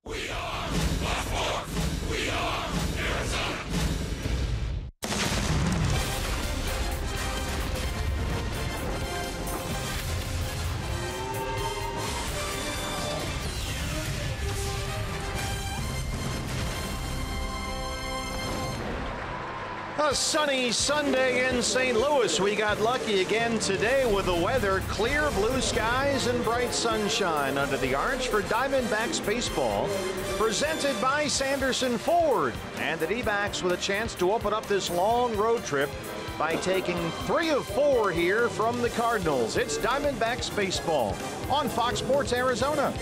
We are Baltimore. We are Arizona. A sunny Sunday in St. Louis. We got lucky again today with the weather. Clear blue skies and bright sunshine under the arch for Diamondbacks baseball. Presented by Sanderson Ford. And the D-backs with a chance to open up this long road trip by taking 3 of 4 here from the Cardinals. It's Diamondbacks baseball on Fox Sports Arizona.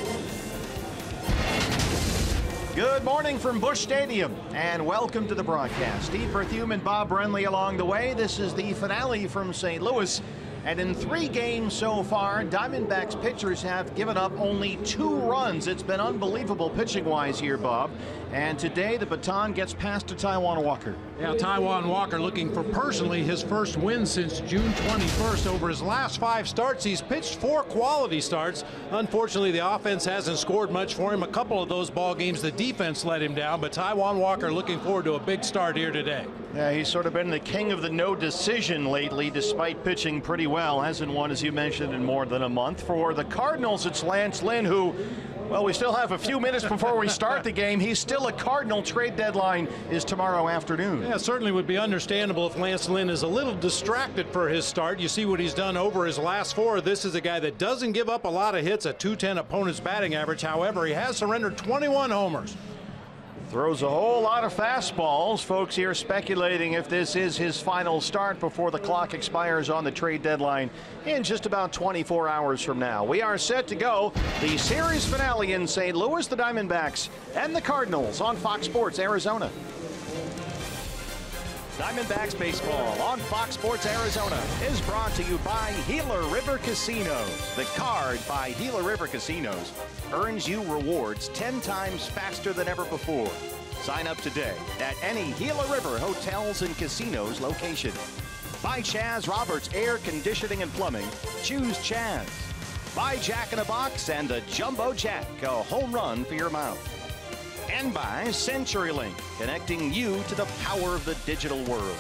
Good morning from Busch Stadium, and welcome to the broadcast. Steve Berthume and Bob Brenly along the way. This is the finale from St. Louis, and in 3 games so far, Diamondbacks pitchers have given up only 2 runs. It's been unbelievable pitching-wise here, Bob. And today, the baton gets passed to Taijuan Walker. Yeah, Taijuan Walker looking for personally his first win since June 21st. Over his last 5 starts, he's pitched 4 quality starts. Unfortunately, the offense hasn't scored much for him. A couple of those ball games, the defense let him down, but Taijuan Walker looking forward to a big start here today. Yeah, he's sort of been the king of the no decision lately, despite pitching pretty well. Hasn't won, as you mentioned, in more than a month. For the Cardinals, it's Lance Lynn, who, well, we still have a few minutes before we start the game. He's still a Cardinal. Trade deadline is tomorrow afternoon. Yeah, certainly would be understandable if Lance Lynn is a little distracted for his start. You see what he's done over his last 4. This is a guy that doesn't give up a lot of hits, a .210 opponent's batting average. However, he has surrendered 21 homers. Throws a whole lot of fastballs. Folks here speculating if this is his final start before the clock expires on the trade deadline in just about 24 hours from now. We are set to go. The series finale in St. Louis, the Diamondbacks and the Cardinals on Fox Sports Arizona. Diamondbacks baseball on Fox Sports Arizona is brought to you by Gila River Casinos. The card by Gila River Casinos earns you rewards 10 times faster than ever before. Sign up today at any Gila River hotels and casinos location. By Chaz Roberts Air Conditioning and Plumbing. Choose Chaz. By Jack in a Box and the Jumbo Jack, a home run for your mouth. And by CenturyLink, connecting you to the power of the digital world.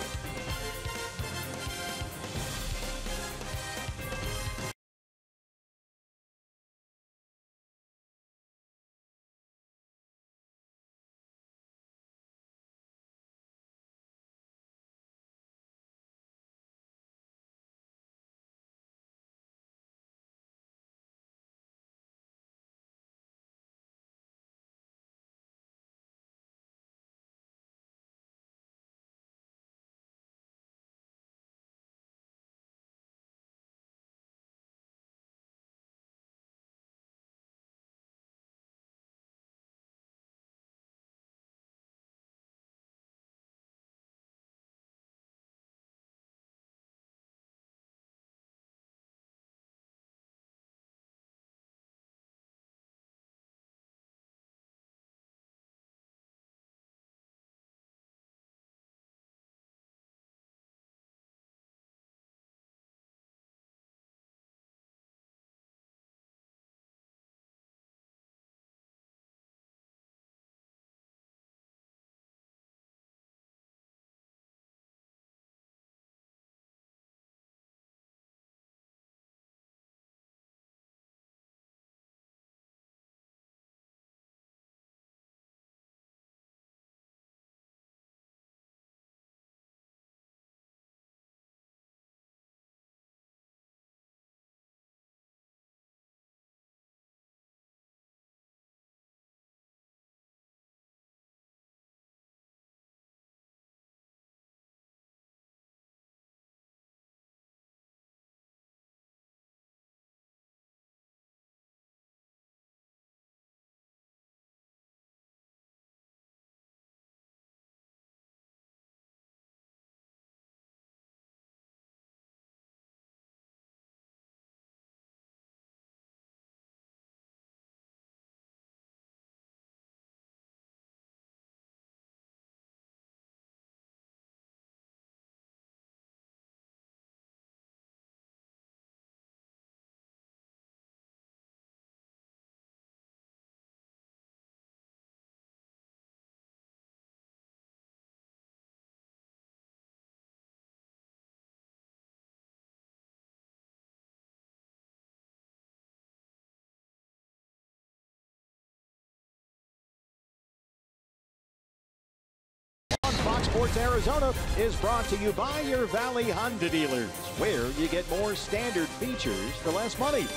Fox Sports Arizona is brought to you by your Valley Honda dealers, where you get more standard features for less money.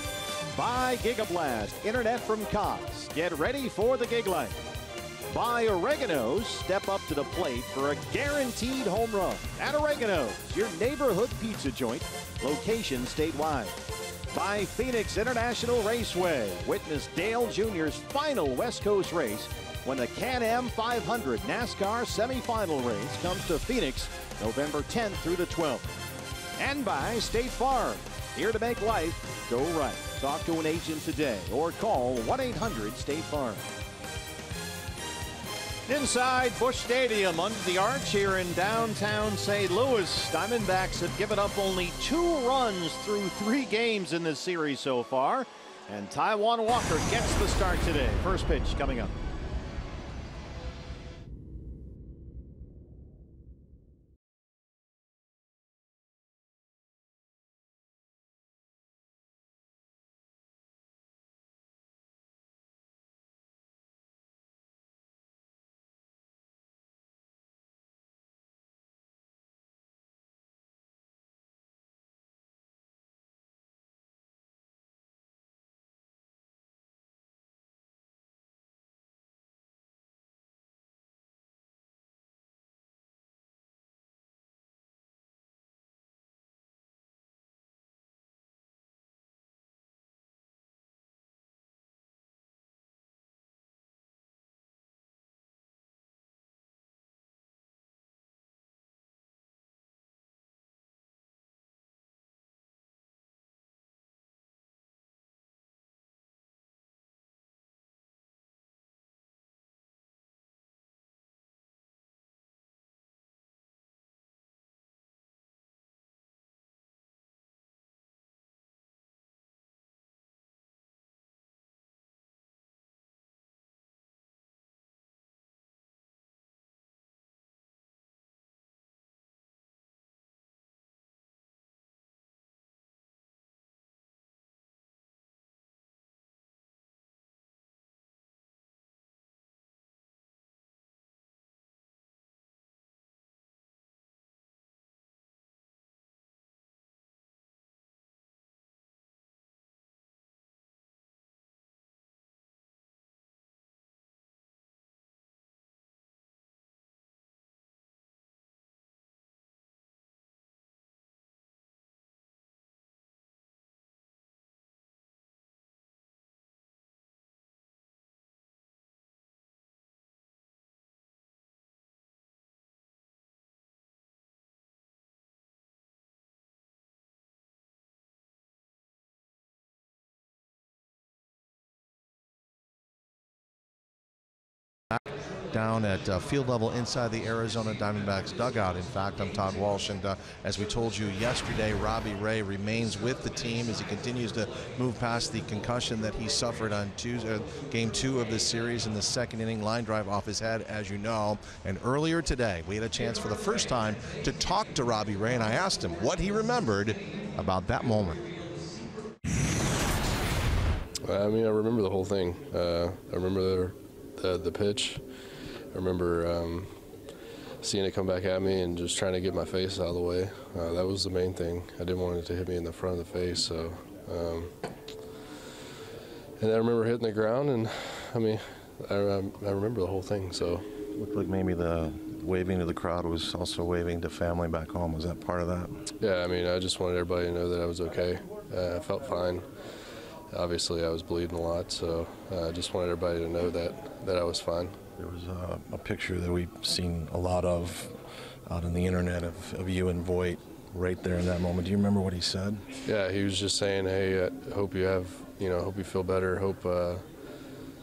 By Gigablast, internet from Cox. Get ready for the gig life. By Oregano's, step up to the plate for a guaranteed home run. At Oregano's, your neighborhood pizza joint, location statewide. By Phoenix International Raceway, witness Dale Jr.'s final West Coast race when the Can-Am 500 NASCAR semifinal race comes to Phoenix November 10th through the 12th. And by State Farm, here to make life go right. Talk to an agent today or call 1-800-STATE-FARM. Inside Busch Stadium under the arch here in downtown St. Louis, Diamondbacks have given up only 2 runs through 3 games in this series so far. And Taijuan Walker gets the start today. First pitch coming up. Down at field level inside the Arizona Diamondbacks dugout. In fact, I'm Todd Walsh, and as we told you yesterday, Robbie Ray remains with the team as he continues to move past the concussion that he suffered on Game 2 of this series in the second inning. Line drive off his head, as you know. And earlier today, we had a chance for the first time to talk to Robbie Ray, and I asked him what he remembered about that moment. I mean, I remember the whole thing. I remember the pitch. I remember seeing it come back at me and just trying to get my face out of the way. That was the main thing. I didn't want it to hit me in the front of the face. So, and I remember hitting the ground, and I mean, I remember the whole thing. So, Looked like maybe the waving to the crowd was also waving to family back home. Was that part of that? Yeah, I mean, I just wanted everybody to know that I was okay. I felt fine. Obviously, I was bleeding a lot, so I just wanted everybody to know that I was fine. There was a picture that we've seen a lot of out on the internet of you and Voit right there in that moment. Do you remember what he said? Yeah, he was just saying, hey, hope you have, hope you feel better. Hope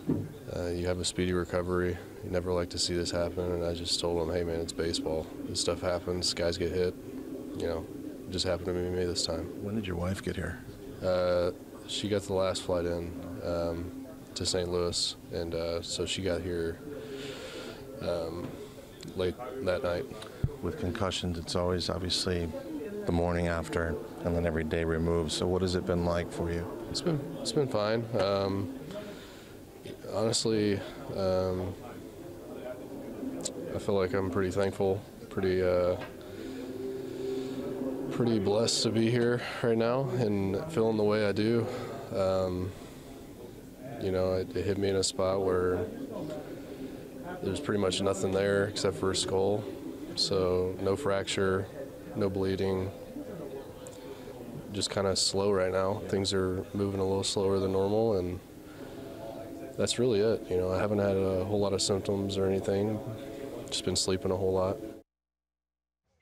you have a speedy recovery. You never like to see this happen. And I just told him, hey, man, it's baseball. This stuff happens. Guys get hit. It just happened to me this time. When did your wife get here? She got the last flight in to St. Louis, and so she got here late that night. With concussions, it's always obviously the morning after and then every day removed. So what has it been like for you? It's been fine. Honestly, I feel like I'm pretty thankful, pretty blessed to be here right now and feeling the way I do. You know, it hit me in a spot where there's pretty much nothing there except for a skull. So no fracture, no bleeding, just kind of slow right now. Things are moving a little slower than normal, and that's really it. You know, I haven't had a whole lot of symptoms or anything. Just been sleeping a whole lot.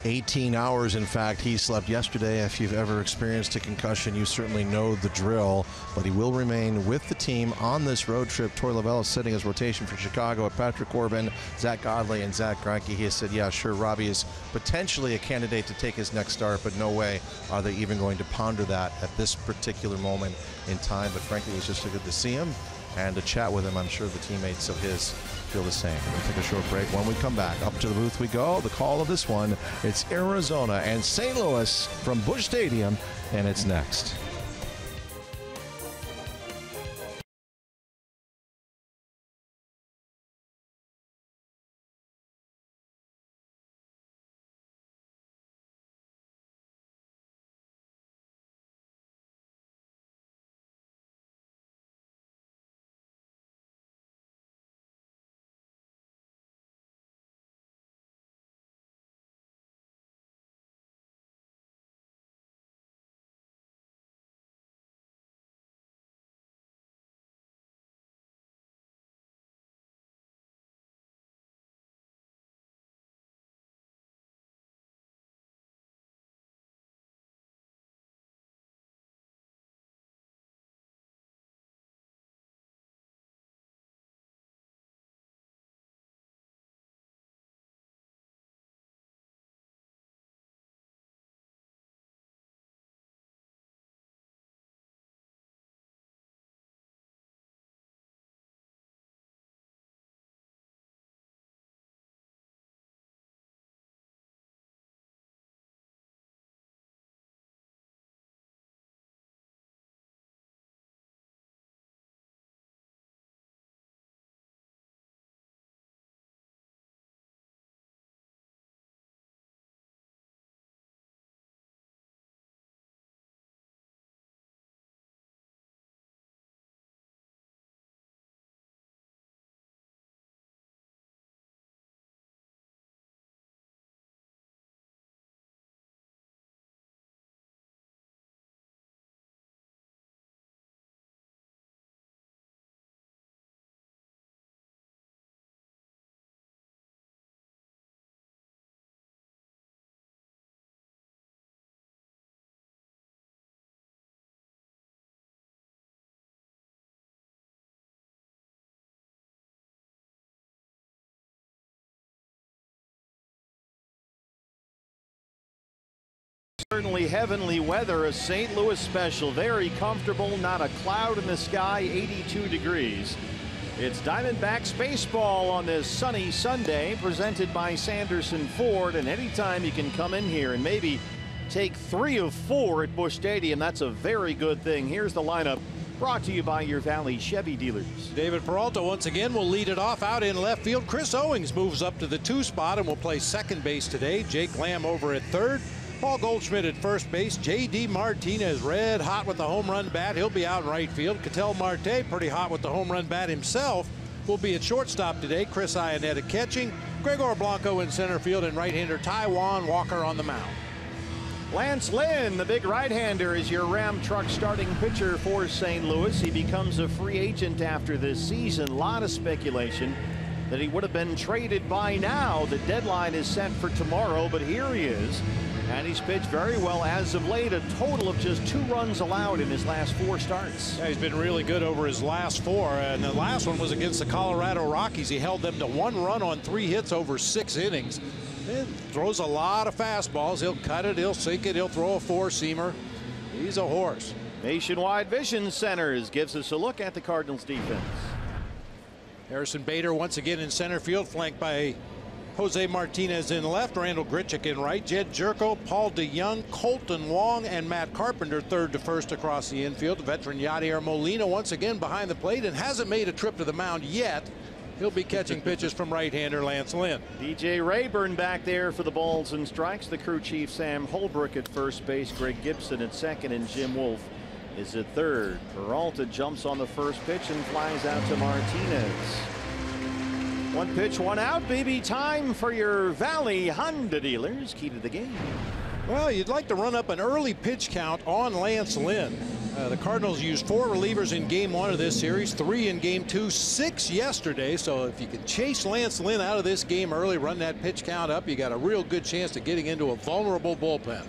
18 hours, in fact, he slept yesterday. If you've ever experienced a concussion, you certainly know the drill. But he will remain with the team on this road trip. Torey Lovullo setting his rotation for Chicago at Patrick Corbin, Zach Godley, and Zach Greinke. He has said, yeah, sure, Robbie is potentially a candidate to take his next start, but no way are they even going to ponder that at this particular moment in time. But frankly, it was just so good to see him and to chat with him. I'm sure the teammates of his feel the same. We'll take a short break. When we come back, up to the booth we go. The call of this one, it's Arizona and St. Louis from Busch Stadium, and it's next. Certainly heavenly weather, a St. Louis special. Very comfortable, not a cloud in the sky, 82 degrees. It's Diamondbacks baseball on this sunny Sunday, presented by Sanderson Ford. And anytime you can come in here and maybe take 3 of 4 at Busch Stadium, that's a very good thing. Here's the lineup, brought to you by your Valley Chevy dealers. David Peralta once again will lead it off out in left field. Chris Owings moves up to the 2 spot and will play second base today. Jake Lamb over at third. Paul Goldschmidt at first base. J.D. Martinez red hot with the home run bat. He'll be out in right field. Ketel Marte pretty hot with the home run bat himself. Will be at shortstop today. Chris Iannetta catching. Gregor Blanco in center field, and right-hander Taijuan Walker on the mound. Lance Lynn, the big right-hander, is your Ram truck starting pitcher for St. Louis. He becomes a free agent after this season. A lot of speculation that he would have been traded by now. The deadline is set for tomorrow, but here he is. And he's pitched very well as of late. A total of just 2 runs allowed in his last 4 starts. Yeah, he's been really good over his last 4. And the last one was against the Colorado Rockies. He held them to 1 run on 3 hits over 6 innings. He throws a lot of fastballs. He'll cut it, he'll sink it, he'll throw a 4-seamer. He's a horse. Nationwide Vision Centers gives us a look at the Cardinals defense. Harrison Bader once again in center field, flanked by Jose Martinez in left, Randall Grichuk in right, Jed Jerko, Paul DeYoung, Colton Wong, and Matt Carpenter third to first across the infield. Veteran Yadier Molina once again behind the plate and hasn't made a trip to the mound yet. He'll be catching pitches from right-hander Lance Lynn. DJ Rayburn back there for the balls and strikes. The crew chief Sam Holbrook at first base. Greg Gibson at second, and Jim Wolf is at third. Peralta jumps on the first pitch and flies out to Martinez. One pitch, one out. BB time for your Valley Honda dealers. Key to the game. Well, you'd like to run up an early pitch count on Lance Lynn. The Cardinals used 4 relievers in game 1 of this series, 3 in game 2, 6 yesterday. So if you can chase Lance Lynn out of this game early, run that pitch count up, you got a real good chance of getting into a vulnerable bullpen.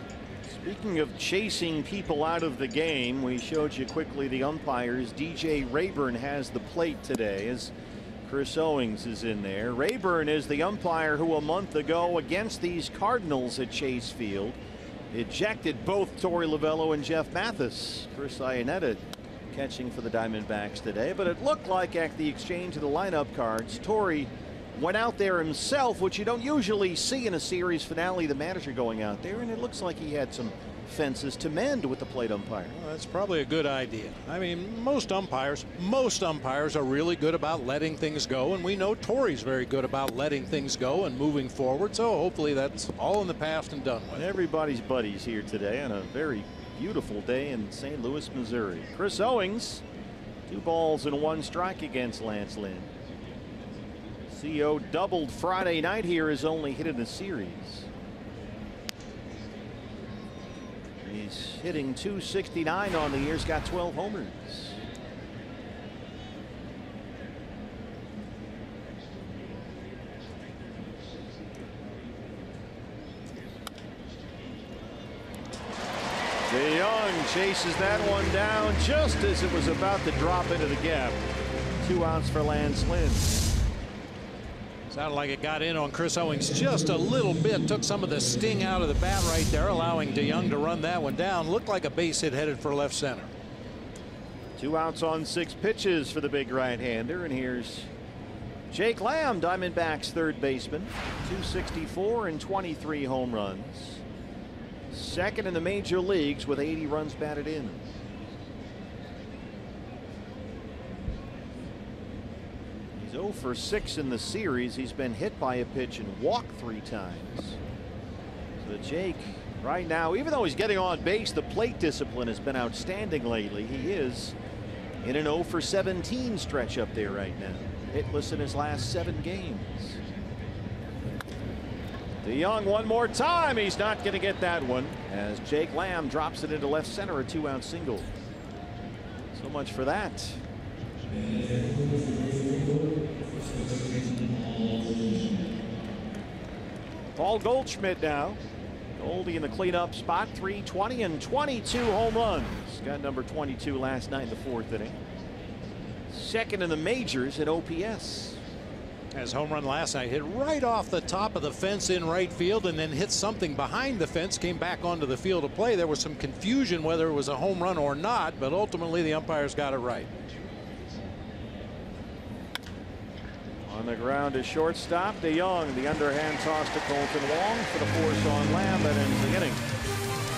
Speaking of chasing people out of the game, we showed you quickly the umpires. DJ Rayburn has the plate today as Chris Owings is in there. Rayburn is the umpire who a month ago against these Cardinals at Chase Field ejected both Torey Lovello and Jeff Mathis. Chris Iannetta catching for the Diamondbacks today, but it looked like at the exchange of the lineup cards, Torey went out there himself, which you don't usually see in a series finale, the manager going out there, and it looks like he had some fences to mend with the plate umpire. Well, that's probably a good idea. I mean, most umpires are really good about letting things go, and we know Torey's very good about letting things go and moving forward, so hopefully that's all in the past and done with. Everybody's buddies here today on a very beautiful day in St. Louis, Missouri. Chris Owings, 2 balls and 1 strike against Lance Lynn. CO doubled Friday night here, his only hit in the series. He's hitting .269 on the year. He's got 12 homers. DeYoung chases that one down just as it was about to drop into the gap. 2 outs for Lance Lynn. Sounded like it got in on Chris Owings just a little bit. Took some of the sting out of the bat right there, allowing DeYoung to run that one down. Looked like a base hit headed for left center. 2 outs on 6 pitches for the big right-hander, and here's Jake Lamb, Diamondbacks third baseman. .264 and 23 home runs. Second in the major leagues with 80 runs batted in. He's 0 for 6 in the series. He's been hit by a pitch and walked 3 times. So Jake right now, even though he's getting on base, the plate discipline has been outstanding lately. He is in an 0 for 17 stretch up there right now. Hitless in his last 7 games. DeYoung one more time. He's not going to get that one as Jake Lamb drops it into left center, a 2-out single. So much for that. Paul Goldschmidt now. Goldie in the cleanup spot, 320 and 22 home runs. Got number 22 last night in the 4th inning. Second in the majors at OPS. His home run last night hit right off the top of the fence in right field and then hit something behind the fence, came back onto the field of play. There was some confusion whether it was a home run or not, but ultimately the umpires got it right. On the ground is shortstop DeYoung. The underhand toss to Colton Wong for the force on Lamb that ends the inning.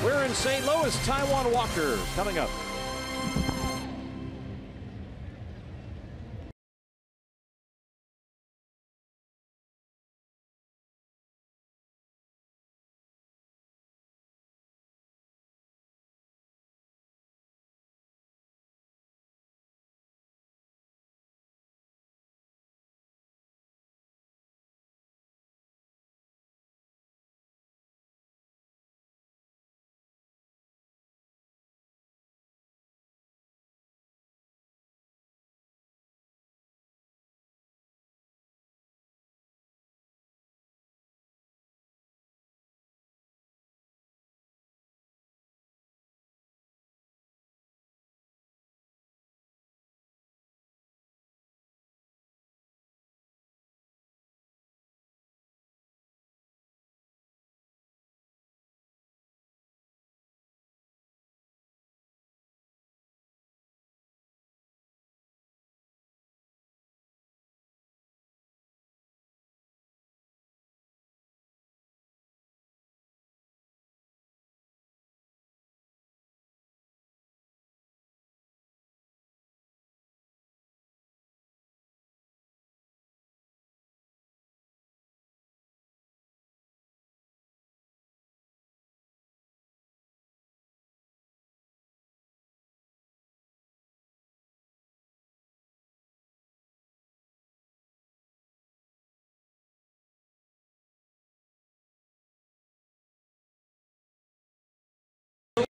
We're in St. Louis. Taijuan Walker coming up.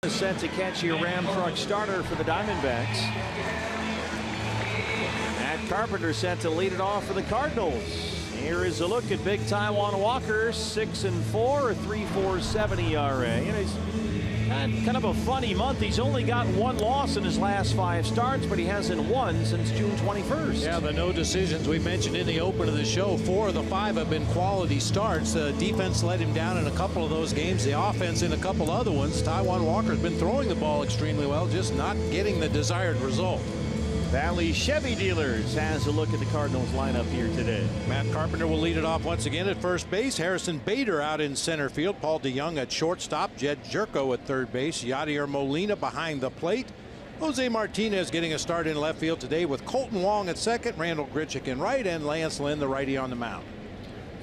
Set to catch your Ram truck starter for the Diamondbacks. Matt Carpenter set to lead it off for the Cardinals. Here is a look at big Taijuan Walker, 6-4, a 3.47 ERA. And he's had kind of a funny month. He's only got one loss in his last 5 starts, but he hasn't won since June 21st. Yeah, the no decisions we mentioned in the open of the show, 4 of the 5 have been quality starts. The defense let him down in a couple of those games, the offense in a couple other ones. Taijuan Walker's been throwing the ball extremely well, just not getting the desired result. Valley Chevy Dealers has a look at the Cardinals lineup here today. Matt Carpenter will lead it off once again at first base. Harrison Bader out in center field. Paul DeYoung at shortstop. Jed Jerko at third base. Yadier Molina behind the plate. Jose Martinez getting a start in left field today with Colton Wong at second, Randall Grichuk in right, and Lance Lynn, the righty, on the mound.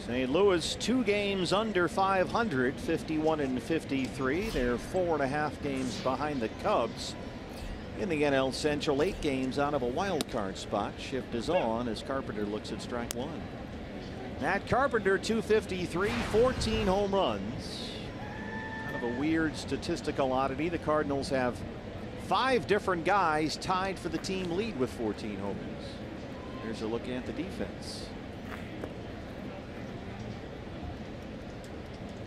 St. Louis 2 games under 500, 51-53. They're 4.5 games behind the Cubs. In the NL Central, 8 games out of a wild card spot. Shift is on as Carpenter looks at strike 1. Matt Carpenter, 253, 14 home runs. Kind of a weird statistical oddity. The Cardinals have 5 different guys tied for the team lead with 14 home runs. Here's a look at the defense.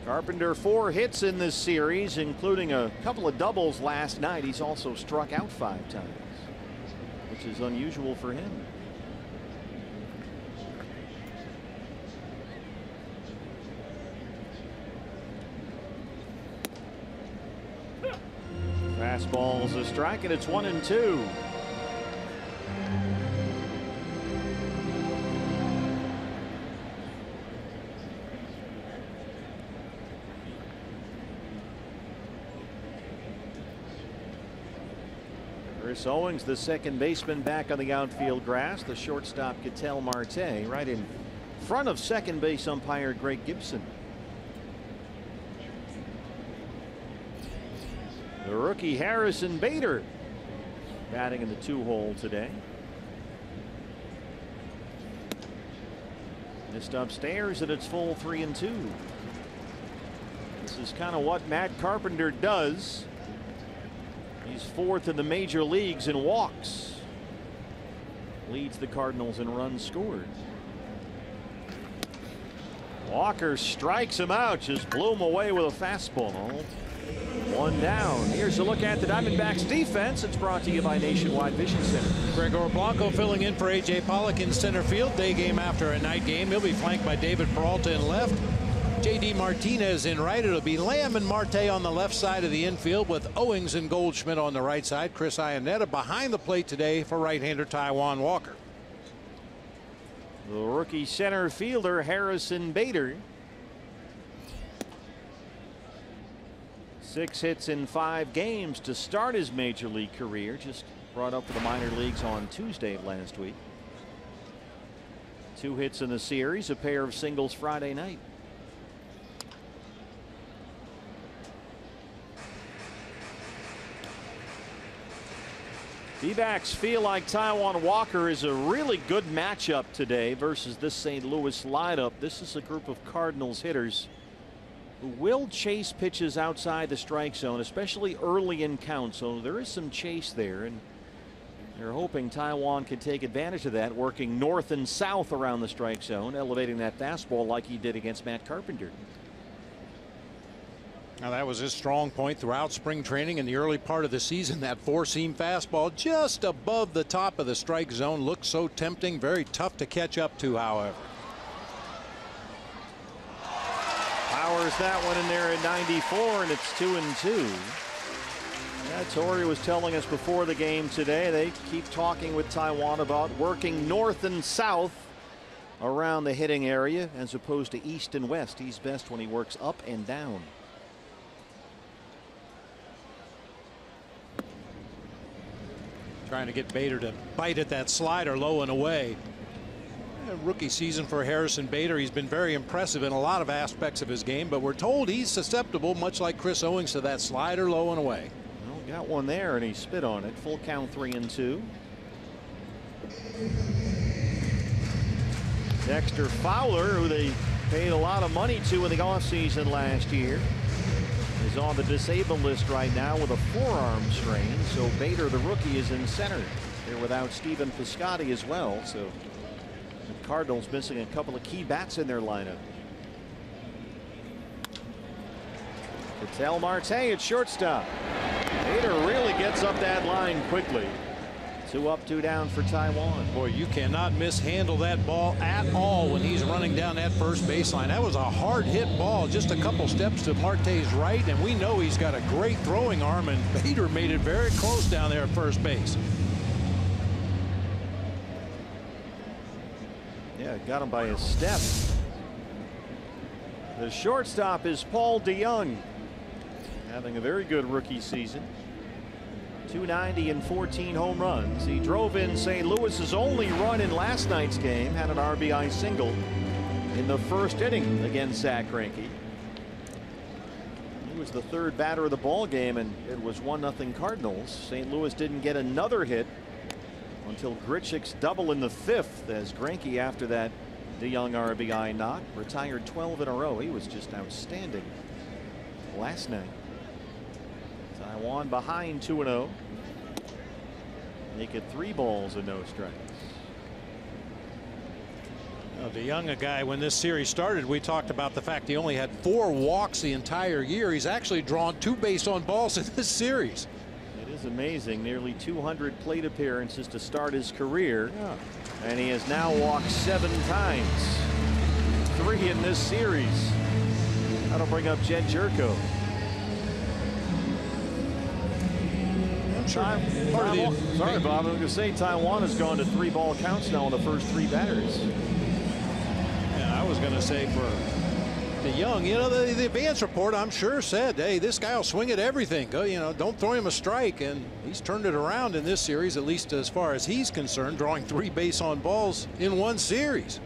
Carpenter 4 hits in this series, including a couple of doubles last night. He's also struck out 5 times, which is unusual for him. Fastball's a strike, and it's 1-2. Chris Owings, the second baseman, back on the outfield grass. The shortstop, Ketel Marte, right in front of second base umpire Greg Gibson. The rookie Harrison Bader batting in the 2-hole today. Missed upstairs, and it's full 3-2. This is kind of what Matt Carpenter does. He's 4th in the major leagues in walks. Leads the Cardinals in runs scored. Walker strikes him out, just blew him away with a fastball. 1 down. Here's a look at the Diamondbacks defense. It's brought to you by Nationwide Vision Center. Gregor Blanco filling in for A.J. Pollock in center field. Day game after a night game. He'll be flanked by David Peralta in left. J.D. Martinez in right. It'll be Lamb and Marte on the left side of the infield with Owings and Goldschmidt on the right side. Chris Iannetta behind the plate today for right-hander Taijuan Walker. The rookie center fielder Harrison Bader. 6 hits in 5 games to start his major league career. Just brought up for the minor leagues on Tuesday of last week. 2 hits in the series, a pair of singles Friday night. D-backs feel like Taijuan Walker is a really good matchup today versus this St. Louis lineup. This is a group of Cardinals hitters who will chase pitches outside the strike zone, especially early in count. So there is some chase there, and they're hoping Taijuan can take advantage of that, working north and south around the strike zone, elevating that fastball like he did against Matt Carpenter. Now that was his strong point throughout spring training in the early part of the season. That 4-seam fastball just above the top of the strike zone looked so tempting. Very tough to catch up to, however. Powers that one in there at 94, and it's 2-2. Yeah, Torrey was telling us before the game today they keep talking with Taijuan about working north and south around the hitting area as opposed to east and west. He's best when he works up and down. Trying to get Bader to bite at that slider low and away. A rookie season for Harrison Bader. He's been very impressive in a lot of aspects of his game, but we're told he's susceptible, much like Chris Owings, to that slider low and away. Well, got one there, and he spit on it. Full count, 3-2. Dexter Fowler, who they paid a lot of money to in the offseason last year. is on the disabled list right now with a forearm strain. So Bader, the rookie, is in center. They're without Stephen Piscotty as well. So the Cardinals missing a couple of key bats in their lineup. Ketel Marte at shortstop. Bader really gets up that line quickly. 2 up, 2 down for Taiwan. Boy, you cannot mishandle that ball at all when he's running down that first baseline. That was a hard hit ball, just a couple steps to Marte's right, and we know he's got a great throwing arm, and Bader made it very close down there at first base. Yeah, got him by a step. The shortstop is Paul DeJong, having a very good rookie season. 290 and 14 home runs. He drove in St. Louis's only run in last night's game, had an RBI single in the first inning against Zach Greinke. He was the third batter of the ball game, and it was 1-0 Cardinals. St. Louis didn't get another hit until Grichuk's double in the 5th, as Greinke, after that DeJong RBI knock, retired 12 in a row. He was just outstanding last night. Taiwan behind 2-0. Make it 3 balls and no strikes. DeJong, a guy, when this series started, we talked about the fact he only had 4 walks the entire year. He's actually drawn 2 base on balls in this series. It is amazing. Nearly 200 plate appearances to start his career. Yeah. And he has now walked 7 times. 3 in this series. That'll bring up Jed Jerko. Sorry, Bob. I was going to say Taiwan has gone to 3 ball counts now on the first 3 batters. Yeah, I was going to say for DeJong, you know, the advance report, I'm sure, said, hey, this guy will swing at everything. Go, you know, don't throw him a strike. And he's turned it around in this series, at least as far as he's concerned, drawing 3 base on balls in 1 series.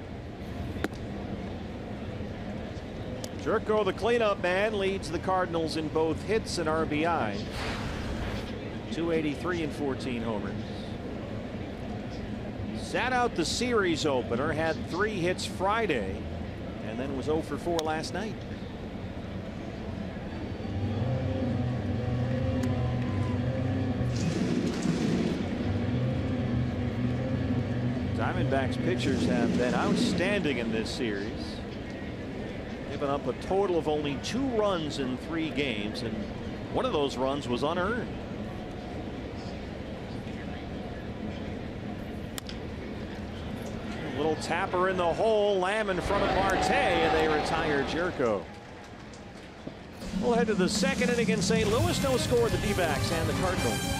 Jerko, the cleanup man, leads the Cardinals in both hits and RBI. 283 and 14 homers. Sat out the series opener, had 3 hits Friday, and then was 0 for 4 last night. Diamondbacks pitchers have been outstanding in this series. Given up a total of only 2 runs in 3 games, and one of those runs was unearned. Little tapper in the hole, Lamb in front of Marte, and they retire Jerko. We'll head to the 2nd inning in St. Louis. No score, the D-backs and the Cardinals.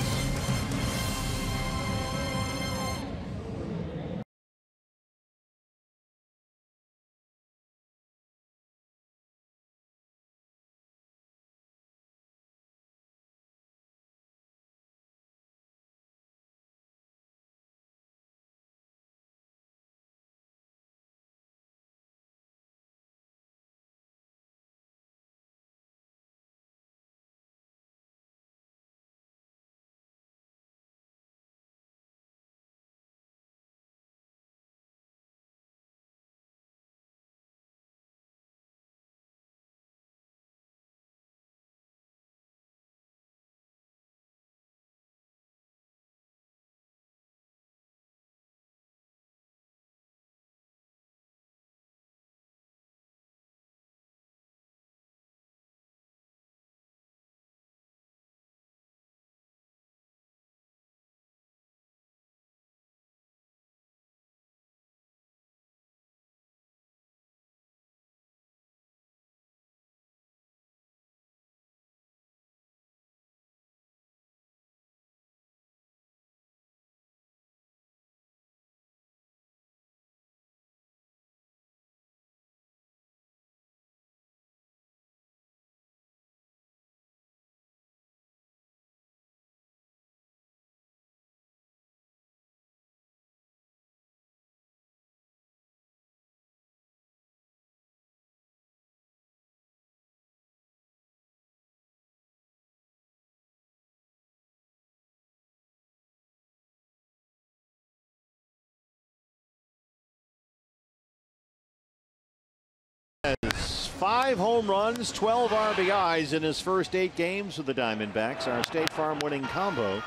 5 home runs, 12 RBIs in his first 8 games with the Diamondbacks. Our State Farm winning combo.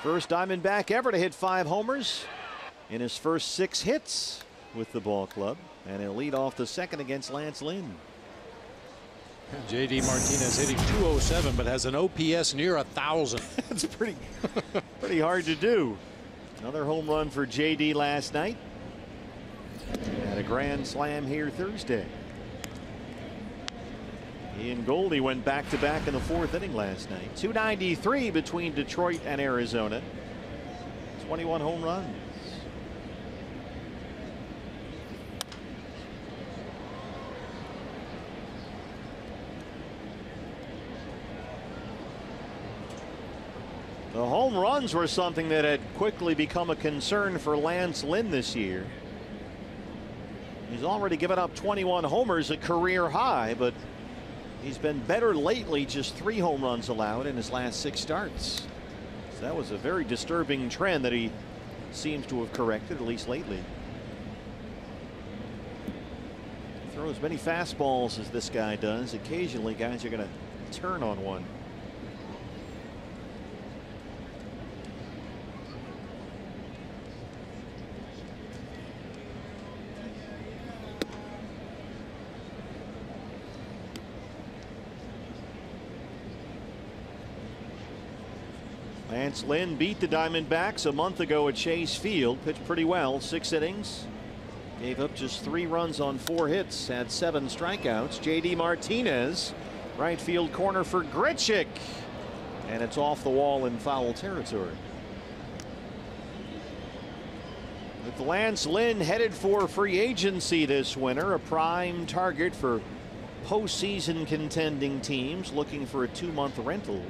First Diamondback ever to hit 5 homers in his first 6 hits with the ball club. And he'll lead off the second against Lance Lynn. J.D. Martinez hitting .207, but has an OPS near 1,000. That's pretty hard to do. Another home run for J.D. last night. Had a grand slam here Thursday. He and Goldie went back-to-back in the 4th inning last night. 293 between Detroit and Arizona. 21 home runs. The home runs were something that had quickly become a concern for Lance Lynn this year. He's already given up 21 homers, a career high, but he's been better lately. Just 3 home runs allowed in his last 6 starts. So that was a very disturbing trend that he seems to have corrected, at least lately. Throw as many fastballs as this guy does. Occasionally guys are going to turn on one. Lance Lynn beat the Diamondbacks a month ago at Chase Field. Pitched pretty well, 6 innings. Gave up just 3 runs on 4 hits. Had 7 strikeouts. J.D. Martinez, right field corner for Grichuk. And it's off the wall in foul territory. With Lance Lynn headed for free agency this winter, a prime target for postseason contending teams looking for a 2-month rental.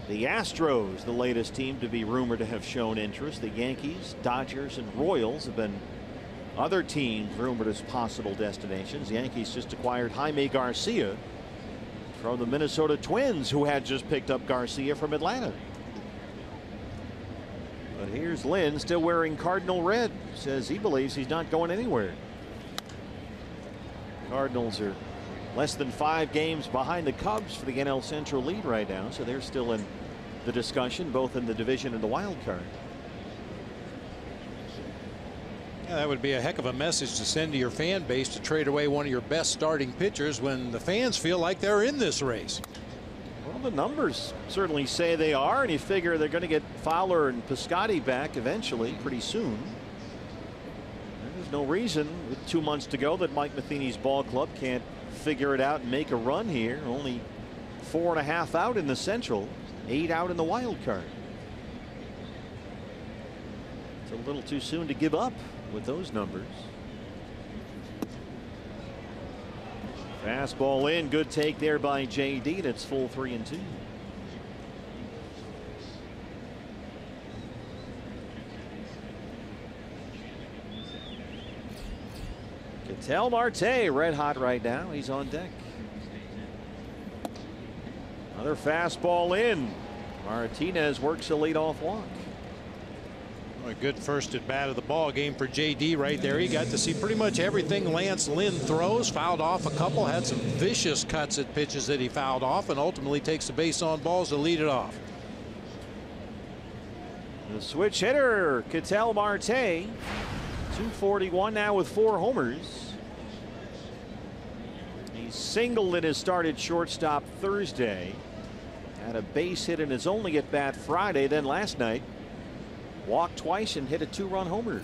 The Astros, the latest team to be rumored to have shown interest. The Yankees, Dodgers, and Royals have been other teams rumored as possible destinations. The Yankees just acquired Jaime Garcia from the Minnesota Twins, who had just picked up Garcia from Atlanta. But here's Lynn, still wearing Cardinal red. Says he believes he's not going anywhere. Cardinals are less than 5 games behind the Cubs for the NL Central lead right now, so they're still in the discussion, both in the division and the wild card. Yeah, that would be a heck of a message to send to your fan base, to trade away one of your best starting pitchers when the fans feel like they're in this race. Well, the numbers certainly say they are, and you figure they're going to get Fowler and Piscotty back eventually pretty soon. There's no reason with 2 months to go that Mike Matheny's ball club can't figure it out and make a run here. Only 4.5 out in the Central, 8 out in the wild card. It's a little too soon to give up with those numbers. Fastball in, good take there by J.D. That's full 3-2. Ketel Marte red hot right now. He's on deck. Another fastball in. Martinez works a leadoff walk. A good first at bat of the ball game for J.D. right there. He got to see pretty much everything Lance Lynn throws. Fouled off a couple, had some vicious cuts at pitches that he fouled off, and ultimately takes the base on balls to lead it off. The switch hitter, Ketel Marte, 241 now with 4 homers. He singled in his start at shortstop Thursday. Had a base hit in his only at bat Friday. Then last night, walked twice and hit a 2-run homer.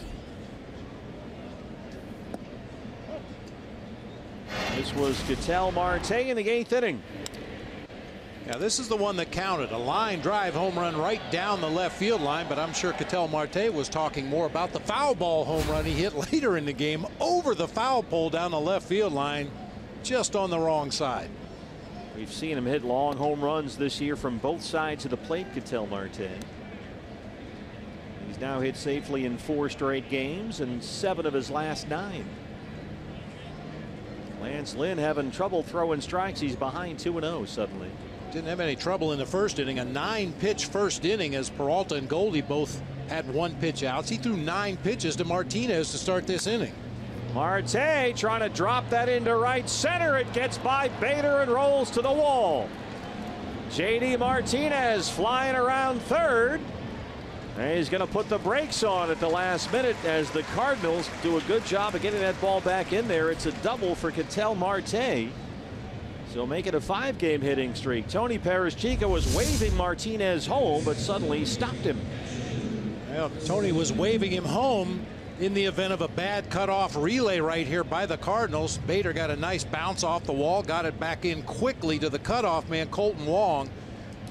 This was Ketel Marte in the 8th inning. Yeah, this is the one that counted. A line drive home run right down the left field line, but I'm sure Ketel Marte was talking more about the foul ball home run he hit later in the game over the foul pole down the left field line, just on the wrong side. We've seen him hit long home runs this year from both sides of the plate, Ketel Marte. He's now hit safely in 4 straight games and 7 of his last 9. Lance Lynn having trouble throwing strikes. He's behind 2-0 suddenly. Didn't have any trouble in the first inning. A 9-pitch first inning as Peralta and Goldie both had 1 pitch outs. He threw 9 pitches to Martinez to start this inning. Marte trying to drop that into right center. It gets by Bader and rolls to the wall. JD Martinez flying around third. And he's going to put the brakes on at the last minute as the Cardinals do a good job of getting that ball back in there. It's a double for Ketel Marte. So make it a 5-game hitting streak. Tony Perez-Chica was waving Martinez home, but suddenly stopped him. Well, Tony was waving him home in the event of a bad cutoff relay right here by the Cardinals. Bader got a nice bounce off the wall, got it back in quickly to the cutoff man, Colton Wong.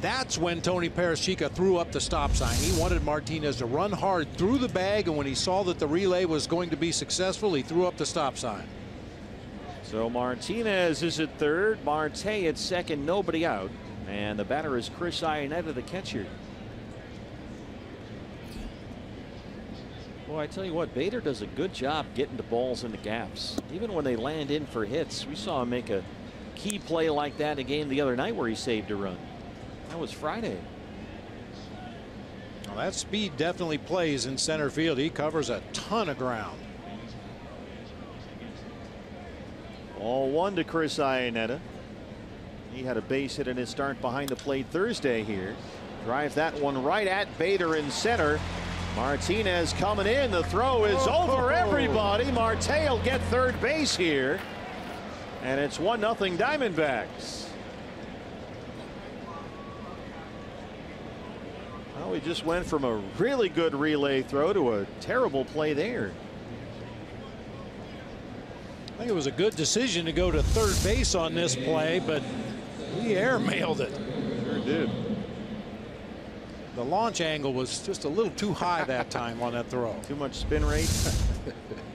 That's when Tony Perez-Chica threw up the stop sign. He wanted Martinez to run hard through the bag, and when he saw that the relay was going to be successful, he threw up the stop sign. So Martinez is at third, Marte at second, nobody out. And the batter is Chris Iannetta, the catcher. Boy, I tell you what, Bader does a good job getting the balls in the gaps. Even when they land in for hits, we saw him make a key play like that in a game the other night where he saved a run. That was Friday. Well, that speed definitely plays in center field. He covers a ton of ground. All one to Chris Iannetta. He had a base hit in his start behind the plate Thursday here. Drive that one right at Bader in center. Martinez coming in. The throw is over everybody. Marte will get third base here. And it's 1-0 Diamondbacks. Well, we just went from a really good relay throw to a terrible play there. I think it was a good decision to go to third base on this play, but he airmailed it. Sure did. The launch angle was just a little too high that time on that throw. Too much spin rate.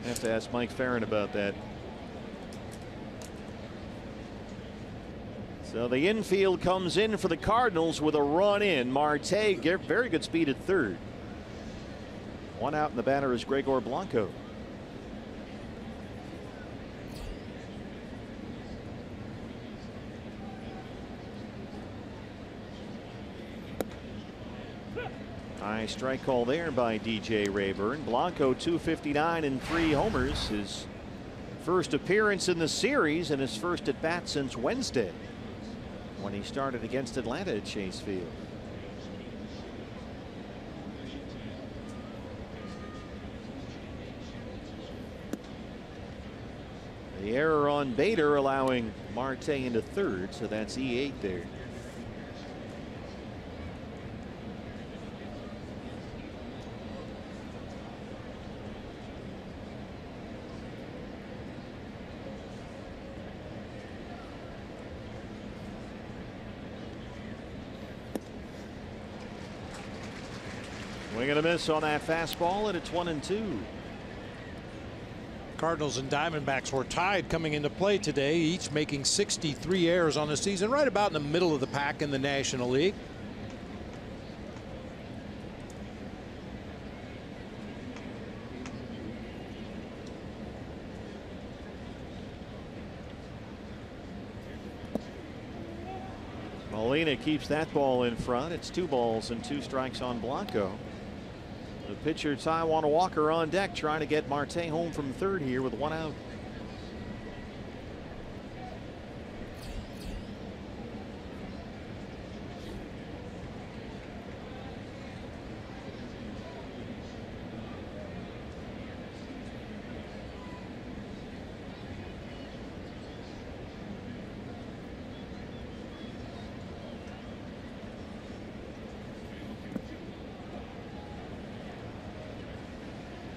I have to ask Mike Farron about that. So the infield comes in for the Cardinals with a run in. Marte, very good speed at third. One out, and the batter is Gregor Blanco. High strike call there by DJ Rayburn. Blanco 259 and 3 homers. His first appearance in the series and his first at bat since Wednesday, when he started against Atlanta at Chase Field. The error on Bader allowing Marte into third, so that's E8 there. Swing and a miss on that fastball, and it's 1-2. Cardinals and Diamondbacks were tied coming into play today, each making 63 errors on the season, right about in the middle of the pack in the National League. Molina keeps that ball in front. It's 2 balls and 2 strikes on Blanco. The pitcher Taijuan Walker on deck, trying to get Marte home from third here with 1 out.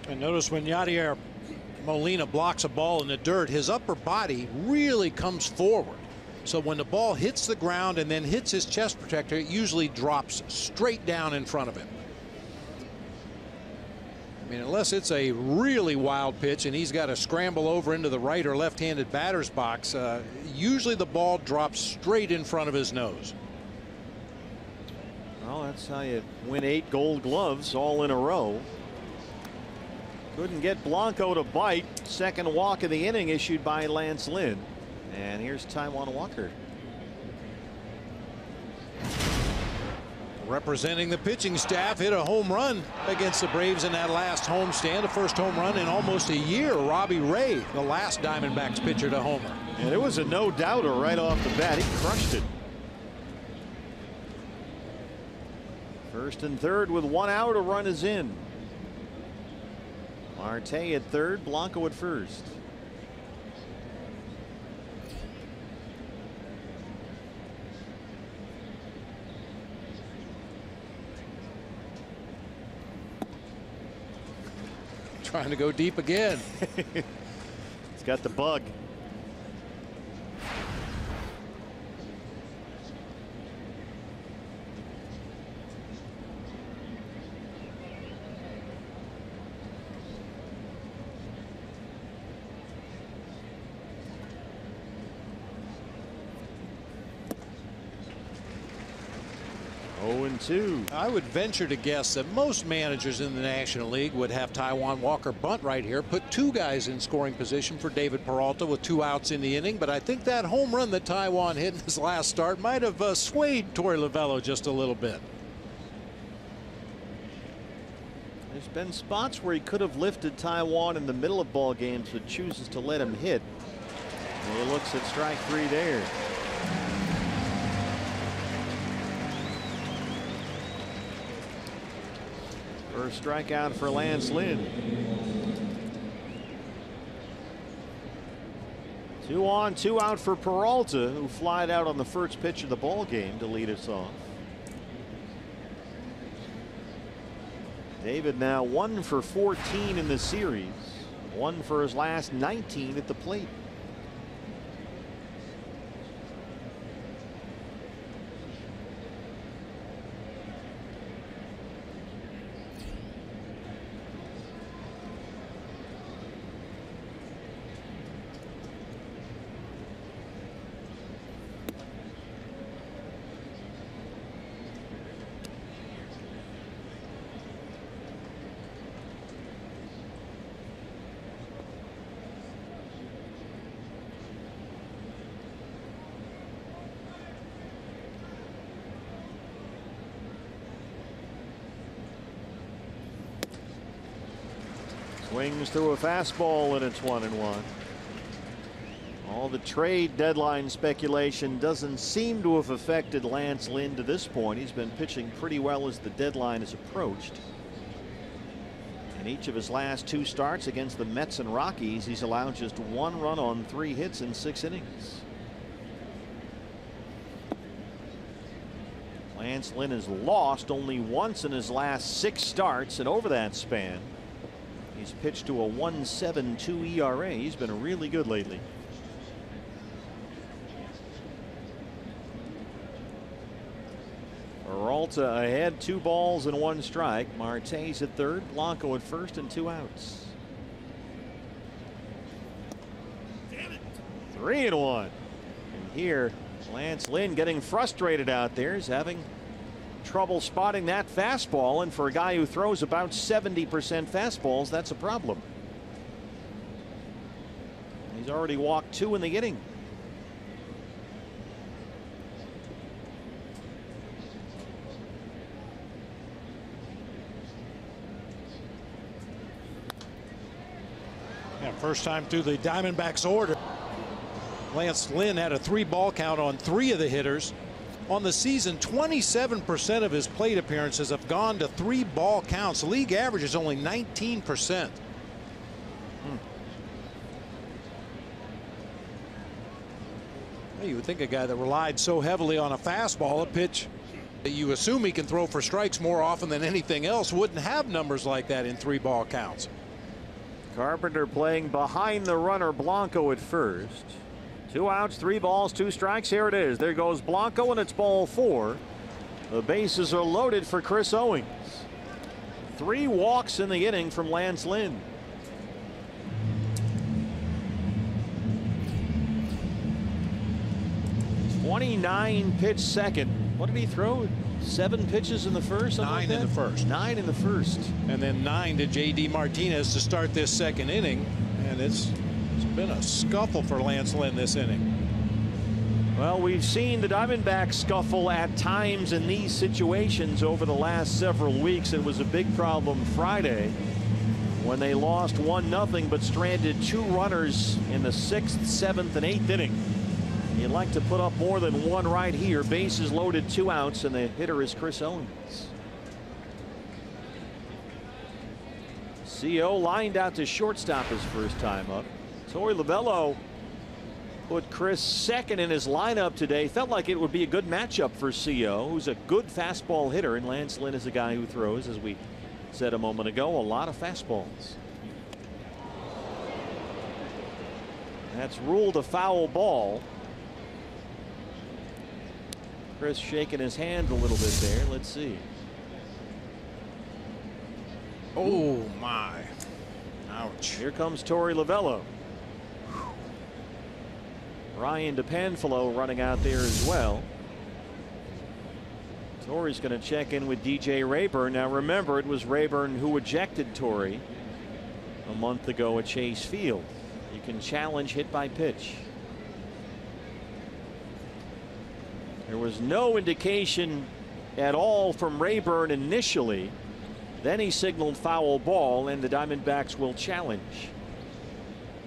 And notice when Yadier Molina blocks a ball in the dirt, his upper body really comes forward. So when the ball hits the ground and then hits his chest protector, it usually drops straight down in front of him. I mean, unless it's a really wild pitch and he's got to scramble over into the right or left-handed batter's box, usually the ball drops straight in front of his nose. Well, that's how you win 8 Gold Gloves all in a row. Couldn't get Blanco to bite. Second walk of the inning issued by Lance Lynn. And here's Taijuan Walker. representing the pitching staff, hit a home run against the Braves in that last homestand, the first home run in almost a year. Robbie Ray, the last Diamondbacks pitcher to homer. And it was a no-doubter right off the bat. He crushed it. First and third with one out, a run is in. Marte at third, Blanco at first. Trying to go deep again. It's got the bug. I would venture to guess that most managers in the National League would have Taijuan Walker bunt right here, put two guys in scoring position for David Peralta with 2 outs in the inning. But I think that home run that Taijuan hit in his last start might have swayed Torey Lovullo just a little bit. There's been spots where he could have lifted Taijuan in the middle of ball games, but chooses to let him hit. And he looks at strike 3 there. First strikeout for Lance Lynn. 2 on, 2 out for Peralta, who flied out on the first pitch of the ball game to lead us off. David now 1 for 14 in the series, 1 for his last 19 at the plate. Swings through a fastball, and it's 1-1. All the trade deadline speculation doesn't seem to have affected Lance Lynn to this point. He's been pitching pretty well as the deadline has approached. In each of his last 2 starts against the Mets and Rockies, he's allowed just 1 run on 3 hits in 6 innings. Lance Lynn has lost only once in his last 6 starts, and over that span, he's pitched to a 1.72 ERA. He's been really good lately. Peralta ahead, 2 balls and 1 strike. Marte's at third, Blanco at first, and 2 outs. 3-1. And here, Lance Lynn getting frustrated out there. He's having trouble spotting that fastball, and for a guy who throws about 70% fastballs, that's a problem. He's already walked 2 in the inning. Yeah, first time through the Diamondbacks order. Lance Lynn had a 3-ball count on 3 of the hitters. On the season, 27% of his plate appearances have gone to 3-ball counts. League average is only 19%. Well, you would think a guy that relied so heavily on a fastball, a pitch that you assume he can throw for strikes more often than anything else, wouldn't have numbers like that in 3-ball counts. Carpenter playing behind the runner, Blanco at first. 2 outs, 3 balls, 2 strikes. Here it is. There goes Blanco, and it's ball 4. The bases are loaded for Chris Owings. 3 walks in the inning from Lance Lynn. '29 pitch second. What did he throw? 7 pitches in the first? 9 in the first. 9 in the first. And then 9 to J.D. Martinez to start this second inning. And it's been a scuffle for Lance Lynn this inning. Well, we've seen the Diamondbacks scuffle at times in these situations over the last several weeks. It was a big problem Friday when they lost 1-0 but stranded 2 runners in the 6th, 7th, and 8th inning. You'd like to put up more than 1 right here. Bases loaded, 2 outs, and the hitter is Chris Owings. CO lined out to shortstop his first time up. Torey Lovullo put Chris second in his lineup today. Felt like it would be a good matchup for CO, who's a good fastball hitter, and Lance Lynn is a guy who throws, as we said a moment ago, a lot of fastballs. That's ruled a foul ball. Chris shaking his hand a little bit there. Let's see. Oh my. Ouch. Here comes Torey Lovullo. Ryan DePanfilo running out there as well. Torey's going to check in with DJ Rayburn. Now remember, it was Rayburn who ejected Torey a month ago at Chase Field. You can challenge hit by pitch. There was no indication at all from Rayburn initially. Then he signaled foul ball, and the Diamondbacks will challenge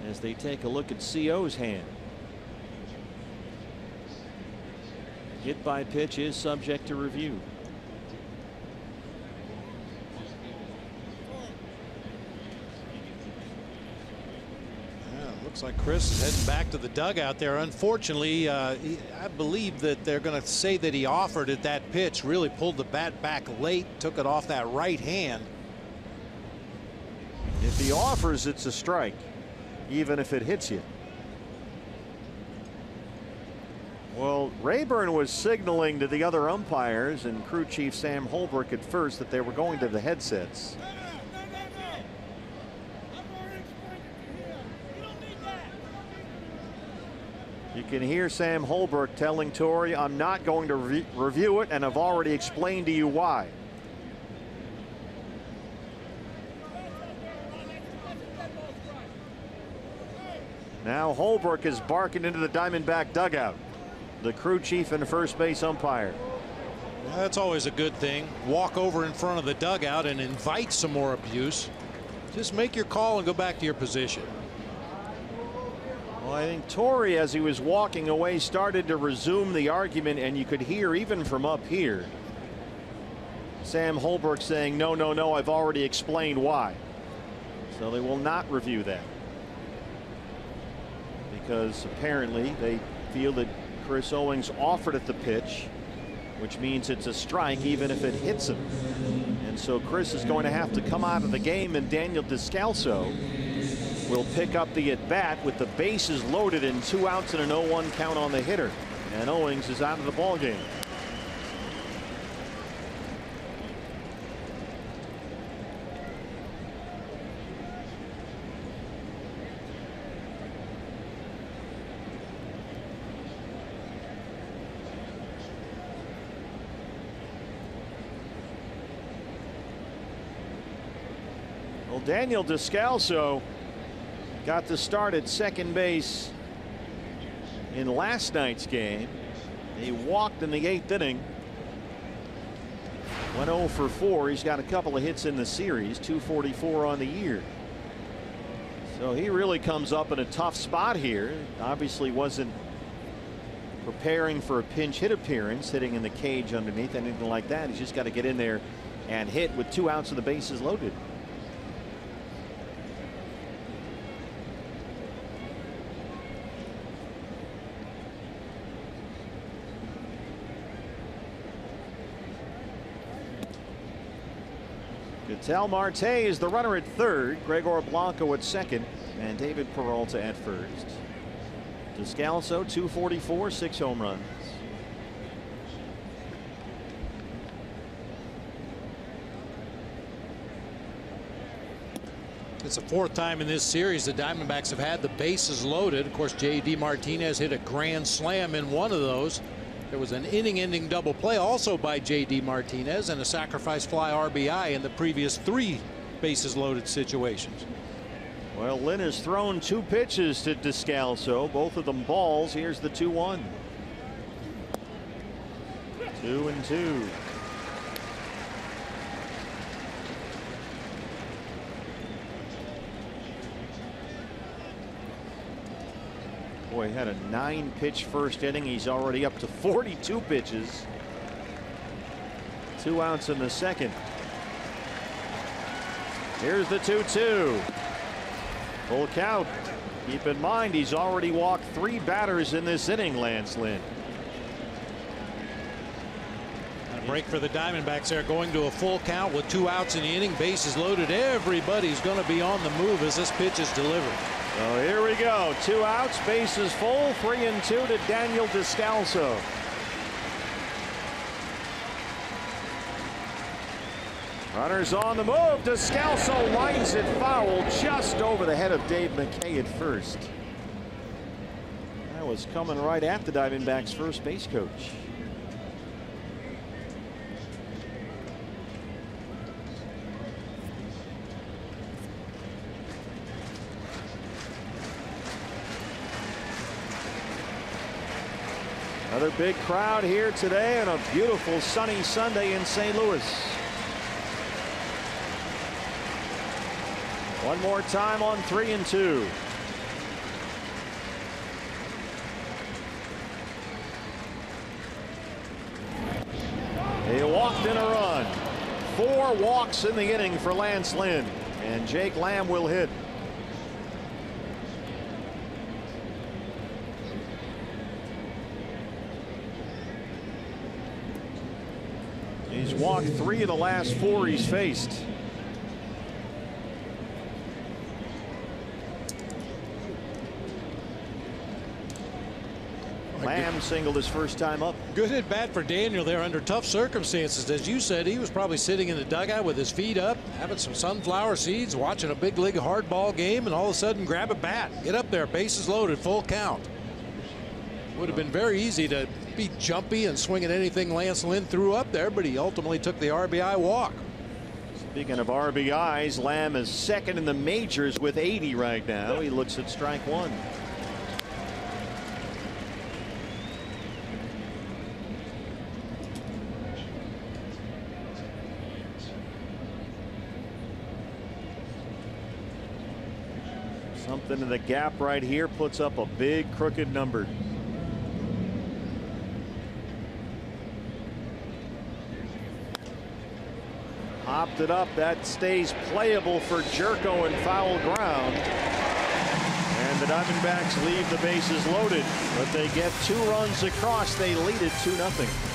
as they take a look at CO's hand. Hit by pitch is subject to review. Looks like Chris is heading back to the dugout there. Unfortunately, I believe that they're going to say that he offered at that pitch, really pulled the bat back late, took it off that right hand. If he offers, it's a strike, even if it hits you. Well, Rayburn was signaling to the other umpires and crew chief Sam Holbrook at first that they were going to the headsets. You can hear Sam Holbrook telling Torey, I'm not going to review it, and I've already explained to you why. Now Holbrook is barking into the Diamondback dugout. The crew chief and the first base umpire. Well, that's always a good thing. Walk over in front of the dugout and invite some more abuse. Just make your call and go back to your position. Well, I think Torey, as he was walking away, started to resume the argument, and you could hear even from up here Sam Holbrook saying, no, no, no, I've already explained why. So they will not review that, because apparently they feel that Chris Owings offered at the pitch, which means it's a strike even if it hits him. And so Chris is going to have to come out of the game, and Daniel Descalso will pick up the at bat with the bases loaded and 2 outs and an 0-1 count on the hitter. And Owings is out of the ball game. Well, Daniel Descalso got to start at second base in last night's game. He walked in the 8th inning. Went 0 for 4. He's got a couple of hits in the series, 244 on the year. So he really comes up in a tough spot here. Obviously wasn't preparing for a pinch hit appearance, hitting in the cage underneath, anything like that. He's just got to get in there and hit with 2 outs and the bases loaded. Ketel Marte is the runner at third, Gregor Blanco at second, and David Peralta at first. Descalso 244, 6 home runs. It's the 4th time in this series the Diamondbacks have had the bases loaded. Of course, J.D. Martinez hit a grand slam in one of those. There was an inning-ending double play also by J.D. Martinez, and a sacrifice fly RBI in the previous 3 bases loaded situations. Well, Lynn has thrown 2 pitches to Descalso, both of them balls. Here's the 2-1. 2-2. Boy, had a 9-pitch first inning. He's already up to 42 pitches. 2 outs in the second. Here's the 2-2. Full count. Keep in mind, he's already walked 3 batters in this inning, Lance Lynn. A break for the Diamondbacks there, going to a full count with 2 outs in the inning, bases loaded. Everybody's going to be on the move as this pitch is delivered. So here we go. 2 outs, bases full, 3-2 to Daniel Descalso. Runners on the move. Descalso lines it foul just over the head of Dave McKay at first. That was coming right at the Diamondbacks' first base coach. Another big crowd here today on a beautiful sunny Sunday in St. Louis. One more time on 3-2. He walked in a run. 4 walks in the inning for Lance Lynn, and Jake Lamb will hit. He's walked 3 of the last 4 he's faced. Lamb singled his first time up. Good at bat for Daniel there under tough circumstances. As you said, he was probably sitting in the dugout with his feet up, having some sunflower seeds, watching a big league hardball game, and all of a sudden grab a bat, get up there, bases loaded, full count. Would have been very easy to be jumpy and swing at anything Lance Lynn threw up there, but he ultimately took the RBI walk. Speaking of RBIs, Lamb is second in the majors with 80 right now. He looks at strike 1. Something in the gap right here puts up a big crooked number. Hopped it up. That stays playable for Jerko and foul ground. And the Diamondbacks leave the bases loaded, but they get 2 runs across. They lead it 2-0.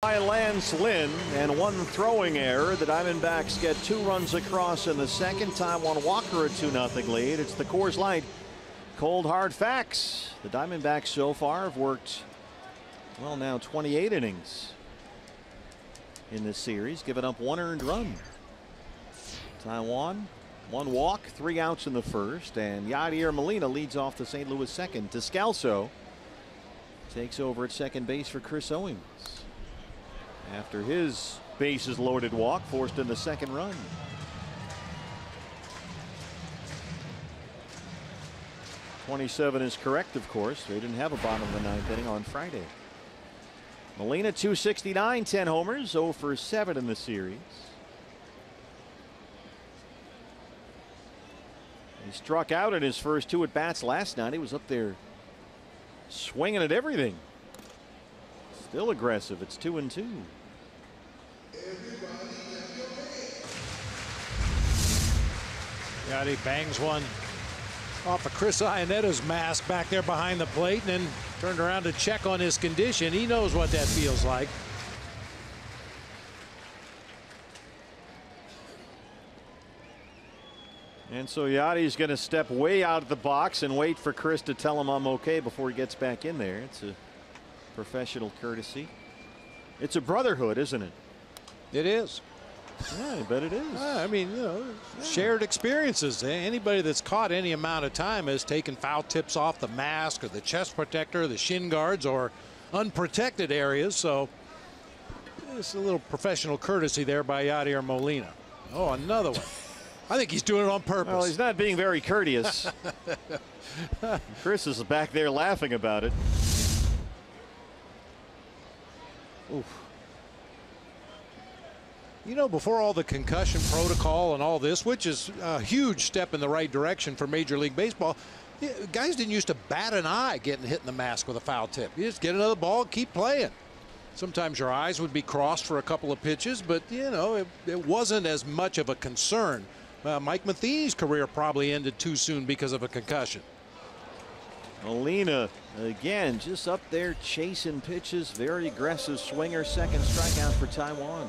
By Lance Lynn and one throwing error. The Diamondbacks get 2 runs across in the second. Taijuan Walker a 2-0 lead. It's the Coors Light cold hard facts. The Diamondbacks so far have worked, well, now 28 innings in this series, giving up 1 earned run. Taijuan, 1 walk, 3 outs in the first, and Yadier Molina leads off the St. Louis second. Descalso takes over at second base for Chris Owings after his bases loaded walk forced in the second run. '27 is correct, of course. They didn't have a bottom of the 9th inning on Friday. Molina 269, 10 homers, 0 for 7 in the series. He struck out in his first 2 at bats last night. He was up there swinging at everything. Still aggressive. It's 2-2. Yadi bangs one off of Chris Ionetta's mask back there behind the plate, and then turned around to check on his condition. He knows what that feels like. And so Yadi's going to step way out of the box and wait for Chris to tell him I'm okay before he gets back in there. It's a professional courtesy. It's a brotherhood, isn't it? It is. Yeah, I bet it is. I mean, you know, shared experiences. Anybody that's caught any amount of time has taken foul tips off the mask or the chest protector, the shin guards, or unprotected areas. So it's a little professional courtesy there by Yadier Molina. Oh, another one. I think he's doing it on purpose. Well, he's not being very courteous. Chris is back there laughing about it. Oof. You know, before all the concussion protocol and all this, which is a huge step in the right direction for Major League Baseball, guys didn't used to bat an eye getting hit in the mask with a foul tip. You just get another ball and keep playing. Sometimes your eyes would be crossed for a couple of pitches, but, you know, it wasn't as much of a concern. Mike Matheny's career probably ended too soon because of a concussion. Molina again just up there chasing pitches. Very aggressive swinger. Second strikeout for Taijuan.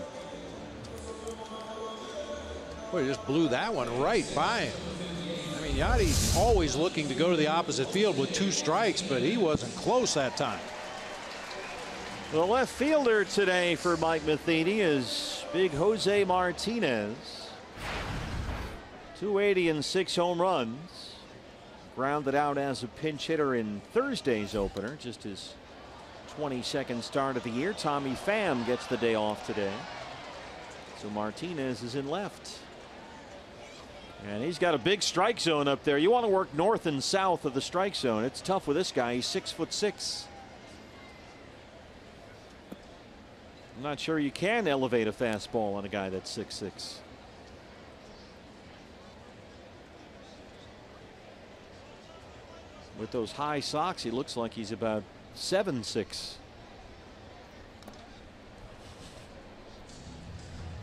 Boy, he just blew that one right by him. I mean, Yadi's always looking to go to the opposite field with 2 strikes, but he wasn't close that time. The left fielder today for Mike Matheny is big Jose Martinez. 280 and 6 home runs. Grounded out as a pinch hitter in Thursday's opener, just his 22nd start of the year. Tommy Pham gets the day off today, so Martinez is in left. And he's got a big strike zone up there. You want to work north and south of the strike zone. It's tough with this guy. He's 6'6". I'm not sure you can elevate a fastball on a guy that's 6'6". With those high socks, he looks like he's about 7'6".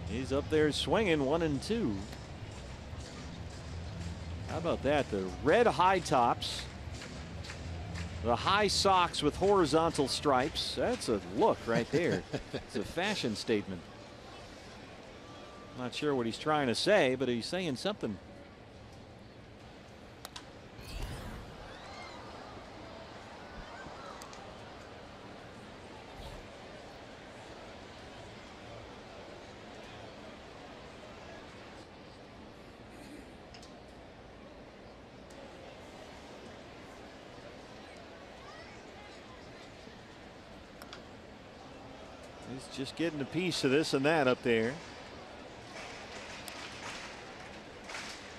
He's up there swinging 1-2. How about that? The red high tops, the high socks with horizontal stripes. That's a look right there. It's a fashion statement. Not sure what he's trying to say, but he's saying something. He's just getting a piece of this and that up there.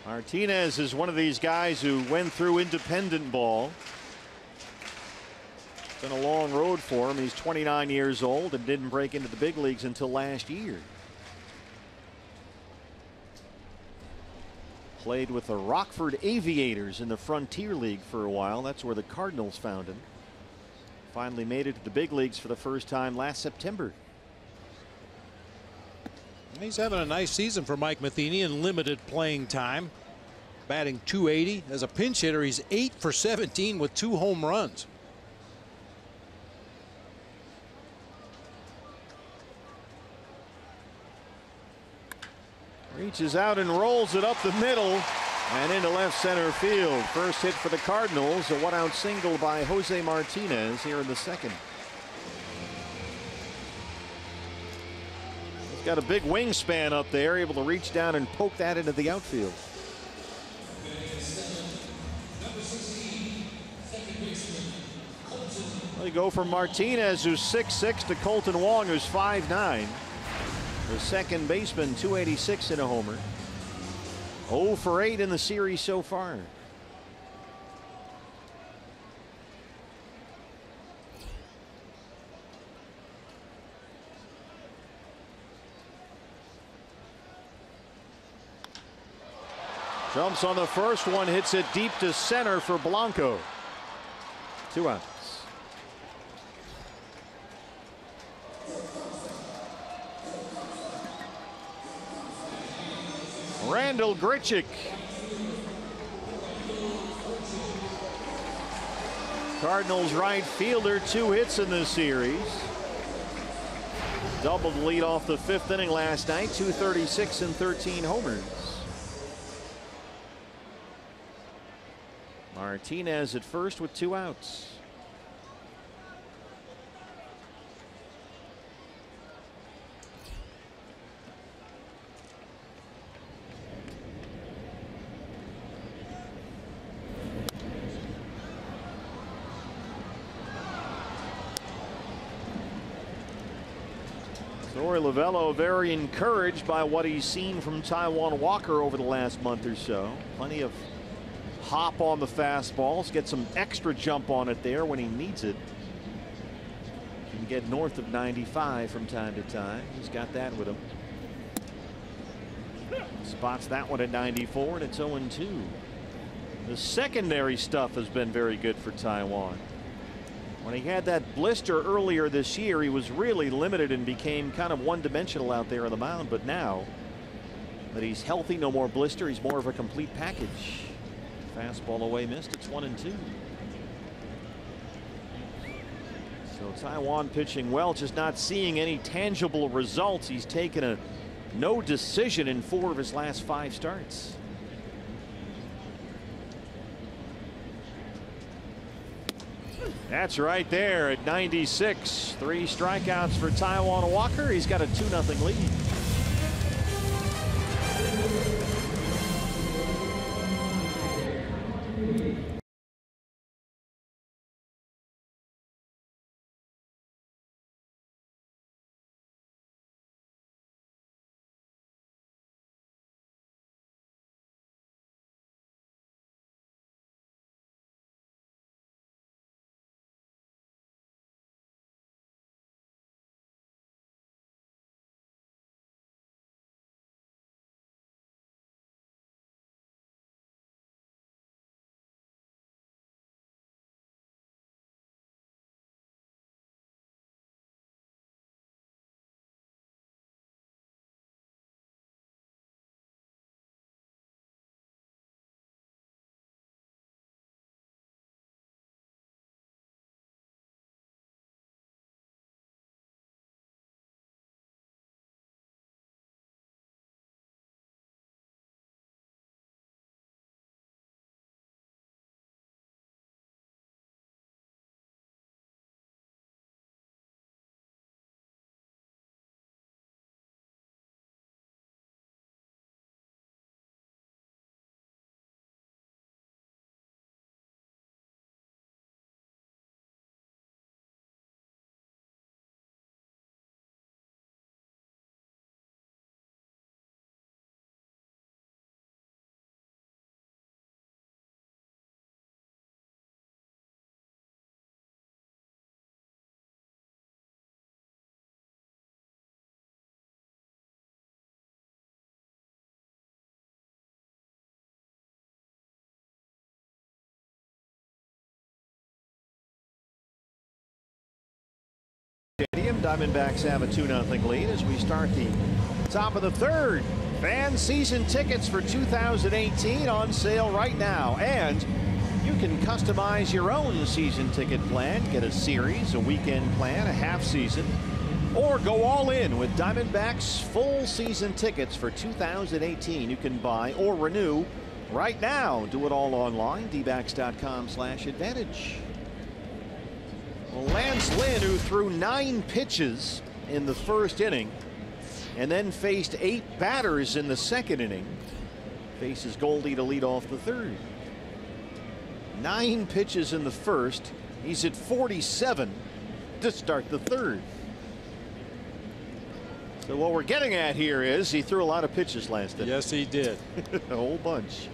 Martinez is one of these guys who went through independent ball. It's been a long road for him. He's 29 years old and didn't break into the big leagues until last year. Played with the Rockford Aviators in the Frontier League for a while. That's where the Cardinals found him. Finally made it to the big leagues for the first time last September. He's having a nice season for Mike Matheny in limited playing time. Batting .280 as a pinch hitter. He's 8 for 17 with 2 home runs. Reaches out and rolls it up the middle and into left center field. First hit for the Cardinals, a one-out single by Jose Martinez here in the second. He's got a big wingspan up there, able to reach down and poke that into the outfield. Well, you go from Martinez, who's 6'6", to Colton Wong, who's 5'9". The second baseman, 286 in a homer. 0 for 8 in the series so far. Jumps on the first one, hits it deep to center for Blanco. 2 outs. Randall Grichuk. Cardinals right fielder, 2 hits in this series. Doubled lead off the 5th inning last night, 236 and 13 homers. Martinez at first with 2 outs. Torey Lovullo very encouraged by what he's seen from Taijuan Walker over the last month or so. Plenty of hop on the fastballs, get some extra jump on it there when he needs it. Can get north of 95 from time to time. He's got that with him. Spots that one at 94, and it's 0-2. The secondary stuff has been very good for Taijuan. When he had that blister earlier this year, he was really limited and became kind of one-dimensional out there on the mound. But now that he's healthy, no more blister, he's more of a complete package. Fastball away missed. It's 1-2. So Taijuan pitching well, just not seeing any tangible results. He's taken a no decision in 4 of his last 5 starts. That's right there at 96. 3 strikeouts for Taijuan Walker. He's got a 2-0 lead. Diamondbacks have a 2-0 lead as we start the top of the 3rd. Fan season tickets for 2018 on sale right now, and you can customize your own season ticket plan. Get a series, a weekend plan, a half season, Or go all in with Diamondbacks full season tickets for 2018. You can buy or renew right now. Do it all online. dbacks.com/advantage. Well, Lance Lynn, who threw 9 pitches in the first inning and then faced 8 batters in the second inning, faces Goldie to lead off the third. 9 pitches in the first. He's at 47 to start the third. So what we're getting at here is he threw a lot of pitches last inning. Yes, he did. A whole bunch.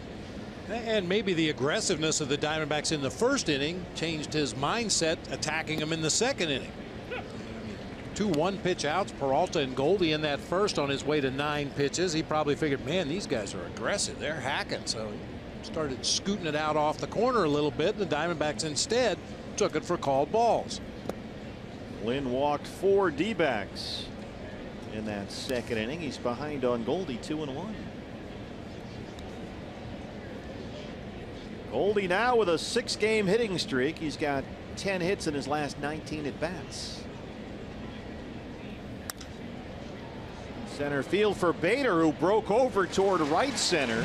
And maybe the aggressiveness of the Diamondbacks in the first inning changed his mindset, attacking him in the second inning. 2 1-pitch outs, Peralta and Goldie in that first on his way to 9 pitches. He probably figured, man, these guys are aggressive. They're hacking. So he started scooting it out off the corner a little bit. The Diamondbacks instead took it for called balls. Lynn walked 4 D-backs in that second inning. He's behind on Goldie 2-1. Goldie now with a 6-game hitting streak. He's got 10 hits in his last 19 at bats. Center field for Bader, who broke over toward right center.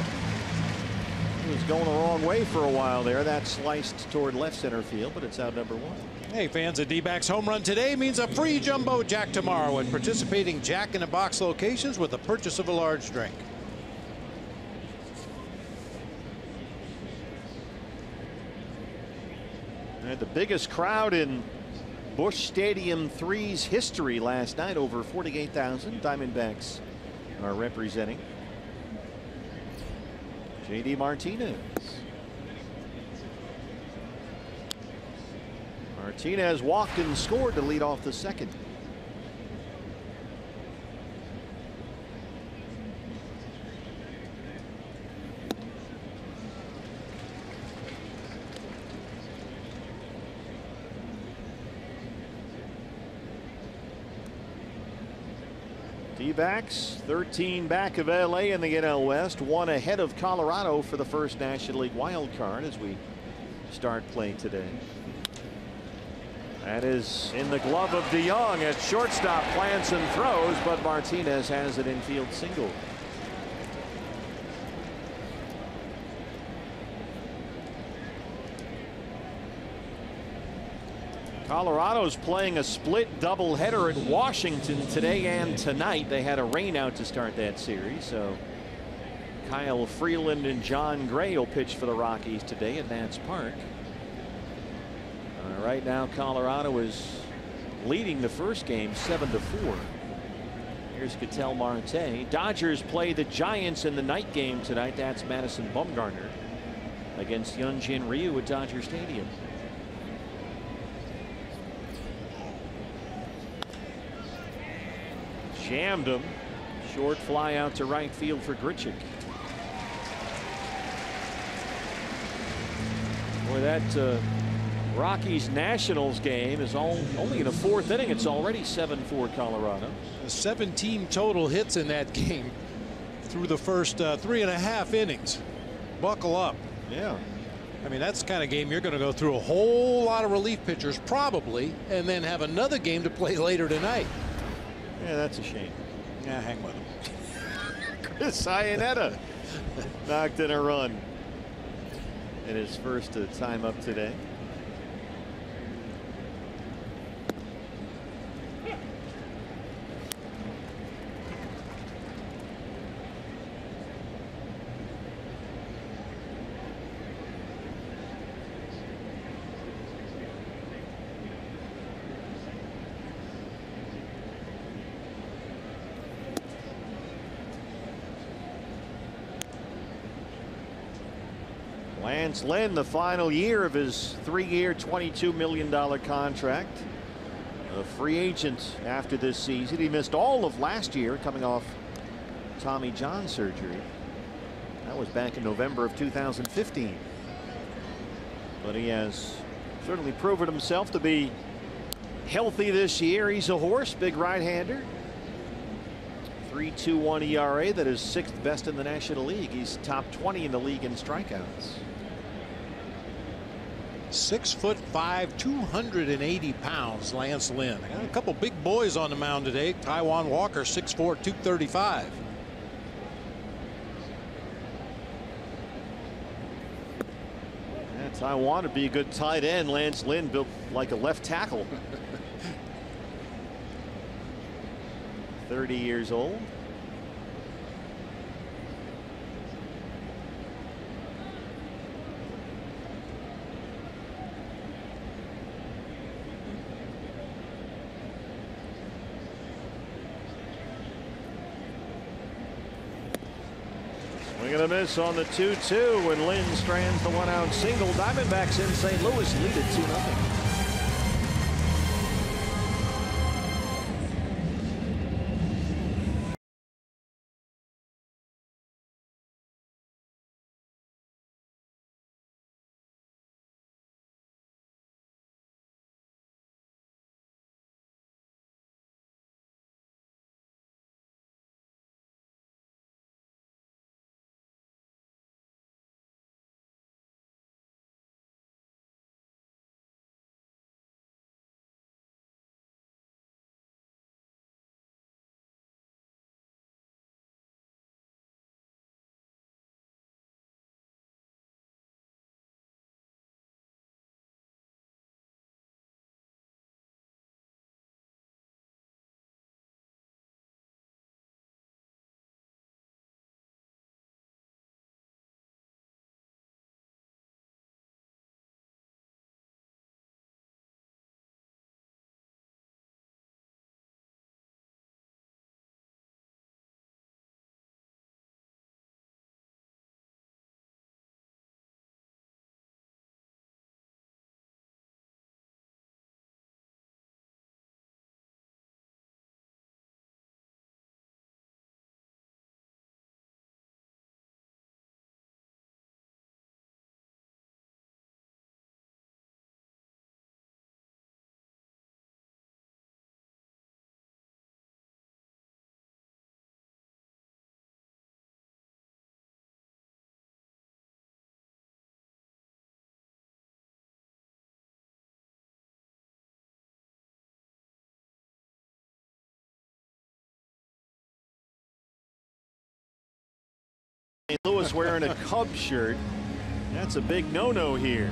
He was going the wrong way for a while there. That sliced toward left center field, but it's out number 1. Hey, fans, a D-backs home run today means a free jumbo jack tomorrow at participating Jack in the Box locations with the purchase of a large drink. And the biggest crowd in Busch Stadium 3's history last night, over 48,000. Diamondbacks are representing. J.D. Martinez. Martinez walked and scored to lead off the second. D-backs 13 back of LA in the NL West, 1 ahead of Colorado for the first National League wild card as we start play today. That is in the glove of DeYoung at shortstop, plants and throws, but Martinez has an infield single. Colorado's playing a split doubleheader at Washington today and tonight. They had a rainout to start that series, so Kyle Freeland and John Gray will pitch for the Rockies today at Nats Park. Right now, Colorado is leading the first game 7-4. Here's Ketel Marte. Dodgers play the Giants in the night game tonight. That's Madison Bumgarner against Hyunjin Ryu at Dodger Stadium. Jammed him. Short fly out to right field for Grichuk. Boy, that Rockies Nationals game is only in the 4th inning. It's already 7-4 Colorado. 17 total hits in that game through the first 3.5 innings. Buckle up. Yeah. I mean, that's the kind of game you're going to go through a whole lot of relief pitchers probably, and then have another game to play later tonight. Yeah, that's a shame. Yeah, hang with him. Chris Iannetta knocked in a run in his first time up today. Lance Lynn, the final year of his 3-year, $22 million contract. A free agent after this season. He missed all of last year coming off Tommy John surgery. That was back in November of 2015. But he has certainly proven himself to be healthy this year. He's a horse, big right-hander. 3.21 ERA, that is 6th best in the National League. He's top 20 in the league in strikeouts. 6'5", 280 pounds, Lance Lynn. Got a couple big boys on the mound today. Taijuan Walker, 6'4", 235. Taijuan to be a good tight end. Lance Lynn built like a left tackle. 30 years old. Swing and a miss on the 2-2 when Lynn strands the one-out single. Diamondbacks in St. Louis lead it 2-0. St. Louis wearing a Cubs shirt. That's a big no-no here.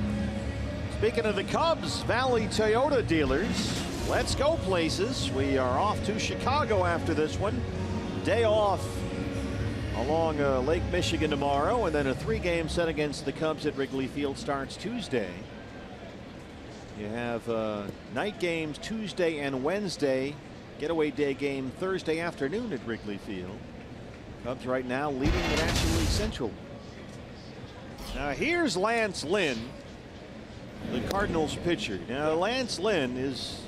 Speaking of the Cubs, Valley Toyota dealers, let's go places. We are off to Chicago after this one. Day off along Lake Michigan tomorrow, and then a 3-game set against the Cubs at Wrigley Field starts Tuesday. You have night games Tuesday and Wednesday. Getaway day game Thursday afternoon at Wrigley Field. Cubs right now leading the National League Central. Now here's Lance Lynn, the Cardinals pitcher. Now Lance Lynn is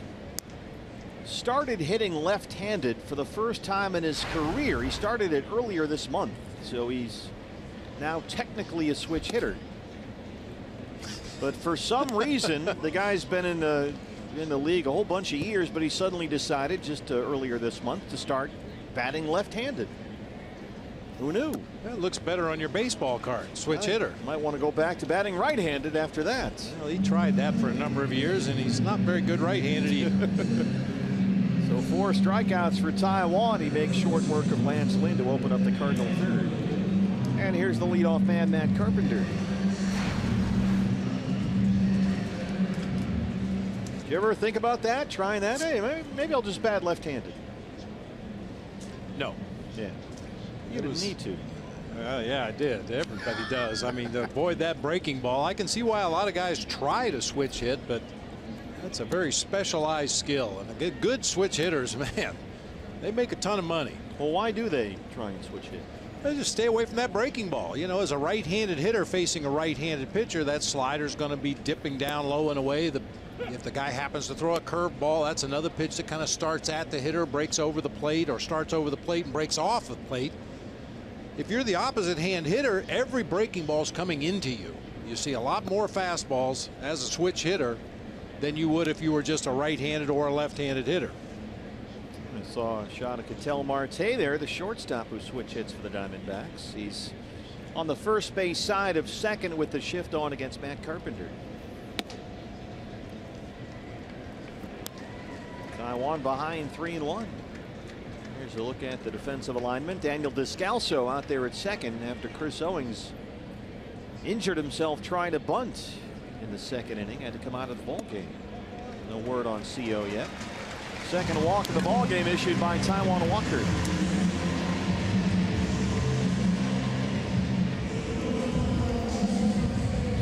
started hitting left-handed for the first time in his career. He started it earlier this month, so he's now technically a switch hitter. But for some reason, the guy's been in the league a whole bunch of years, but he suddenly decided just earlier this month to start batting left-handed. Who knew? That looks better on your baseball card. Switch hitter. Might want to go back to batting right-handed after that. Well, he tried that for a number of years, and he's not very good right-handed either. So 4 strikeouts for Taijuan. He makes short work of Lance Lynn to open up the Cardinal third. And here's the leadoff man, Matt Carpenter. Did you ever think about that? Trying that? Hey, maybe I'll just bat left-handed. No. Yeah. You didn't need to. Yeah, I did. Everybody does. I mean, to avoid that breaking ball, I can see why a lot of guys try to switch hit, but that's a very specialized skill. And good switch hitters, man, they make a ton of money. Well, why do they try and switch hit? They just stay away from that breaking ball. You know, as a right-handed hitter facing a right-handed pitcher, that slider's going to be dipping down low and away. If the guy happens to throw a curve ball, that's another pitch that kind of starts at the hitter, breaks over the plate, or starts over the plate and breaks off the plate. If you're the opposite hand hitter, every breaking ball is coming into you. You see a lot more fastballs as a switch hitter than you would if you were just a right-handed or a left-handed hitter. I saw a shot of Ketel Marte there, the shortstop who switch hits for the Diamondbacks. He's on the first base side of second with the shift on against Matt Carpenter. Taiwan behind 3-1. Here's a look at the defensive alignment. Daniel Descalso out there at second after Chris Owings injured himself trying to bunt in the second inning. Had to come out of the ball game. No word on CO yet. Second walk of the ball game issued by Taiwan Walker.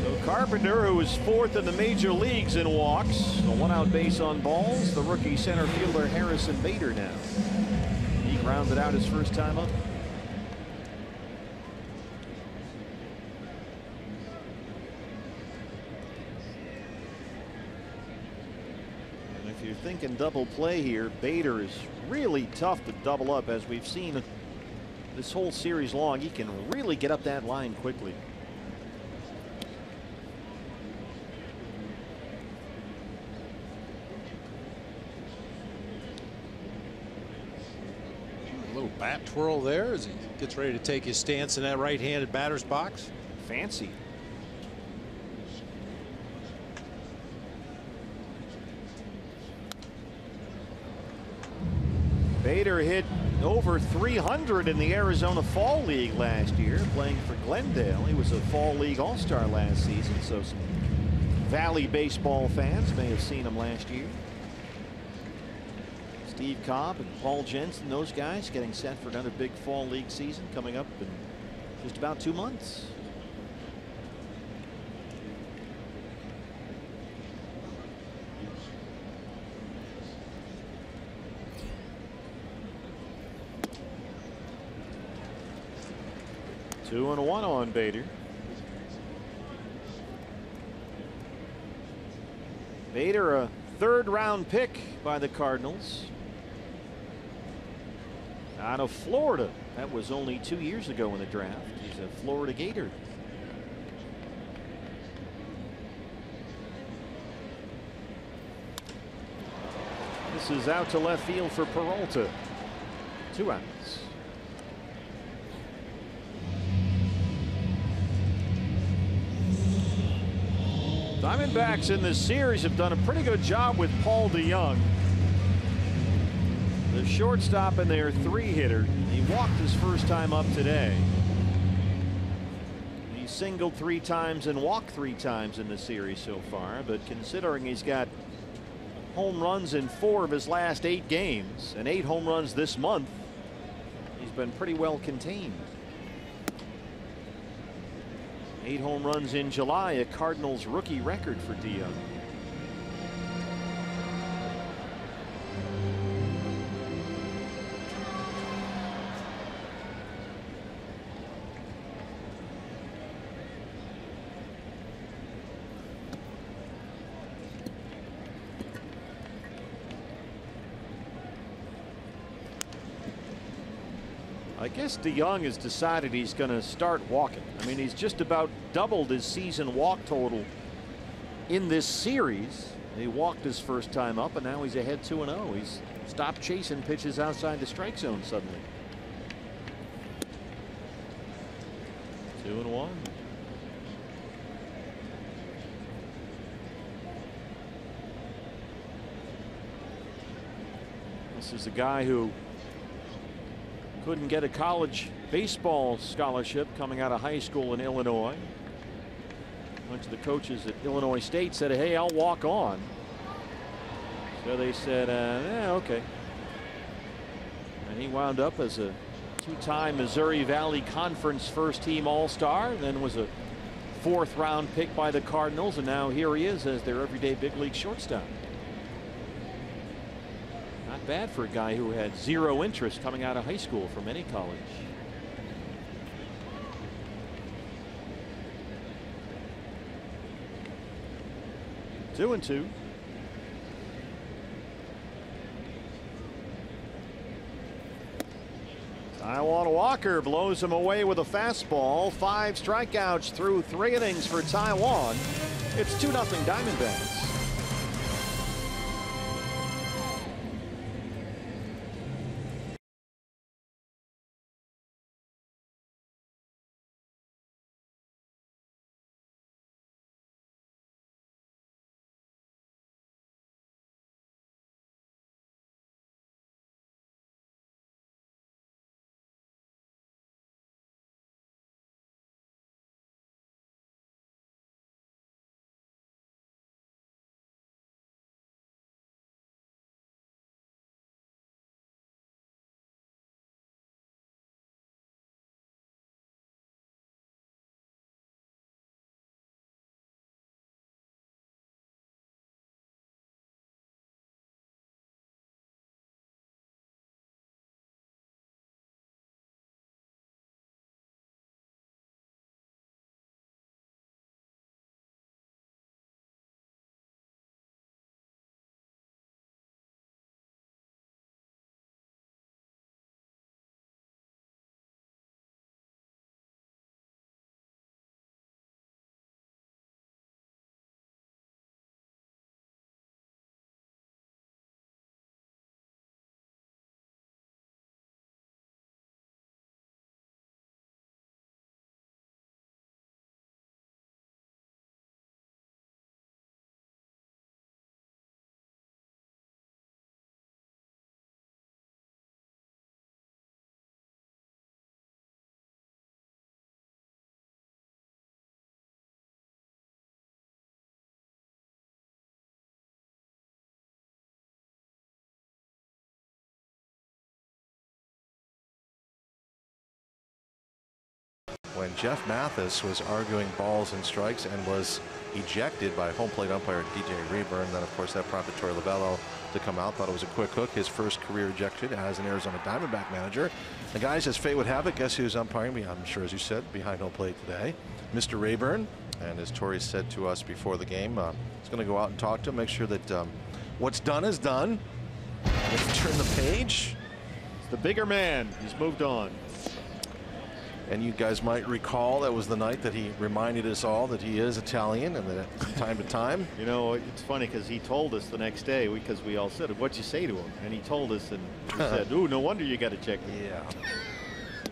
So Carpenter, who is fourth in the major leagues in walks, a one-out base on balls. The rookie center fielder Harrison Bader now. He grounded out his first time up. If you're thinking double play here, Bader is really tough to double up, as we've seen this whole series long. He can really get up that line quickly. A little bat twirl there as he gets ready to take his stance in that right-handed batter's box. Fancy. Bader hit over 300 in the Arizona Fall League last year, playing for Glendale. He was a Fall League All-Star last season, so some Valley baseball fans may have seen him last year. Steve Cobb and Paul Jensen, those guys getting set for another big Fall League season coming up in just about 2 months. Two and one on Bader. Bader, a third-round pick by the Cardinals out of Florida. That was only 2 years ago in the draft. He's a Florida Gator. This is out to left field for Peralta. 2 outs. Diamondbacks in this series have done a pretty good job with Paul DeJong. The shortstop and their 3-hitter. He walked his first time up today. He singled 3 times and walked 3 times in the series so far, but considering he's got home runs in 4 of his last 8 games and 8 home runs this month, he's been pretty well contained. 8 home runs in July, a Cardinals rookie record for DeJong. I guess DeJong has decided he's going to start walking. I mean, he's just about doubled his season walk total in this series. He walked his first time up, and now he's ahead 2-0. He's stopped chasing pitches outside the strike zone suddenly. 2-1. This is a guy who couldn't get a college baseball scholarship coming out of high school in Illinois. Went to the coaches at Illinois State, said, hey, I'll walk on. So they said, yeah, okay. And he wound up as a 2-time Missouri Valley Conference first-team All-Star, then was a 4th-round pick by the Cardinals, and now here he is as their everyday big league shortstop. Not bad for a guy who had 0 interest coming out of high school from any college. Two and two. Taiwan Walker blows him away with a fastball. 5 strikeouts through 3 innings for Taiwan. It's 2-0 Diamondbacks. Jeff Mathis was arguing balls and strikes and was ejected by home plate umpire DJ Rayburn. Then, of course, that prompted Torey Lovullo to come out. Thought it was a quick hook. His first career ejection as an Arizona Diamondback manager. The guys, as fate would have it, guess who's umpiring? I'm sure, as you said, behind home plate today, Mr. Rayburn. And as Torey said to us before the game, he's going to go out and talk to him, make sure that what's done is done. Let's turn the page. It's the bigger man. He's moved on. And you guys might recall that was the night that he reminded us all that he is Italian, and that from time to time. You know, it's funny because he told us the next day, because we all said, what'd you say to him? And he told us, and he said, ooh, no wonder you got ejected. Yeah.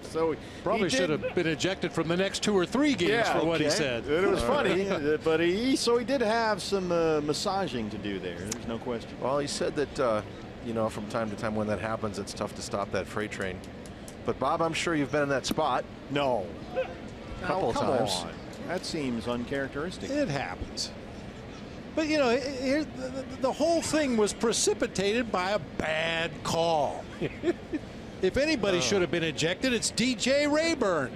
So probably should have been ejected from the next 2 or 3 games for what he said. It was funny, but he did have some massaging to do there. There's no question. Well, he said that, you know, from time to time when that happens, it's tough to stop that freight train. But Bob, I'm sure you've been in that spot. No. A couple of times. On. That seems uncharacteristic. It happens. But, you know, the whole thing was precipitated by a bad call. If anybody should have been ejected, it's DJ Rayburn.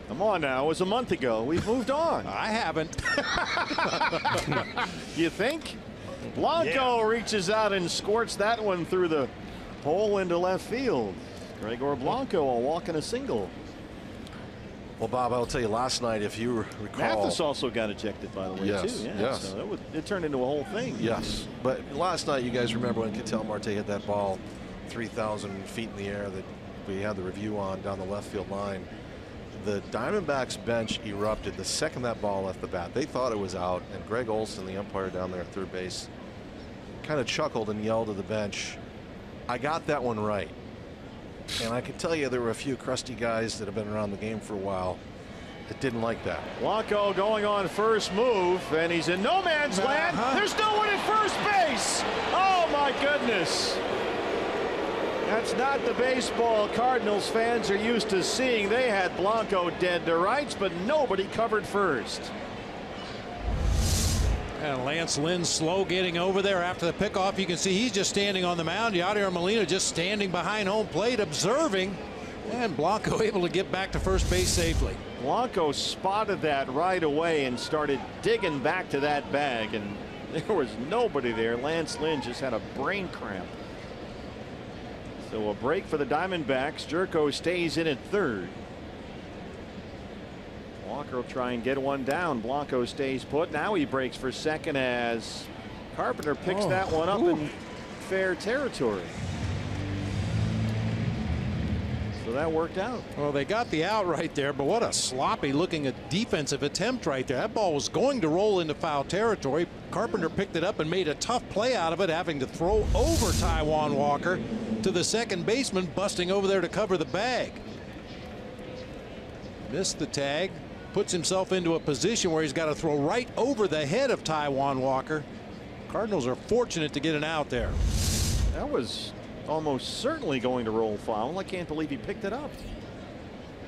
Come on now. It was a month ago. We've moved on. I haven't. You think? Blanco reaches out and squirts that one through the hole into left field. Gregor Blanco walking a single. Well, Bob, I'll tell you, last night, if you recall, Mathis also got ejected, by the way, yes, too. Yeah, yes. So it turned into a whole thing. Yes. But last night, you guys remember when Ketel Marte hit that ball 3,000 feet in the air that we had the review on down the left field line. The Diamondbacks bench erupted the second that ball left the bat. They thought it was out, and Greg Olson, the umpire down there at third base, kind of chuckled and yelled to the bench, "I got that one right." And I can tell you there were a few crusty guys that have been around the game for a while that didn't like that. Blanco going on first move, and he's in no man's land. There's no one at first base. Oh, my goodness. That's not the baseball Cardinals fans are used to seeing. They had Blanco dead to rights, but nobody covered first. And Lance Lynn slow getting over there after the pickoff. You can see he's just standing on the mound. Yadier Molina just standing behind home plate observing. And Blanco able to get back to first base safely. Blanco spotted that right away and started digging back to that bag, and there was nobody there. Lance Lynn just had a brain cramp. So a break for the Diamondbacks. Jerko stays in at third. Walker will try and get one down. Blanco stays put. Now he breaks for second as Carpenter picks that one up in fair territory. So that worked out. Well, they got the out right there, but what a sloppy looking defensive attempt right there. That ball was going to roll into foul territory. Carpenter picked it up and made a tough play out of it, having to throw over Taijuan Walker to the second baseman, busting over there to cover the bag. Missed the tag. Puts himself into a position where he's got to throw right over the head of Taijuan Walker. Cardinals are fortunate to get an out there. That was almost certainly going to roll foul. I can't believe he picked it up.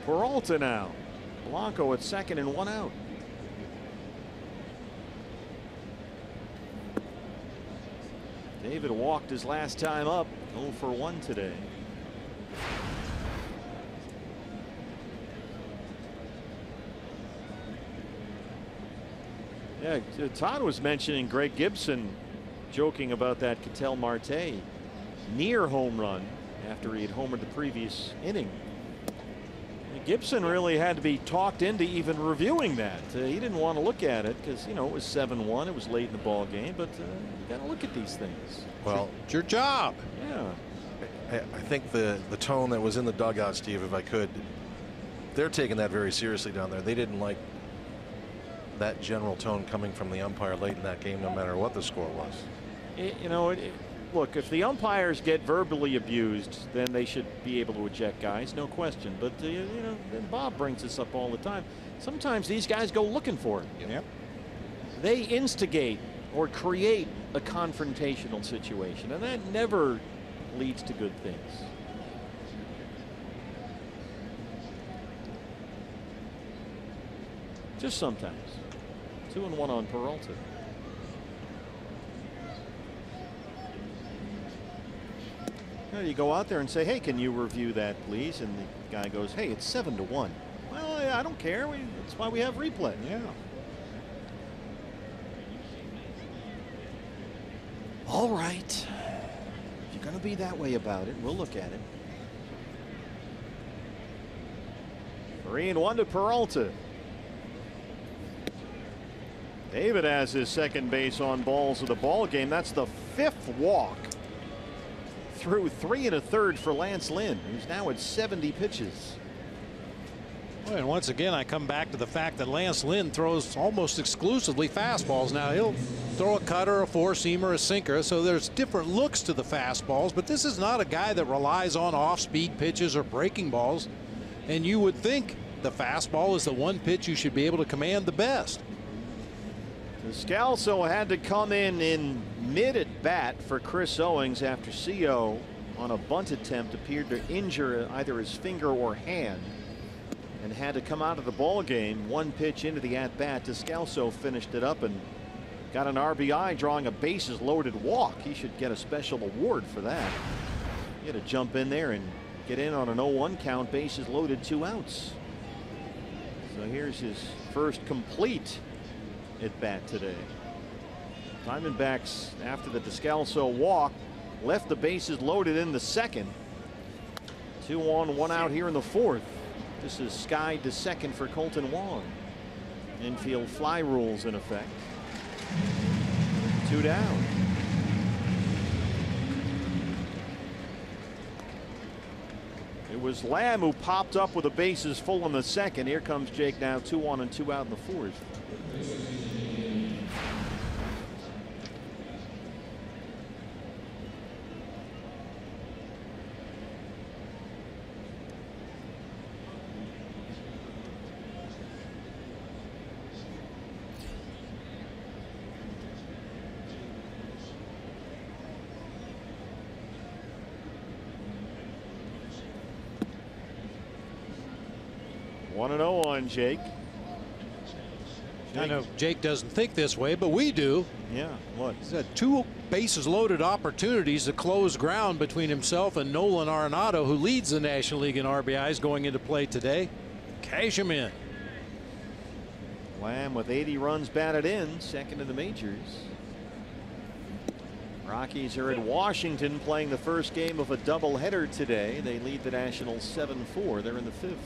Peralta now. Blanco at second and one out. David walked his last time up. 0 for 1 today. Yeah, Todd was mentioning Greg Gibson joking about that Ketel Marte near home run after he had homered the previous inning. Gibson really had to be talked into even reviewing that. He didn't want to look at it because, you know, it was 7-1. It was late in the ball game, but you got to look at these things. Well, it's your job. Yeah. I think the tone that was in the dugout, Steve, if I could, they're taking that very seriously down there. They didn't like that general tone coming from the umpire late in that game, no matter what the score was. You know, look, if the umpires get verbally abused, then they should be able to eject guys, no question. But you know, and Bob brings this up all the time. Sometimes these guys go looking for it. Yep. They instigate or create a confrontational situation, and that never leads to good things. Just sometimes. 2-1 on Peralta. You go out there and say, hey, can you review that, please? And the guy goes, hey, it's 7-1. Well, I don't care. That's why we have replay. Yeah. All right. If you're going to be that way about it, we'll look at it. 3-1 to Peralta. David has his second base on balls of the ball game. That's the 5th walk through 3 1/3 for Lance Lynn, who's now at 70 pitches. Well, and once again, I come back to the fact that Lance Lynn throws almost exclusively fastballs. Now, he'll throw a cutter, a four-seamer, a sinker, so there's different looks to the fastballs, but this is not a guy that relies on off-speed pitches or breaking balls. And you would think the fastball is the one pitch you should be able to command the best. DESCALSO had to come in mid at bat for Chris Owings after CO on a bunt attempt appeared to injure either his finger or hand and had to come out of the ball game. One pitch into the at bat, DESCALSO finished it up and got an RBI, drawing a bases loaded walk. He should get a special award for that. He had to jump in there and get in on an 0-1 count, bases loaded, 2 outs. So here's his first complete at bat today. Diamondbacks, after the DESCALSO walk, left the bases loaded in the second. 2 on, 1 out here in the 4th. This is skied to second for Colton Wong. Infield fly rules in effect. 2 down. It was Lamb who popped up with the bases full in the second. Here comes Jake now, 2 on and 2 out in the 4th. One and 0 on Jake. I know Jake doesn't think this way, but we do. Yeah, what? He's had 2 bases loaded opportunities to close ground between himself and Nolan Arenado, who leads the National League in RBIs going into play today. Cash him in. Lamb with 80 runs batted in, second in the majors. Rockies are in Washington playing the first game of a doubleheader today. They lead the Nationals 7-4. They're in the 5th.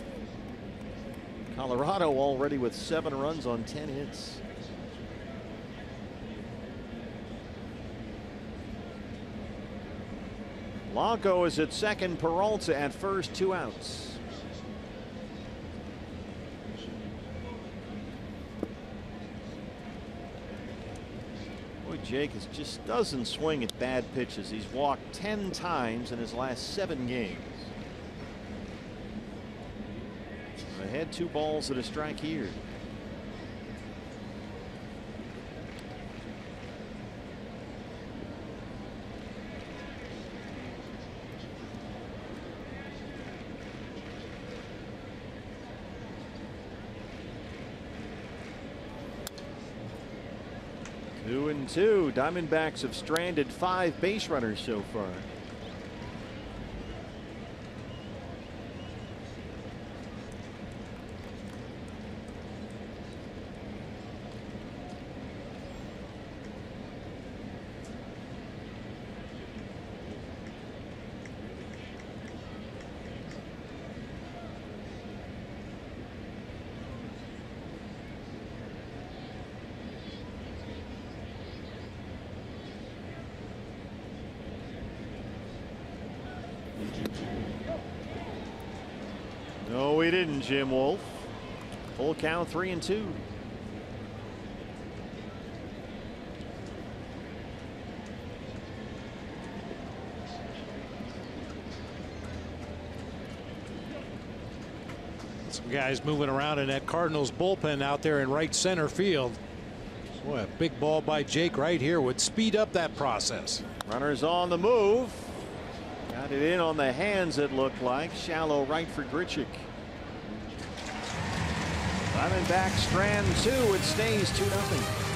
Colorado already with 7 runs on 10 hits. Blanco is at second, Peralta at first, 2 outs. Boy, Jake just doesn't swing at bad pitches. He's walked 10 times in his last 7 games. Ahead, 2 balls and a strike here. Two and 2. Diamondbacks have stranded 5 base runners so far. No, we didn't, Jim Wolf. Full count, 3 and 2. Some guys moving around in that Cardinals bullpen out there in right center field. Boy, a big ball by Jake right here would speed up that process. Runners on the move. Got it in on the hands, it looked like. Shallow right for Grichuk. Diamondbacks strand 2. It stays 2-0.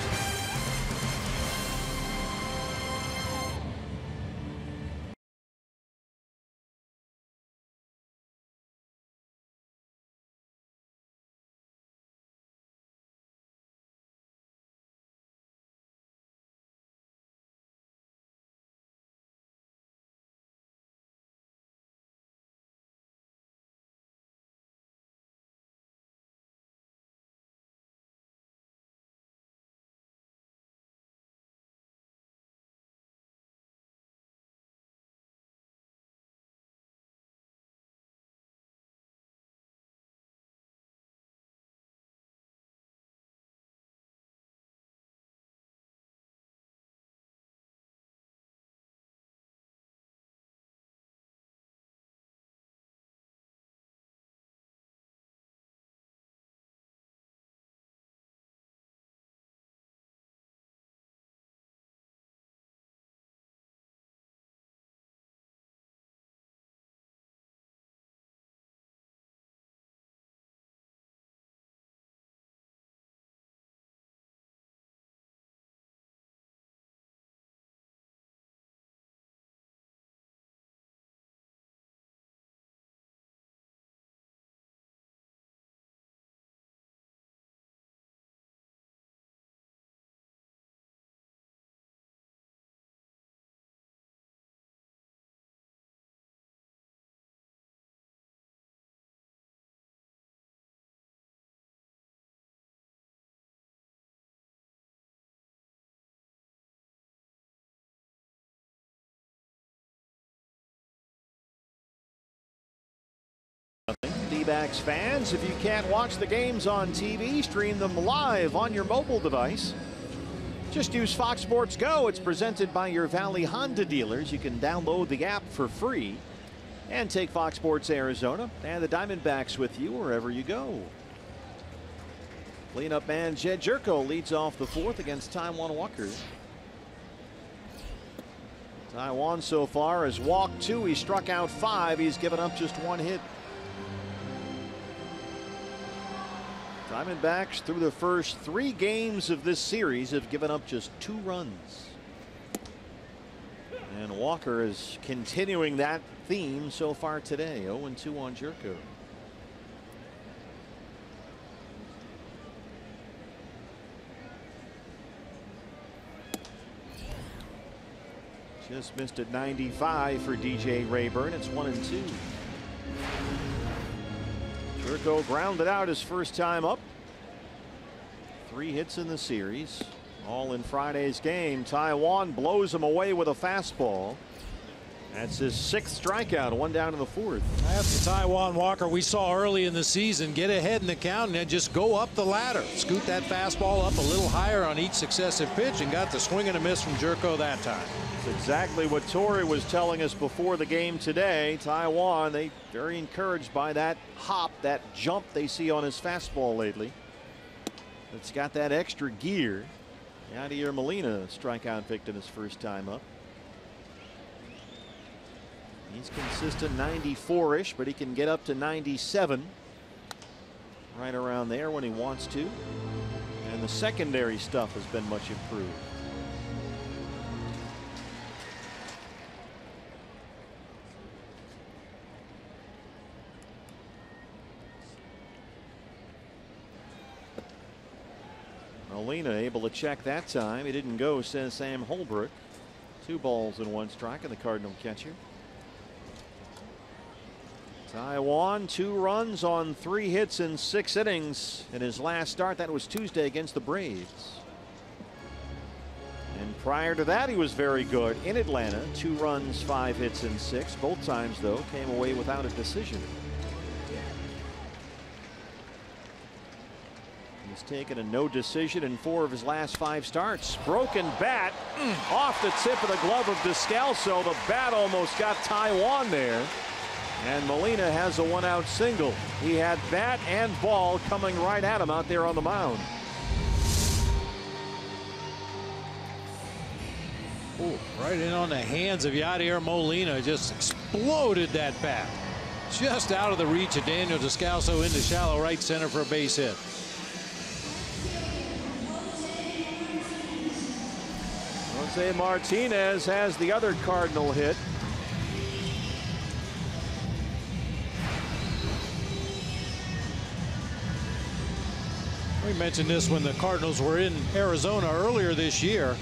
D-backs fans. If you can't watch the games on TV, stream them live on your mobile device. Just use Fox Sports Go. It's presented by your Valley Honda dealers. You can download the app for free and take Fox Sports Arizona and the Diamondbacks with you wherever you go. Cleanup man Jed Jerko leads off the 4th against Taijuan Walker. Taijuan so far has walked 2. He struck out 5. He's given up just 1 hit. Diamondbacks through the first 3 games of this series have given up just 2 runs. And Walker is continuing that theme so far today. 0-2 on Jerko. Just missed at 95 for DJ Rayburn. It's 1-2. Jerko grounded out his first time up. 3 hits in the series, all in Friday's game. Taijuan blows him away with a fastball. That's his 6th strikeout, 1 down in the 4th. That's the Taijuan Walker we saw early in the season. Get ahead in the count and then just go up the ladder. Scoot that fastball up a little higher on each successive pitch and got the swing and a miss from Jerko that time. That's exactly what Torrey was telling us before the game today. Taijuan, they very encouraged by that hop, that jump they see on his fastball lately. It's got that extra gear. Yadier Molina, strikeout victim his first time up. He's consistent 94-ish, but he can get up to 97. Right around there when he wants to. And the secondary stuff has been much improved. Molina able to check that time. He didn't go, says Sam Holbrook. 2 balls and 1 strike in the Cardinal catcher. Taijuan 2 runs on 3 hits in 6 innings in his last start. That was Tuesday against the Braves. And prior to that he was very good in Atlanta. 2 runs, 5 hits in 6. Both times though came away without a decision. He's taken a no decision in 4 of his last 5 starts. Broken bat off the tip of the glove of DESCALSO. The bat almost got Taijuan there. And Molina has a 1-out single. He had bat and ball coming right at him out there on the mound. Ooh, right in on the hands of Yadier Molina. Just exploded that bat. Just out of the reach of Daniel DESCALSO into shallow right center for a base hit. Jose Martinez has the other Cardinal hit. We mentioned this when the Cardinals were in Arizona earlier this year.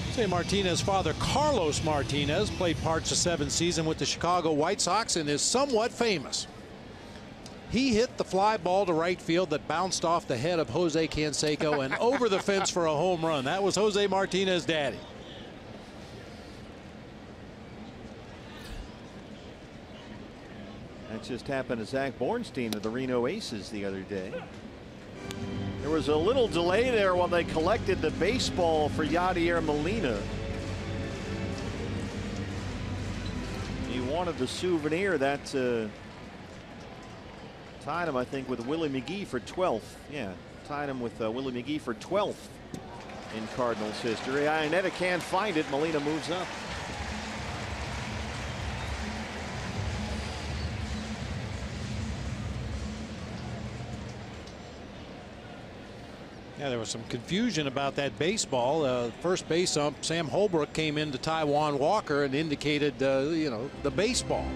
Jose Martinez's father, Carlos Martinez, played parts of 7th season with the Chicago White Sox and is somewhat famous. He hit the fly ball to right field that bounced off the head of Jose Canseco and over the fence for a home run. That was Jose Martinez's daddy. That just happened to Zach Bornstein of the Reno Aces the other day. There was a little delay there while they collected the baseball for Yadier Molina. He wanted the souvenir that tied him, I think, with Willie McGee for 12th. Yeah, tied him with Willie McGee for 12th in Cardinals history. Ionetta can't find it. Molina moves up. Yeah, there was some confusion about that baseball. First base ump Sam Holbrook came into Taijuan Walker and indicated, you know, the baseball.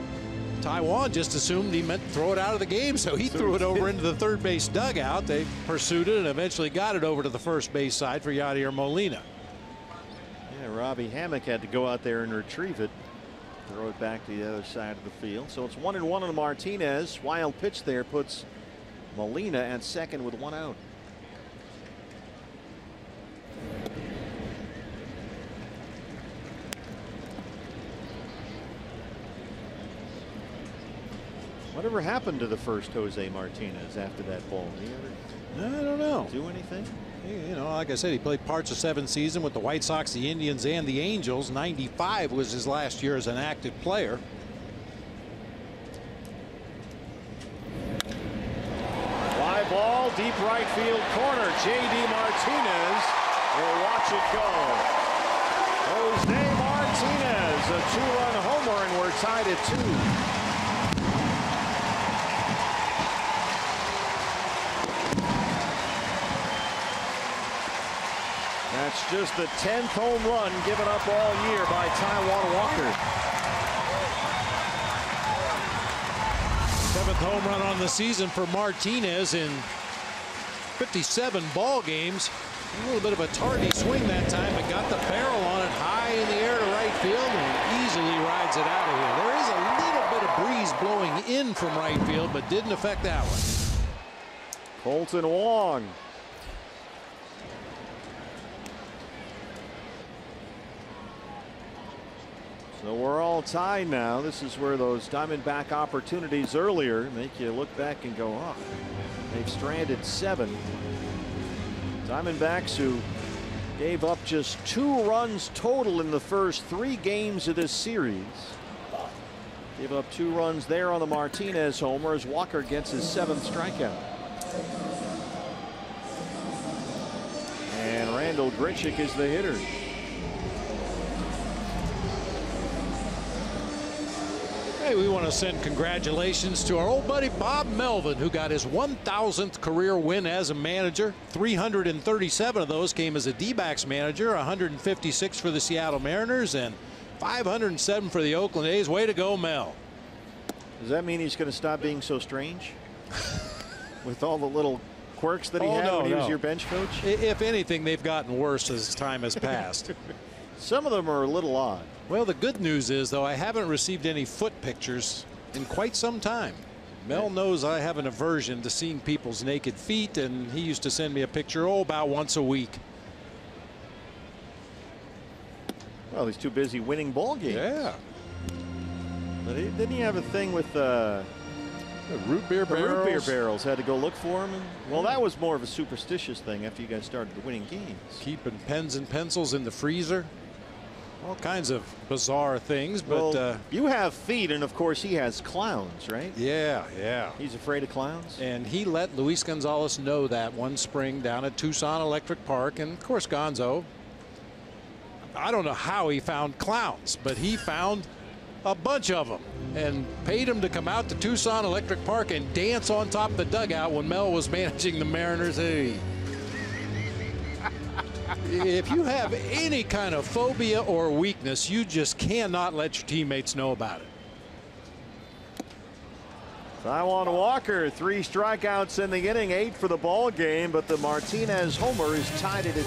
Taijuan just assumed he meant to throw it out of the game, so he threw it over into the 3rd base dugout. They pursued it and eventually got it over to the 1st base side for Yadier Molina. Yeah, Robbie Hammock had to go out there and retrieve it, throw it back to the other side of the field. So it's 1-1 on Martinez. Wild pitch there puts Molina at 2nd with 1 out. Whatever happened to the first Jose Martinez after that ball? Did he ever I don't know. do anything? You know, like I said, he played parts of 7 seasons with the White Sox, the Indians, and the Angels. 95 was his last year as an active player. Fly ball, deep right field corner. J.D. Martinez will watch it go. Jose Martinez, a 2-run homer, and we're tied at 2. That's just the 10th home run given up all year by Taijuan Walker. 7th home run on the season for Martinez in 57 ball games. A little bit of a tardy swing that time, but got the barrel on it high in the air to right field and easily rides it out of here. There is a little bit of breeze blowing in from right field, but didn't affect that one. Colton Wong. So we're all tied now. This is where those Diamondback opportunities earlier make you look back and go, oh, they've stranded 7. Diamondbacks, who gave up just 2 runs total in the first 3 games of this series. Gave up 2 runs there on the Martinez homer as Walker gets his 7th strikeout. And Randall Grichuk is the hitter. Hey, we want to send congratulations to our old buddy Bob Melvin, who got his 1,000th career win as a manager. 337 of those came as a D-backs manager, 156 for the Seattle Mariners, and 507 for the Oakland A's. Way to go, Mel. Does that mean he's going to stop being so strange? With all the little quirks that he had when he was your bench coach? If anything, they've gotten worse as time has passed. Some of them are a little odd. Well, the good news is, though, I haven't received any foot pictures in quite some time. Mel knows I have an aversion to seeing people's naked feet, and he used to send me a picture, about once a week. Well, he's too busy winning ball games. Yeah. But didn't he have a thing with root beer barrels? Root beer barrels. Had to go look for them. Well, that was more of a superstitious thing after you guys started winning games. Keeping pens and pencils in the freezer. All kinds of bizarre things, but well, you have feet, and of course he has clowns, right? Yeah. He's afraid of clowns. And he let Luis Gonzalez know that one spring down at Tucson Electric Park, and of course Gonzo, I don't know how he found clowns, but he found a bunch of them and paid him to come out to Tucson Electric Park and dance on top of the dugout when Mel was managing the Mariners. Hey. If you have any kind of phobia or weakness, you just cannot let your teammates know about it. Taijuan Walker, 3 strikeouts in the inning, 8 for the ball game, but the Martinez homer is tied at 2.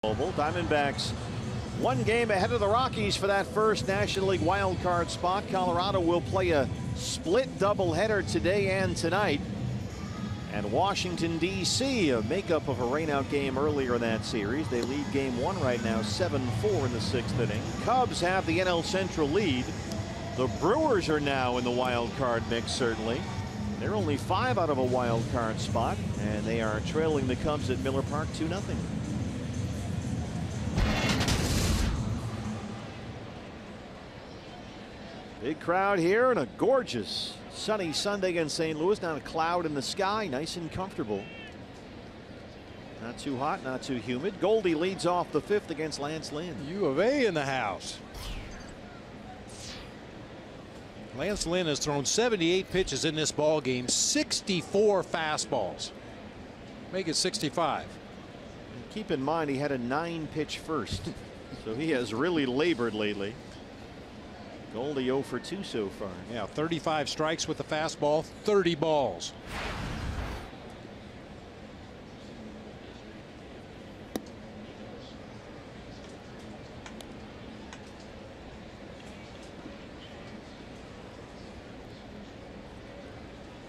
Diamondbacks 1 game ahead of the Rockies for that first National League wild card spot. Colorado will play a split doubleheader today and tonight. And Washington, D.C., a makeup of a rainout game earlier in that series. They lead game 1 right now, 7-4 in the 6th inning. Cubs have the NL Central lead. The Brewers are now in the wild card mix, certainly. They're only 5 out of a wild card spot, and they are trailing the Cubs at Miller Park 2-0. Big crowd here and a gorgeous sunny Sunday in St. Louis. Not a cloud in the sky. Nice and comfortable. Not too hot, not too humid. Goldie leads off the 5th against Lance Lynn. U of A in the house. Lance Lynn has thrown 78 pitches in this ball game, 64 fastballs. Make it 65. And keep in mind he had a 9-pitch first. So he has really labored lately. Goldie 0 for 2 so far. Yeah, 35 strikes with the fastball, 30 balls.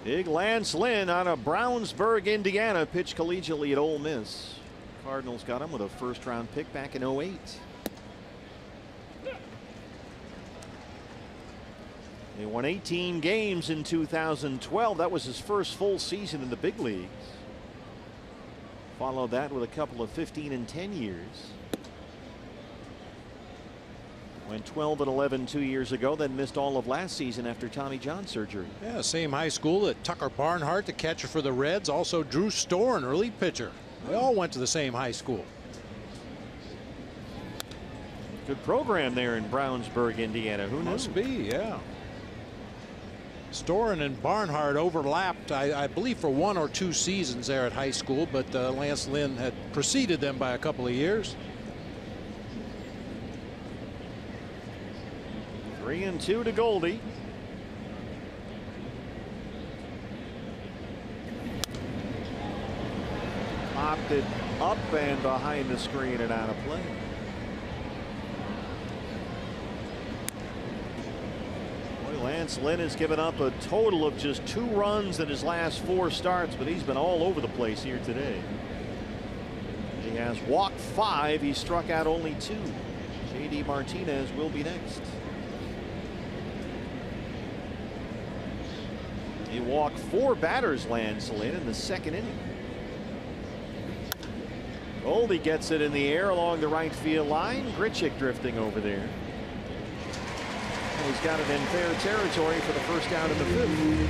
Big Lance Lynn out of Brownsburg, Indiana, pitched collegiately at Ole Miss. Cardinals got him with a first-round pick back in 08. He won 18 games in 2012. That was his first full season in the big leagues. Followed that with a couple of 15 and 10 years. Went 12-11 2 years ago, then missed all of last season after Tommy John surgery. Yeah, same high school at Tucker Barnhart, the catcher for the Reds. Also Drew Storen, relief pitcher. They all went to the same high school. Good program there in Brownsburg, Indiana. Who knows? Must be, yeah. Storen and Barnhart overlapped, I believe, for 1 or 2 seasons there at high school, but Lance Lynn had preceded them by a couple of years. 3-2 to Goldie. Popped it up and behind the screen and out of play. Lance Lynn has given up a total of just 2 runs in his last 4 starts, but he's been all over the place here today. He has walked 5. He struck out only 2. J.D. Martinez will be next. He walked 4 batters, Lance Lynn, in the 2nd inning. Goldie gets it in the air along the right field line. Grichuk drifting over there. He's got it in fair territory for the first out in the 5th.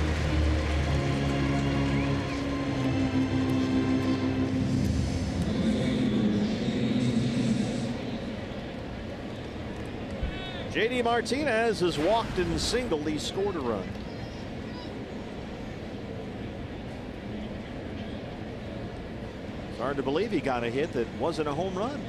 J.D. Martinez has walked and singled. He scored a run. It's hard to believe he got a hit that wasn't a home run.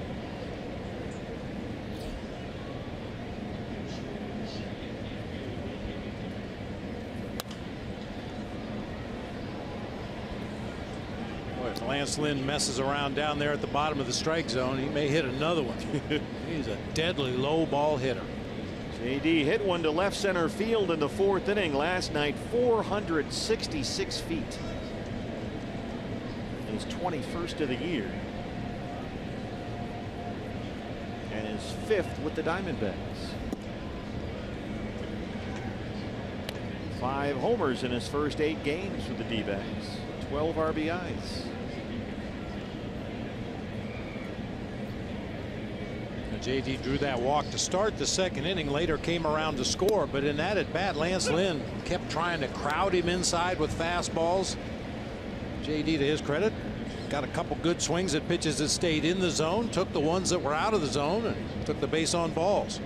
Lance Lynn messes around down there at the bottom of the strike zone. He may hit another one. He's a deadly low ball hitter. J.D. hit one to left center field in the 4th inning last night, 466 feet. His 21st of the year. And his 5th with the Diamondbacks. 5 homers in his first 8 games with the D-backs. 12 RBIs. J.D. drew that walk to start the 2nd inning, later came around to score, but in that at bat Lance Lynn kept trying to crowd him inside with fastballs. J.D., to his credit, got a couple good swings at pitches that stayed in the zone, took the ones that were out of the zone, and took the base on balls.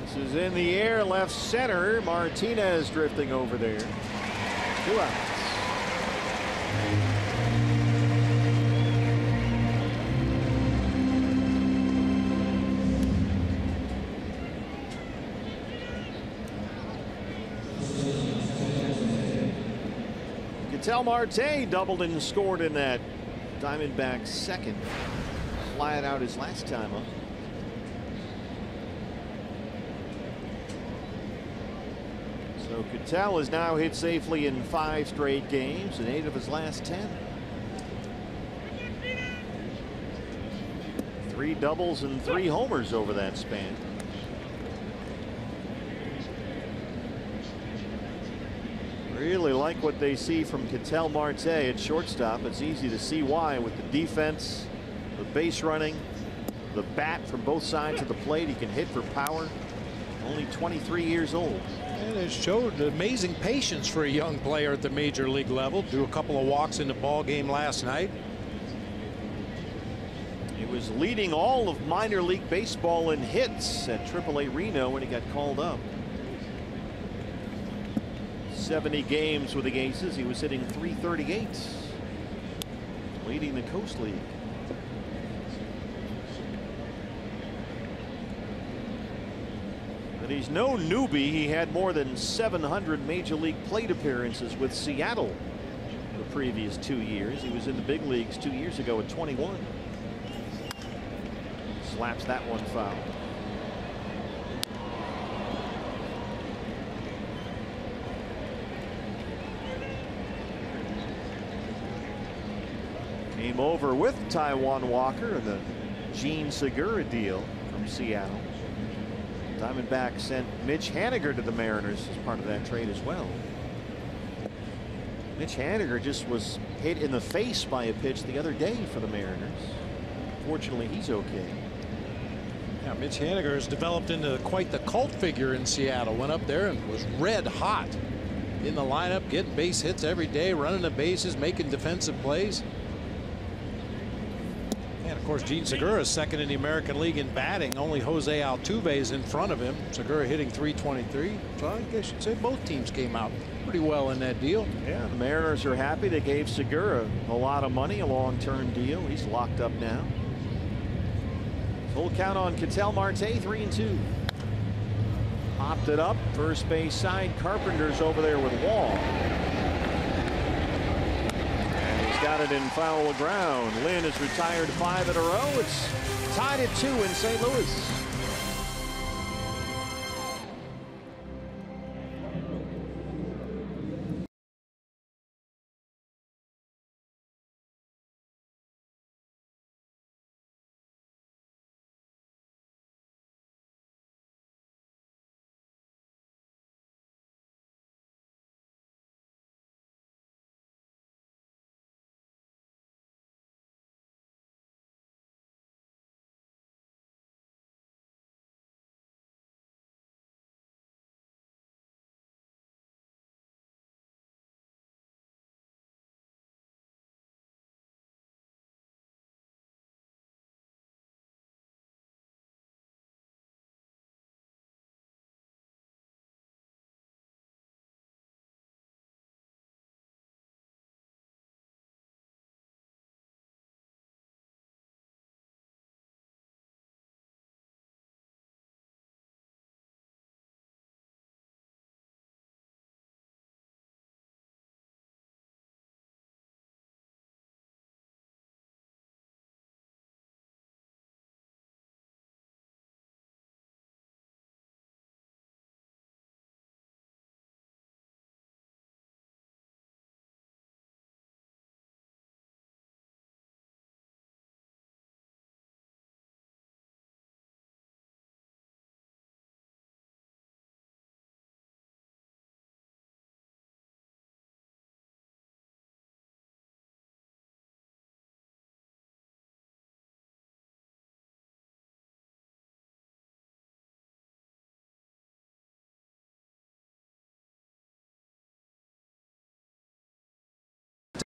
This is in the air, left center. Martinez drifting over there. 2 outs. Ketel Marte doubled and scored in that Diamondbacks second. Flying out his last time up. So Ketel has now hit safely in 5 straight games and 8 of his last 10. 3 doubles and 3 homers over that span. Really like what they see from Ketel Marte at shortstop. It's easy to see why with the defense, the base running, the bat from both sides of the plate. He can hit for power. Only 23 years old. And it showed amazing patience for a young player at the major league level. Drew a couple of walks in the ball game last night. He was leading all of minor league baseball in hits at AAA Reno when he got called up. 70 games with the Aces. He was hitting .338, leading the Coast League. But he's no newbie. He had more than 700 major league plate appearances with Seattle the previous 2 years. He was in the big leagues 2 years ago at 21. Slaps that one foul. Came over with Taijuan Walker and the Gene Segura deal from Seattle. Diamondbacks sent Mitch Haniger to the Mariners as part of that trade as well. Mitch Haniger just was hit in the face by a pitch the other day for the Mariners. Fortunately, he's okay. Yeah, Mitch Haniger has developed into quite the cult figure in Seattle. Went up there and was red hot in the lineup, getting base hits every day, running the bases, making defensive plays. And of course, Gene Segura is second in the American League in batting. Only Jose Altuve is in front of him. Segura hitting .323. So I guess you'd say both teams came out pretty well in that deal. Yeah, the Mariners are happy. They gave Segura a lot of money, a long-term deal. He's locked up now. Full count on Ketel Marte, 3-2. Popped it up, first base side. Carpenter's over there with Wall. Got it in foul ground. Lynn has retired 5 in a row. It's tied at 2 in St. Louis.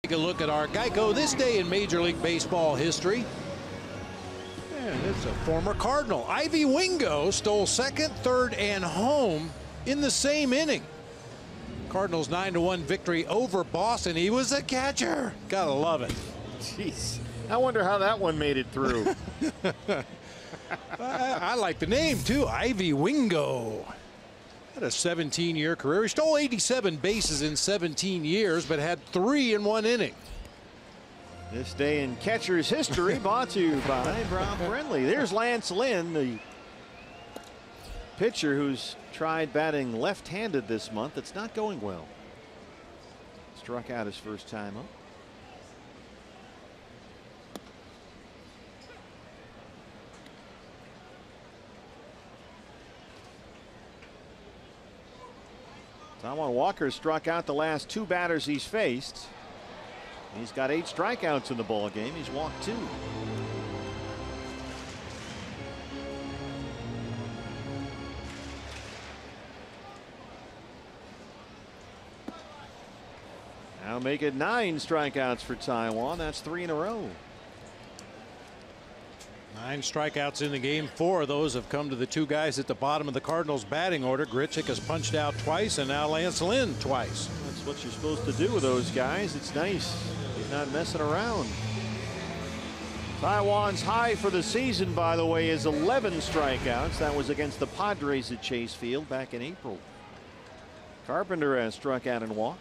Take a look at our Geico this day in Major League Baseball history. And it's a former Cardinal. Ivy Wingo stole second, third, and home in the same inning. Cardinals 9-1 victory over Boston. He was a catcher. Gotta love it. Jeez. I wonder how that one made it through. I like the name too, Ivy Wingo. Had a 17-year career. He stole 87 bases in 17 years, but had 3 in 1 inning. This day in catcher's history brought to you by Brown Friendly. There's Lance Lynn, the pitcher who's tried batting left-handed this month. It's not going well. Struck out his first time up. Taijuan Walker struck out the last 2 batters he's faced. He's got 8 strikeouts in the ball game. He's walked 2. Now make it 9 strikeouts for Taijuan. That's 3 in a row. 9 strikeouts in the game. 4 of those have come to the 2 guys at the bottom of the Cardinals batting order. Grichuk has punched out twice, and now Lance Lynn twice. That's what you're supposed to do with those guys. It's nice. He's not messing around. Taijuan's high for the season, by the way, is 11 strikeouts. That was against the Padres at Chase Field back in April. Carpenter has struck out and walked.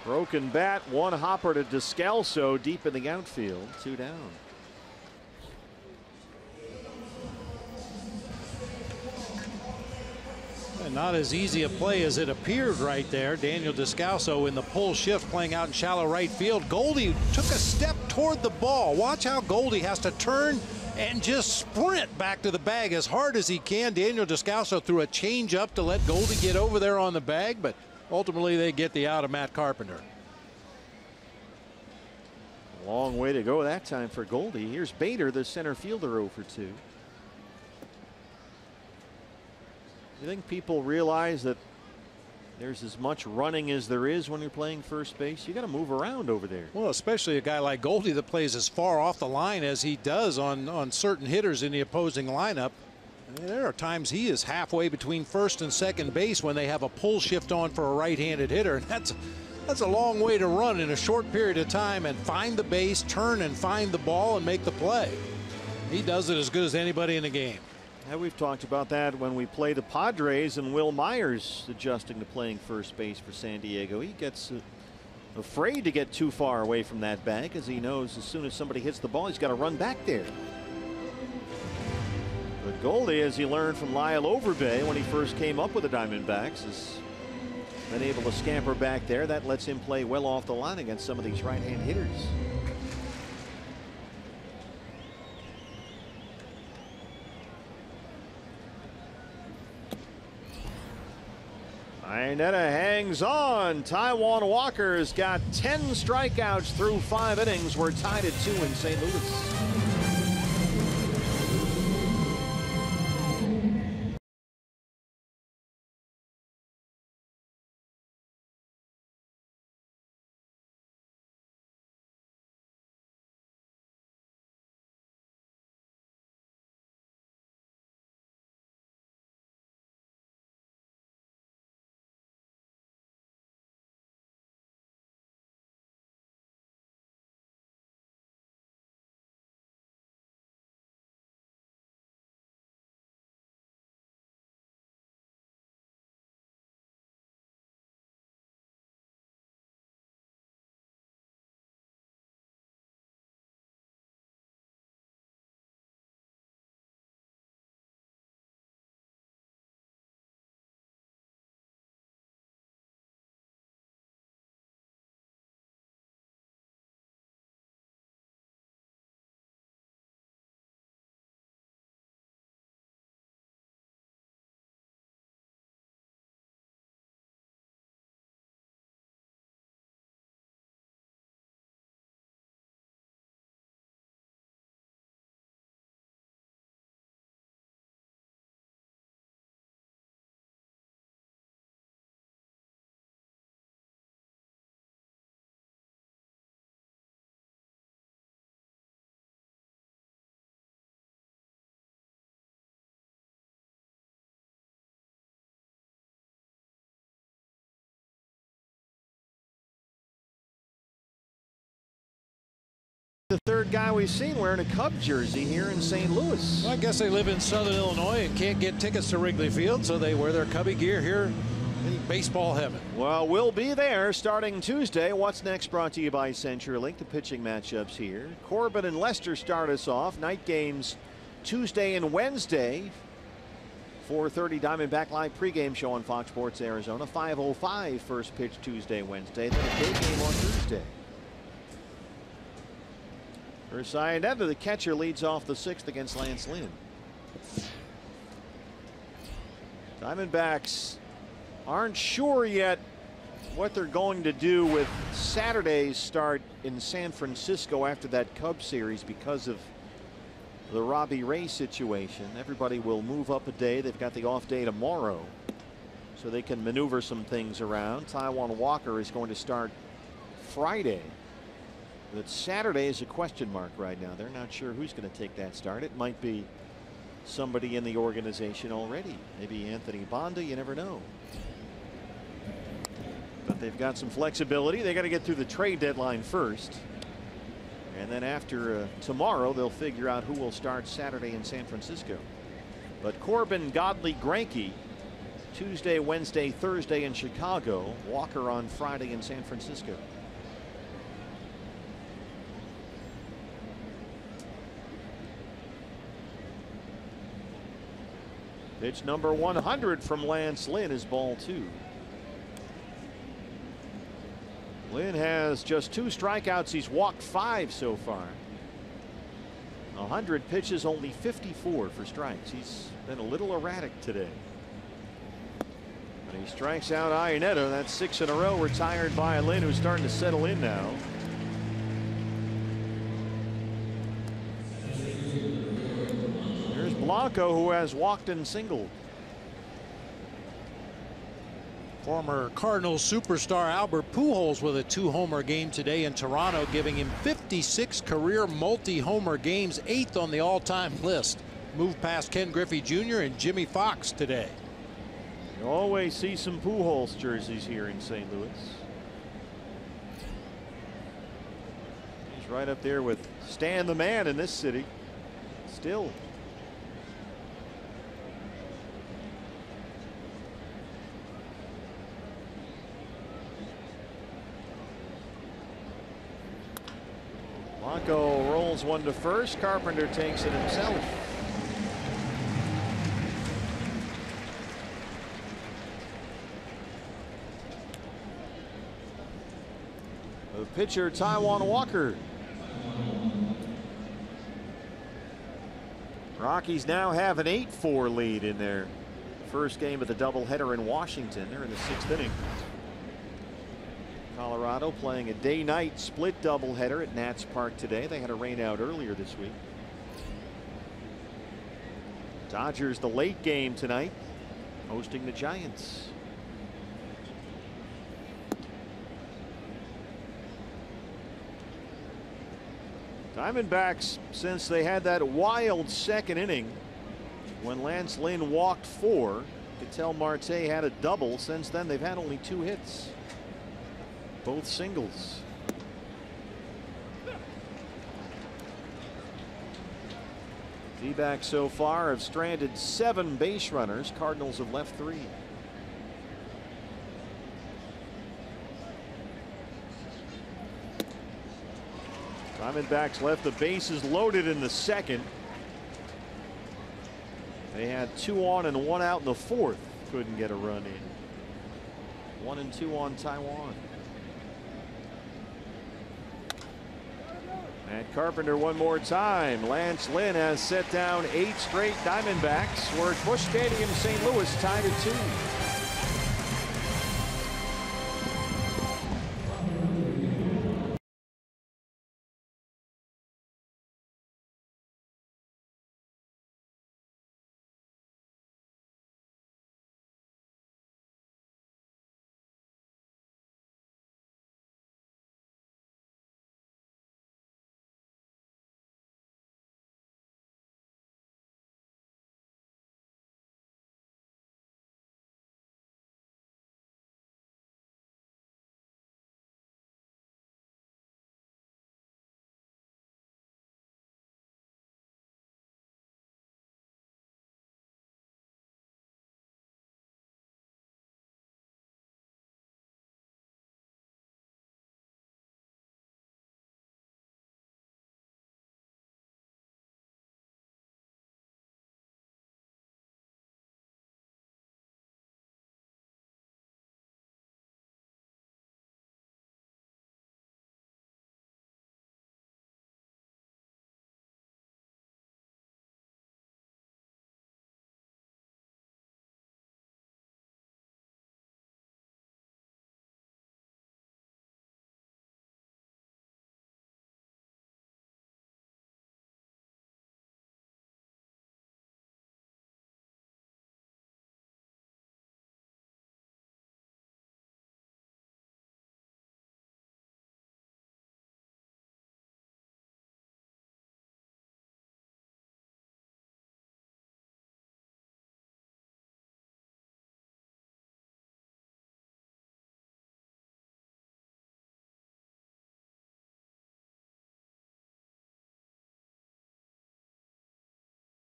Broken bat, 1 hopper to DESCALSO deep in the outfield. 2 down. And not as easy a play as it appeared right there. Daniel DESCALSO in the pull shift playing out in shallow right field. Goldie took a step toward the ball. Watch how Goldie has to turn and just sprint back to the bag as hard as he can. Daniel DESCALSO threw a change up to let Goldie get over there on the bag, but ultimately they get the out of Matt Carpenter. Long way to go that time for Goldie. Here's Bader, the center fielder, 0 for 2. You think people realize that there's as much running as there is when you're playing first base? You got to move around over there. Well, especially a guy like Goldie that plays as far off the line as he does on certain hitters in the opposing lineup. I mean, there are times he is halfway between first and second base when they have a pull shift on for a right-handed hitter. And that's a long way to run in a short period of time and find the base, turn and find the ball and make the play. He does it as good as anybody in the game. Yeah, we've talked about that when we play the Padres and Will Myers adjusting to playing first base for San Diego. He gets afraid to get too far away from that bag because he knows as soon as somebody hits the ball, he's got to run back there. But Goldie, as he learned from Lyle Overbay when he first came up with the Diamondbacks, has been able to scamper back there. That lets him play well off the line against some of these right-hand hitters. Iannetta hangs on. Taijuan Walker's got 10 strikeouts through 5 innings. We're tied at 2 in St. Louis. the third guy we've seen wearing a Cub jersey here in St. Louis. Well, I guess they live in Southern Illinois and can't get tickets to Wrigley Field, so they wear their Cubby gear here in baseball heaven. Well, we'll be there starting Tuesday. What's next brought to you by CenturyLink. The pitching matchups here. Corbin and Lester start us off. Night games Tuesday and Wednesday. 4:30 Diamondback Live pregame show on Fox Sports Arizona. 5:05 first pitch Tuesday, Wednesday. Then a day game on Thursday. For Cincinnati, the catcher leads off the 6th against Lance Lynn. Diamondbacks aren't sure yet what they're going to do with Saturday's start in San Francisco after that Cubs series because of the Robbie Ray situation. Everybody will move up a day. They've got the off day tomorrow, so they can maneuver some things around. Taijuan Walker is going to start Friday. But Saturday is a question mark right now. They're not sure who's going to take that start. It might be somebody in the organization already. Maybe Anthony Bonda. You never know. But they've got some flexibility. They got to get through the trade deadline first. And then after tomorrow, they'll figure out who will start Saturday in San Francisco. But Corbin, Godley, Greinke, Tuesday, Wednesday, Thursday in Chicago. Walker on Friday in San Francisco. Pitch number 100 from Lance Lynn is ball 2. Lynn has just 2 strikeouts. He's walked 5 so far. 100 pitches, only 54 for strikes. He's been a little erratic today. But he strikes out Iannetta. That's 6 in a row retired by Lynn, who's starting to settle in now. There's Blanco, who has walked and singled. Former Cardinals superstar Albert Pujols with a 2-homer game today in Toronto, giving him 56 career multi-homer games, 8th on the all-time list. Moved past Ken Griffey Jr. and Jimmy Fox today. You always see some Pujols jerseys here in St. Louis. He's right up there with Stan the Man in this city. Still. Blanco rolls one to first. Carpenter takes it himself. The pitcher, Taijuan Walker. Rockies now have an 8-4 lead in their first game of the doubleheader in Washington. They're in the 6th inning. Colorado playing a day-night split doubleheader at Nats Park today. They had a rain out earlier this week. Dodgers the late game tonight, hosting the Giants. Diamondbacks, since they had that wild 2nd inning when Lance Lynn walked 4, Ketel Marte had a double. Since then, they've had only 2 hits. Both singles. D-backs so far have stranded 7 base runners. Cardinals have left 3. Diamondbacks left the bases loaded in the 2nd. They had 2 on and 1 out in the 4th. Couldn't get a run in. 1 and 2 on Taijuan. And Carpenter one more time. Lance Lynn has set down 8 straight Diamondbacks. We're at Busch Stadium, St. Louis, tied at 2.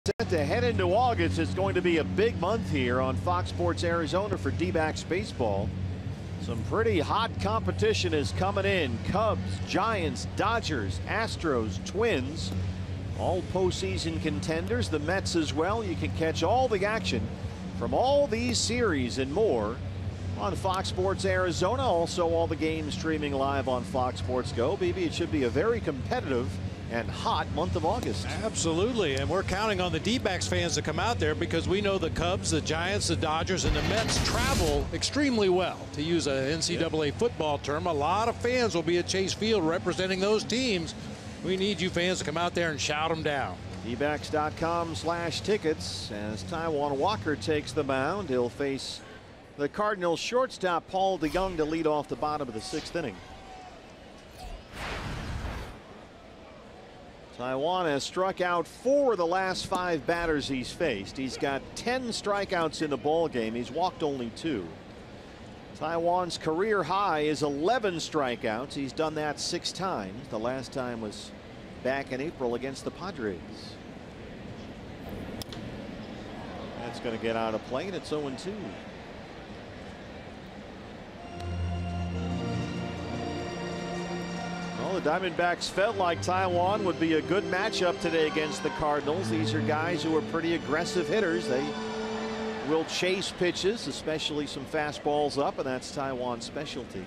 Set to head into August. It's going to be a big month here on Fox Sports Arizona for D-backs baseball. Some pretty hot competition is coming in. Cubs, Giants, Dodgers, Astros, Twins, all postseason contenders. The Mets as well. You can catch all the action from all these series and more on Fox Sports Arizona. Also all the games streaming live on Fox Sports Go. BB, it should be a very competitive and hot month of August. Absolutely, and we're counting on the D-backs fans to come out there because we know the Cubs, the Giants, the Dodgers, and the Mets travel extremely well. To use a NCAA football term, a lot of fans will be at Chase Field representing those teams. We need you fans to come out there and shout them down. dbacks.com/tickets as Taijuan Walker takes the mound. He'll face the Cardinals shortstop Paul DeJong to lead off the bottom of the 6th inning. Taijuan has struck out 4 of the last 5 batters he's faced. He's got 10 strikeouts in the ball game. He's walked only 2. Taijuan's career high is 11 strikeouts. He's done that 6 times. The last time was back in April against the Padres. That's going to get out of play, and it's 0-2. Well, the Diamondbacks felt like Taijuan would be a good matchup today against the Cardinals. These are guys who are pretty aggressive hitters. They will chase pitches, especially some fastballs up, and that's Taijuan's specialty.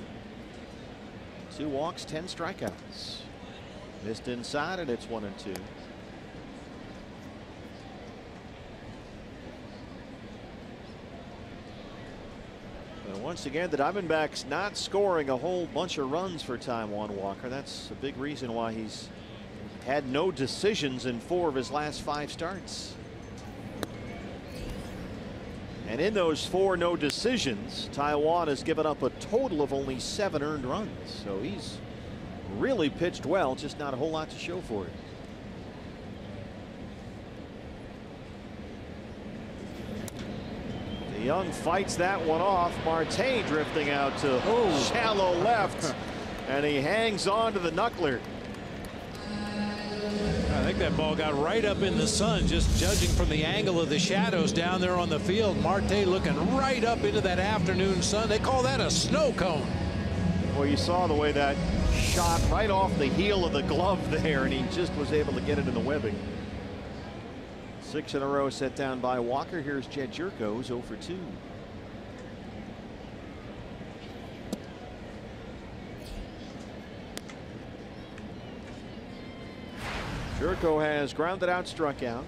2 walks, 10 strikeouts. Missed inside, and it's 1-2. Once again, the Diamondbacks not scoring a whole bunch of runs for Taijuan Walker. That's a big reason why he's had no decisions in 4 of his last 5 starts. And in those 4 no decisions, Taijuan has given up a total of only 7 earned runs. So he's really pitched well, just not a whole lot to show for it. Young fights that one off. Marte drifting out to shallow left, and he hangs on to the knuckler. I think that ball got right up in the sun, just judging from the angle of the shadows down there on the field. Marte looking right up into that afternoon sun. They call that a snow cone. Well, you saw the way that shot right off the heel of the glove there, and he just was able to get it in the webbing. 6 in a row set down by Walker. Here's Jed Jerko, who's 0 for 2. Jerko has grounded out, struck out.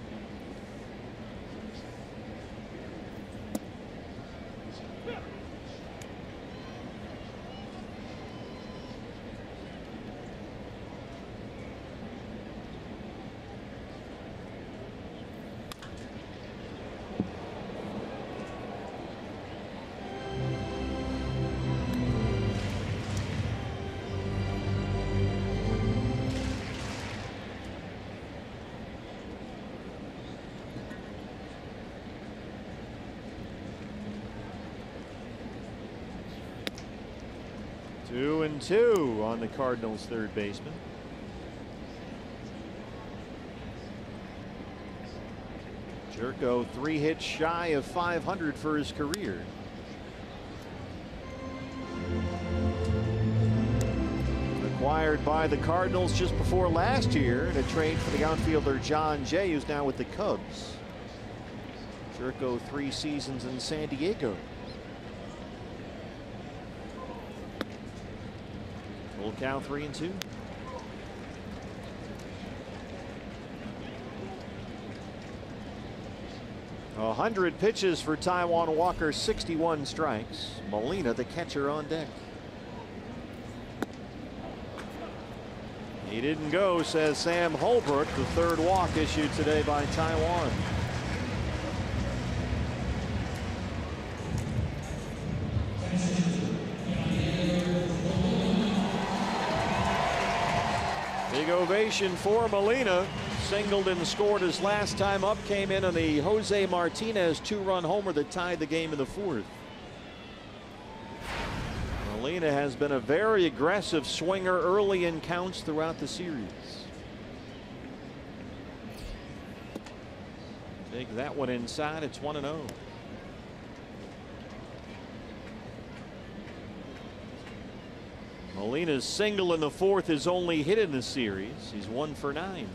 Two and 2 on the Cardinals' third baseman. Jerko 3 hits shy of 500 for his career. Acquired by the Cardinals just before last year in a trade for the outfielder John Jay, who's now with the Cubs. Jerko 3 seasons in San Diego. Full count 3-2. A 100 pitches for Taijuan Walker, 61 strikes. Molina, the catcher, on deck. He didn't go, says Sam Holbrook, the 3rd walk issued today by Taijuan. Big ovation for Molina. Singled and scored his last time up. Came in on the Jose Martinez 2-run homer that tied the game in the 4th. Molina has been a very aggressive swinger early in counts throughout the series. Take that one inside. It's 1-0. Molina's single in the fourth, his only hit in the series. He's 1 for 9.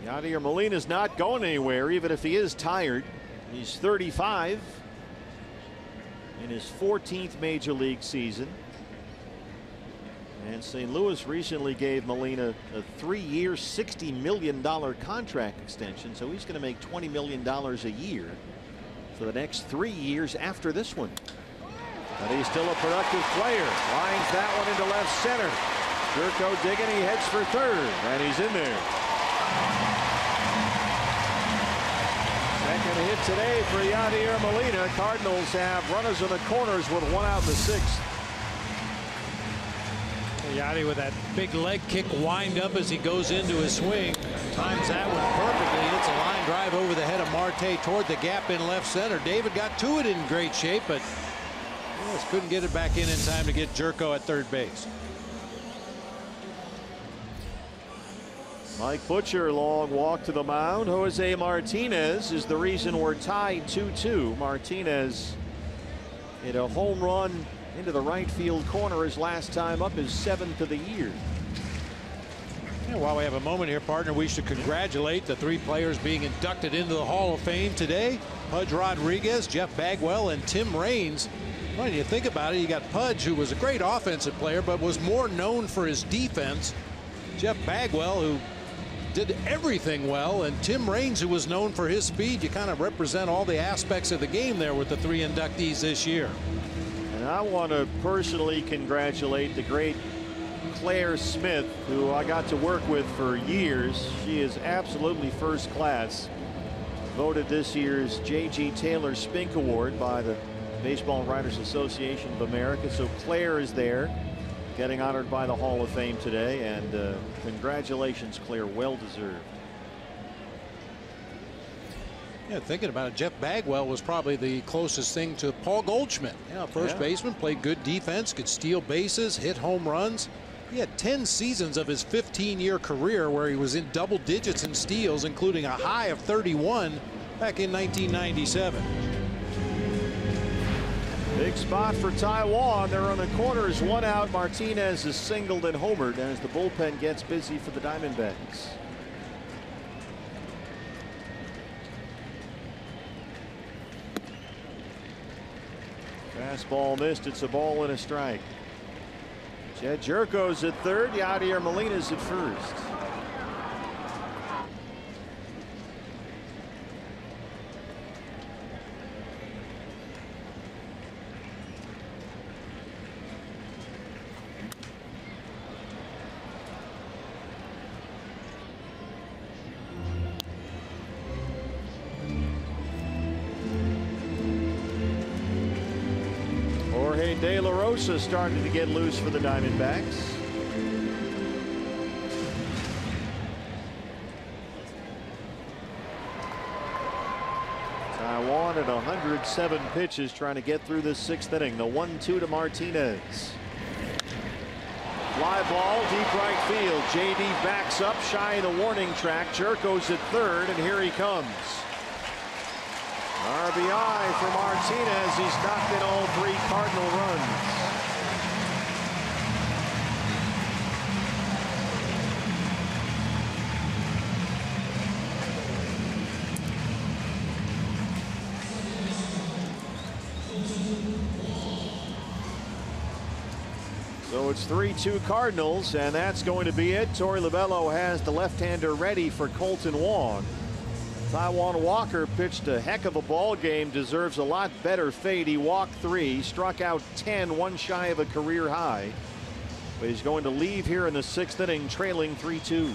Yadier Molina's not going anywhere, even if he is tired. He's 35 in his 14th major league season. And St. Louis recently gave Molina a 3-year, $60 million contract extension, so he's going to make $20 million a year for the next 3 years after this one. But he's still a productive player. Lines that one into left center. Jerko digging, he heads for third, and he's in there. Second hit today for Yadier Molina. Cardinals have runners in the corners with 1 out in the 6th. Yadi with that big leg kick wind up as he goes into his swing. Times that one perfectly. Hits a line drive over the head of Marte toward the gap in left center. David got to it in great shape, but just couldn't get it back in time to get Jerko at third base. Mike Butcher, long walk to the mound. Jose Martinez is the reason we're tied 2-2. Martinez hit a home run into the right field corner his last time up, his 7th of the year. Yeah, while we have a moment here, partner, we should congratulate the 3 players being inducted into the Hall of Fame today. Pudge Rodriguez, Jeff Bagwell, and Tim Raines. Well, you think about it, you got Pudge, who was a great offensive player, but was more known for his defense. Jeff Bagwell, who did everything well, and Tim Raines, who was known for his speed. You kind of represent all the aspects of the game there with the 3 inductees this year. And I want to personally congratulate the great Claire Smith, who I got to work with for years. She is absolutely first class. Voted this year's J.G. Taylor Spink Award by the Baseball Writers Association of America. So Claire is there, getting honored by the Hall of Fame today, and congratulations, Claire, well deserved. Yeah, thinking about it, Jeff Bagwell was probably the closest thing to Paul Goldschmidt. Yeah, first baseman, played good defense, could steal bases, hit home runs. He had 10 seasons of his 15-year career where he was in double digits in steals, including a high of 31 back in 1997. Big spot for Taiwan. They're on the corners, 1 out. Martinez is singled and homered as the bullpen gets busy for the Diamondbacks. Fastball missed. It's a ball and a strike. Jed Jerko's at third. Yadier Molina's at first. De La Rosa starting to get loose for the Diamondbacks. Taiwan at 107 pitches trying to get through this 6th inning. The 1-2 to Martinez. Fly ball deep right field. JD backs up shy of the warning track. Jerko's at third, and here he comes. RBI for Martinez. He's knocked in all 3 Cardinal runs. So it's 3-2 Cardinals, and that's going to be it. Torey Lovullo has the left-hander ready for Colton Wong. Taijuan Walker pitched a heck of a ball game, deserves a lot better fate. He walked 3, struck out 10, 1 shy of a career high. But he's going to leave here in the 6th inning trailing 3-2.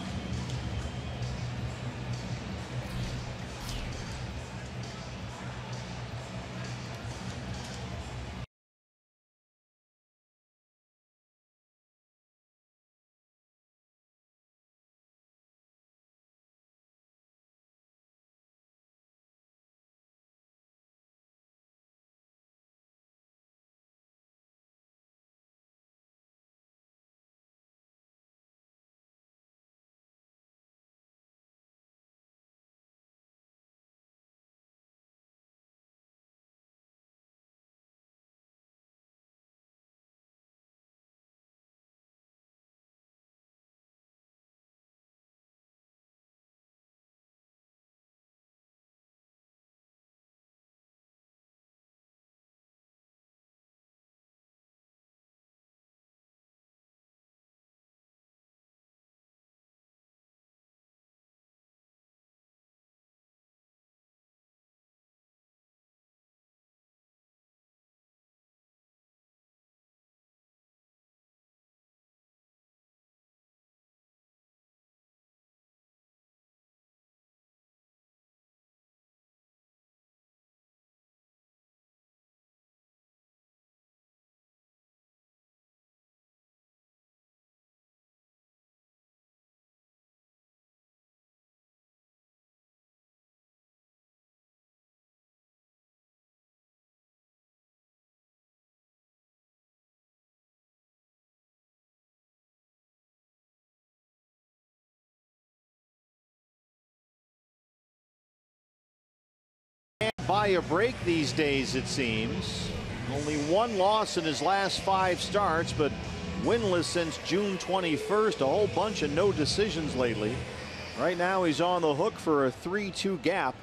buy a break these days, it seems. Only one loss in his last 5 starts, but winless since June 21st. A whole bunch of no decisions lately. Right now he's on the hook for a 3-2 gap.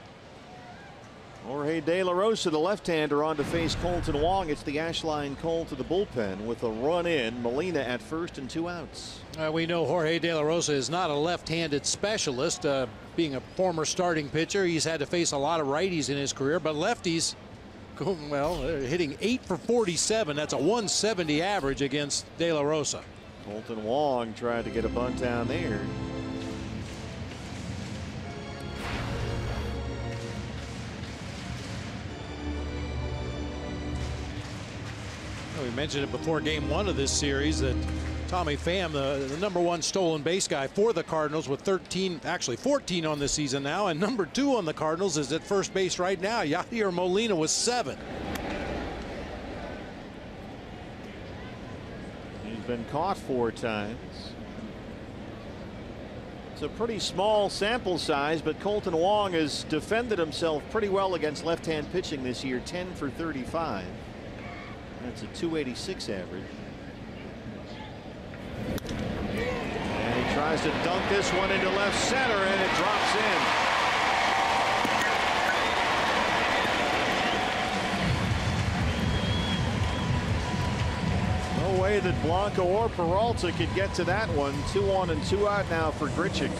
Jorge De La Rosa, the left-hander, on to face Kolten Wong. It's the Ashline Cole to the bullpen with a run in. Molina at first and 2 outs. We know Jorge De La Rosa is not a left-handed specialist. Being a former starting pitcher, he's had to face a lot of righties in his career, but lefties, well, hitting 8 for 47. That's a 170 average against De La Rosa. Kolten Wong tried to get a bunt down there. We mentioned it before game 1 of this series that Tommy Pham, the #1 stolen base guy for the Cardinals with 13, actually 14 on the season now, and #2 on the Cardinals is at first base right now. Yadier Molina with 7. He's been caught 4 times. It's a pretty small sample size, but Kolten Wong has defended himself pretty well against left-hand pitching this year. 10 for 35. That's a 286 average. And he tries to dunk this one into left center, and it drops in. No way that Blanco or Peralta could get to that one. 2 on and 2 out now for Grichuk.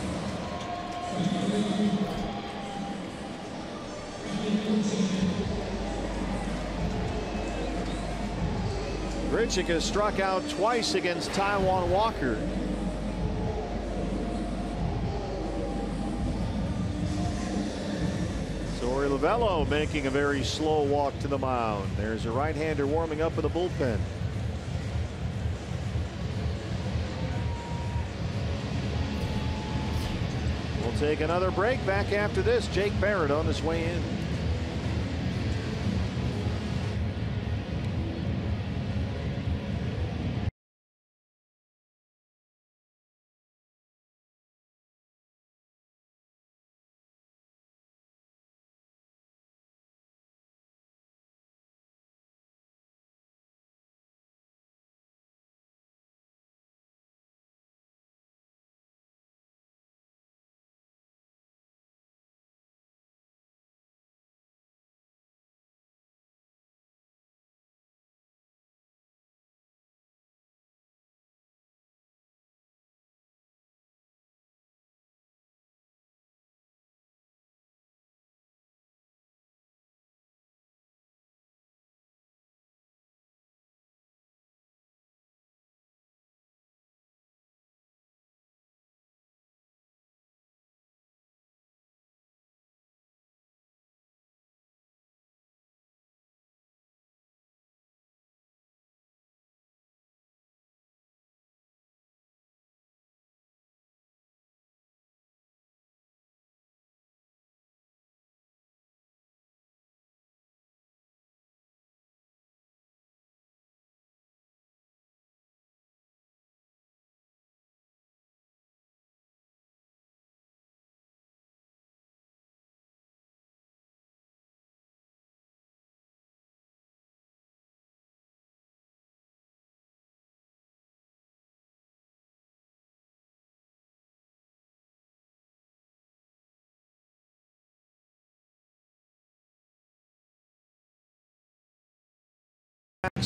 Grichuk has struck out twice against Taijuan Walker. Torey Lovullo making a very slow walk to the mound. There's a right-hander warming up in the bullpen. We'll take another break. Back after this, Jake Barrett on his way in.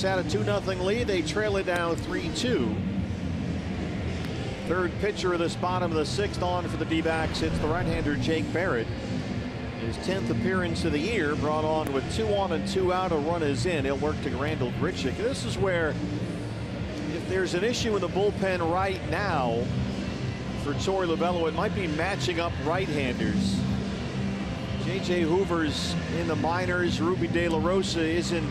Had a 2-0 lead. They trail it down 3-2. Third pitcher of this bottom of the 6th on for the D-backs. It's the right-hander Jake Barrett. His 10th appearance of the year, brought on with 2 on and 2 out. A run is in. He'll work to Randall Grichuk. This is where, if there's an issue in the bullpen right now for Torey Lovullo, it might be matching up right-handers. J.J. Hoover's in the minors. Ruby De La Rosa isn't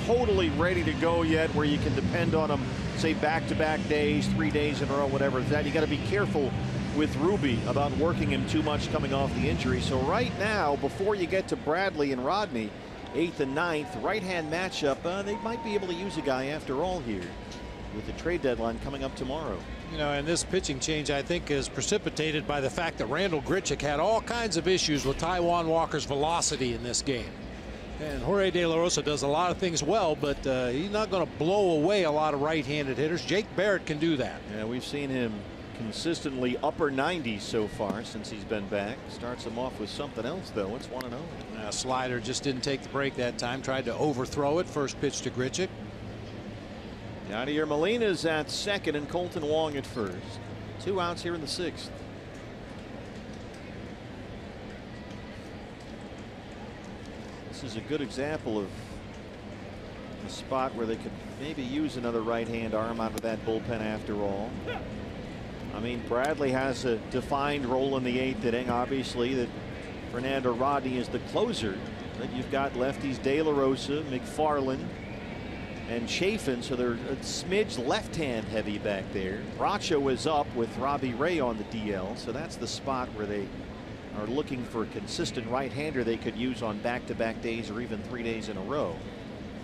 totally ready to go yet, where you can depend on him, say, back-to-back days, 3 days in a row, whatever. That you got to be careful with Ruby about working him too much coming off the injury. So right now, before you get to Bradley and Rodney, 8th and 9th, right-hand matchup, they might be able to use a guy after all here with the trade deadline coming up tomorrow. You know, and this pitching change, I think, is precipitated by the fact that Randall Grichuk had all kinds of issues with Taijuan Walker's velocity in this game. And Jorge De La Rosa does a lot of things well, but he's not going to blow away a lot of right-handed hitters. Jake Barrett can do that. Yeah, we've seen him consistently upper 90s so far since he's been back. Starts him off with something else, though. It's 1-0. Slider just didn't take the break that time. Tried to overthrow it. First pitch to Grichuk. Yadier Molina's at second and Colton Wong at first. 2 outs here in the 6th. This is a good example of a spot where they could maybe use another right-hand arm out of that bullpen after all. I mean, Bradley has a defined role in the 8th inning. Obviously, that Fernando Rodney is the closer. But you've got lefties De La Rosa, McFarland, and Chafin, so they're a smidge left-hand heavy back there. Bracho is up with Robbie Ray on the DL, so that's the spot where they are looking for a consistent right-hander they could use on back-to-back days or even 3 days in a row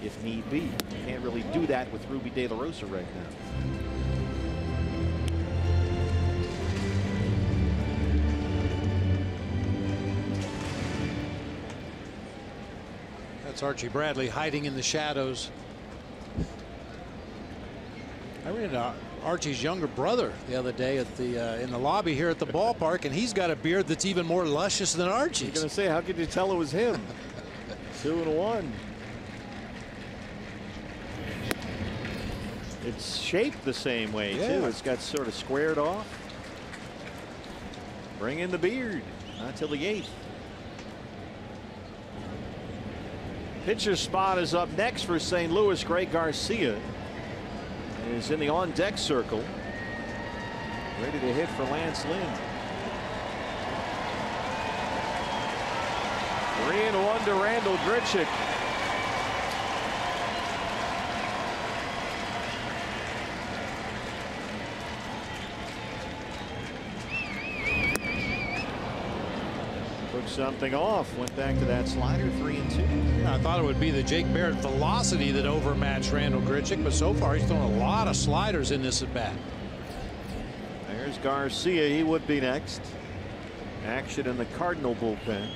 if need be. You can't really do that with Ruby De La Rosa right now. That's Archie Bradley hiding in the shadows. I ran into Archie's younger brother the other day at the in the lobby here at the ballpark, and he's got a beard that's even more luscious than Archie's. I was going to say, how could you tell it was him? 2-1. It's shaped the same way, too. It's got sort of squared off. Bring in the beard. Not till the 8th. Pitcher's spot is up next for St. Louis. Greg Garcia is in the on-deck circle, ready to hit for Lance Lynn. 3-1 to Randall Grichuk. Took something off, went back to that slider. 3-2. Yeah, I thought it would be the Jake Barrett velocity that overmatched Randall Grichuk, but so far he's thrown a lot of sliders in this at bat. There's Garcia. He would be next. Action in the Cardinal bullpen.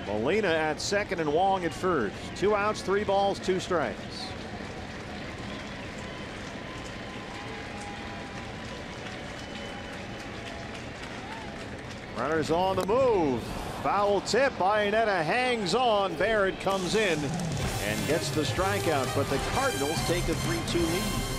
Molina at second and Wong at first. 2 outs, 3 balls, 2 strikes. Runners on the move. Foul tip. Iannetta hangs on. Barrett comes in and gets the strikeout, but the Cardinals take a 3-2 lead.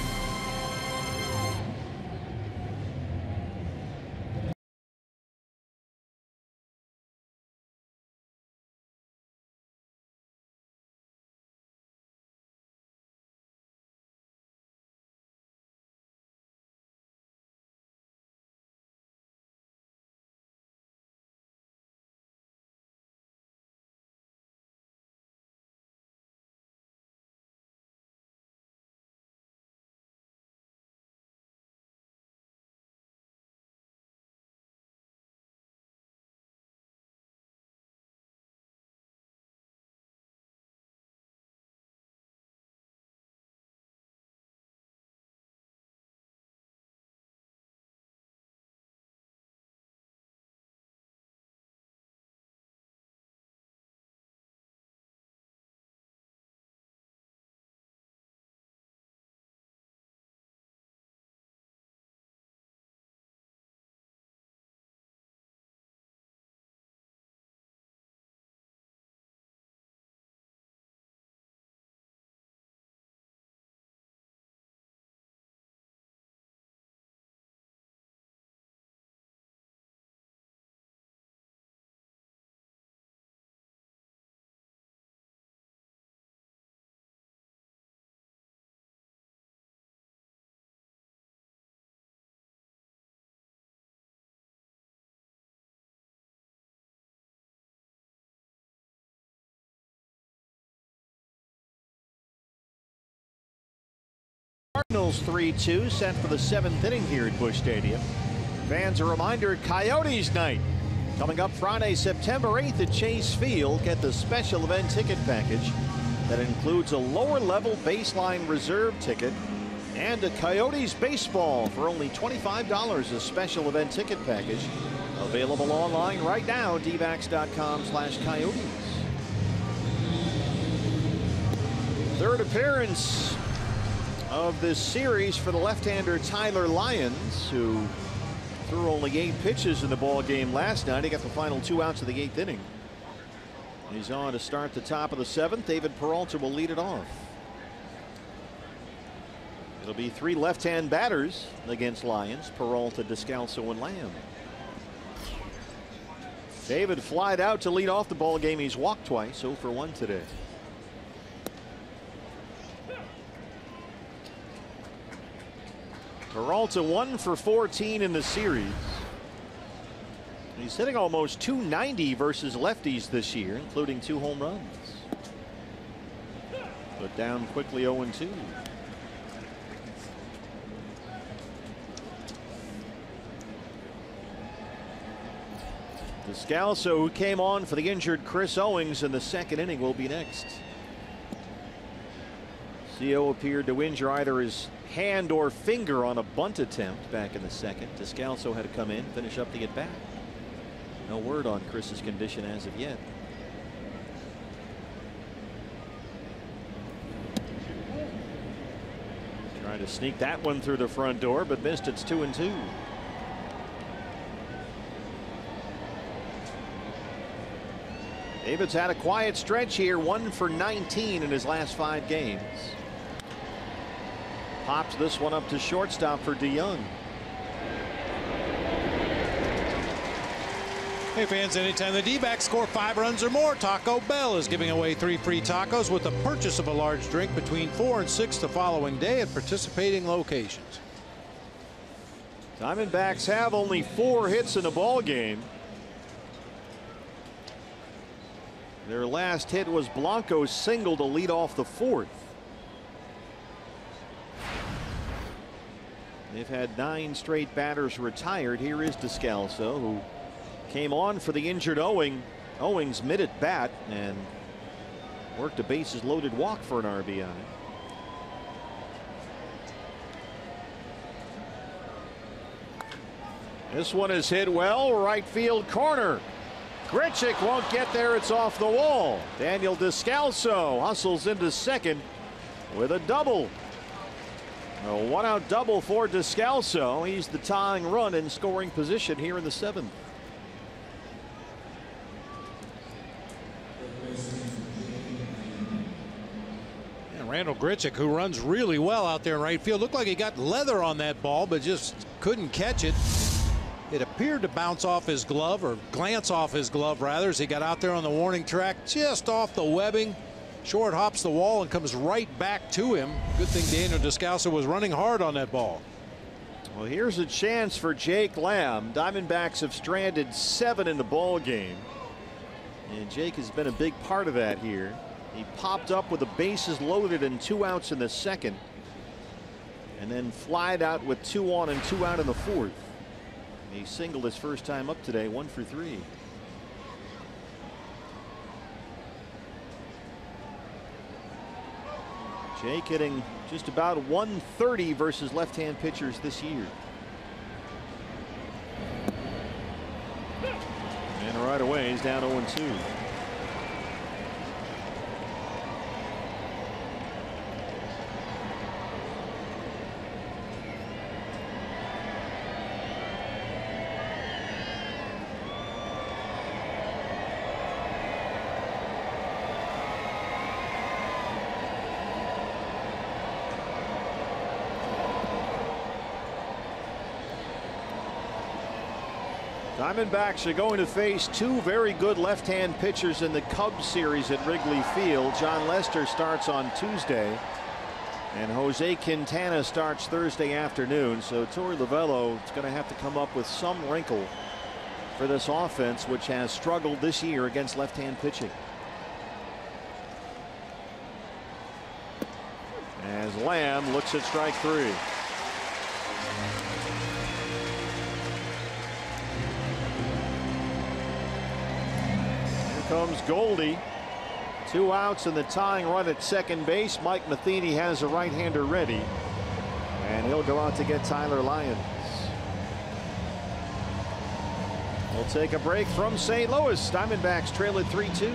Cardinals 3-2, set for the 7th inning here at Busch Stadium. Fans, a reminder, Coyotes night coming up Friday, September 8th at Chase Field. Get the special event ticket package that includes a lower level baseline reserve ticket And a Coyotes baseball for only $25, a special event ticket package. Available online right now, dbacks.com/coyotes. Third appearance of this series for the left-hander Tyler Lyons, who threw only 8 pitches in the ball game last night. He got the final 2 outs of the 8th inning. He's on to start the top of the 7th. David Peralta will lead it off. It'll be 3 left-hand batters against Lyons: Peralta, Descalso, and Lamb. David flied out to lead off the ball game. He's walked twice, 0 for 1 today. Peralta 1 for 14 in the series. He's hitting almost .290 versus lefties this year, including 2 home runs. But down quickly 0-2. Descalso, who came on for the injured Chris Owings in the 2nd inning, will be next. CO appeared to injure either his hand or finger on a bunt attempt back in the 2nd. Descalso had to come in, finish up the at-bat. No word on Chris's condition as of yet. Trying to sneak that one through the front door, but missed. It's 2-2. David's had a quiet stretch here, 1 for 19 in his last 5 games. Pops this one up to shortstop for DeYoung. Hey fans, anytime the D-backs score 5 runs or more, Taco Bell is giving away 3 free tacos with the purchase of a large drink between 4 and 6 the following day at participating locations. Diamondbacks have only 4 hits in the ball game. Their last hit was Blanco's single to lead off the 4th. They've had 9 straight batters retired. Here is Descalso, who came on for the injured Owings mid at bat and worked a bases loaded walk for an RBI. This one is hit well, right field corner. Grichuk won't get there. It's off the wall. Daniel Descalso hustles into 2nd with a double. A 1-out double for Descalso. He's the tying run in scoring position here in the 7th. Randall Grichuk, who runs really well out there in right field, looked like he got leather on that ball, but just couldn't catch it. It appeared to bounce off his glove, or glance off his glove rather, as he got out there on the warning track, just off the webbing. Short hops the wall and comes right back to him. Good thing Daniel Descalso was running hard on that ball. Well, here's a chance for Jake Lamb. Diamondbacks have stranded 7 in the ball game, and Jake has been a big part of that here. He popped up with the bases loaded and 2 outs in the 2nd, and then flied out with 2 on and 2 out in the 4th. He singled his first time up today, 1 for 3. Jake hitting just about 130 versus left-hand pitchers this year. And right away he's down 0-2. Diamondbacks are going to face 2 very good left-hand pitchers in the Cubs series at Wrigley Field. John Lester starts on Tuesday, and Jose Quintana starts Thursday afternoon. So Torey Lovullo is going to have to come up with some wrinkle for this offense, which has struggled this year against left-hand pitching. As Lamb looks at strike 3. Comes Goldie. 2 outs and the tying run at 2nd base. Mike Matheny has a right-hander ready. he'll go out to get Tyler Lyons. We'll take a break from St. Louis. Diamondbacks trail at 3-2.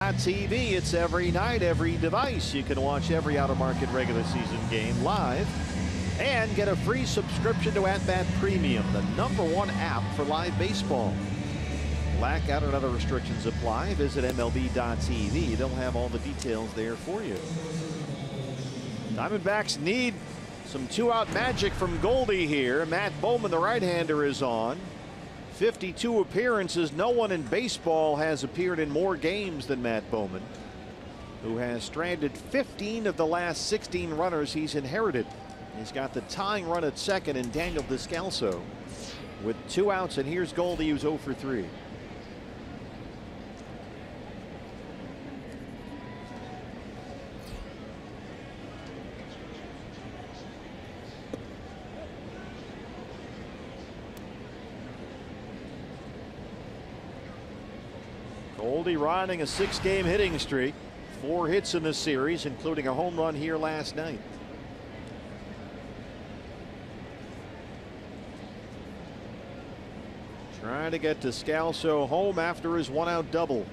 TV. It's every night, every device. You can watch every out-of-market regular season game live and get a free subscription to At Bat Premium, the #1 app for live baseball. Blackout and other restrictions apply. Visit MLB.tv. They'll have all the details there for you. Diamondbacks need some two-out magic from Goldie here. Matt Bowman, the right-hander, is on. 52 appearances. No one in baseball has appeared in more games than Matt Bowman, who has stranded 15 of the last 16 runners he's inherited. He's got the tying run at second in Daniel Descalso with 2 outs, and here's Goldie, who's 0 for 3. Goldie riding a 6-game hitting streak, 4 hits in the series, including a home run here last night. Trying to get Descalso home after his 1-out double.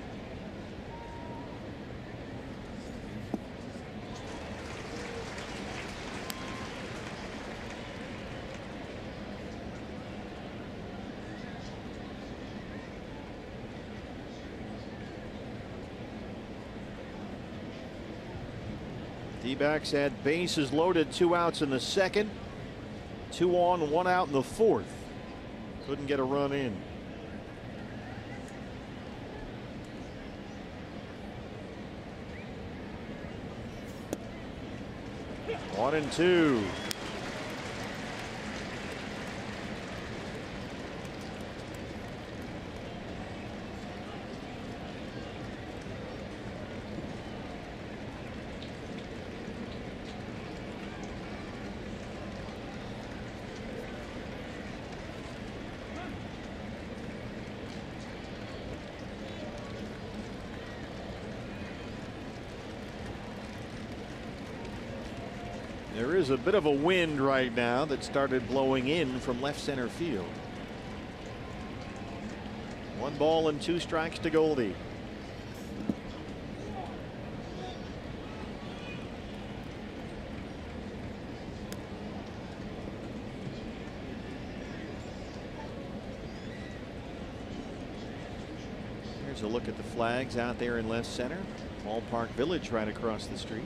D-backs had bases loaded, 2 outs in the second, 2 on, 1 out in the fourth. Couldn't get a run in. One and 2. There is a bit of a wind right now that started blowing in from left center field. 1 ball and 2 strikes to Goldie. Here's a look at the flags out there in left center. Ballpark Village right across the street.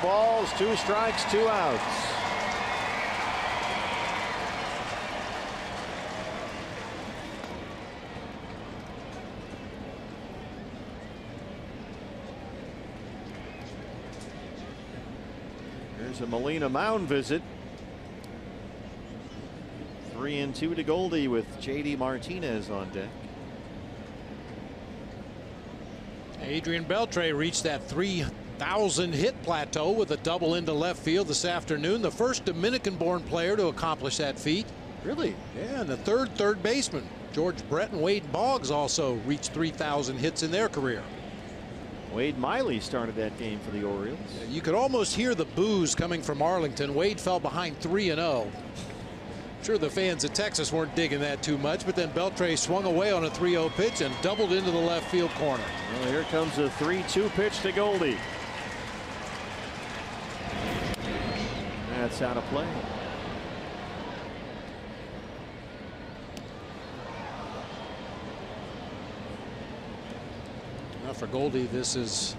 balls, 2 strikes, 2 outs. Here's a Molina mound visit. 3-2 to Goldie with J.D. Martinez on deck. Adrian Beltre reached that 3,000 hit plateau with a double into left field this afternoon. The first Dominican-born player to accomplish that feat. Really? Yeah, and the third baseman. George Brett and Wade Boggs also reached 3,000 hits in their career. Wade Miley started that game for the Orioles. You could almost hear the boos coming from Arlington. Wade fell behind 3-0. Sure, the fans at Texas weren't digging that too much, but then Beltre swung away on a 3-0 pitch and doubled into the left field corner. Well, here comes a 3-2 pitch to Goldie. That's out of play. Now for Goldie, this is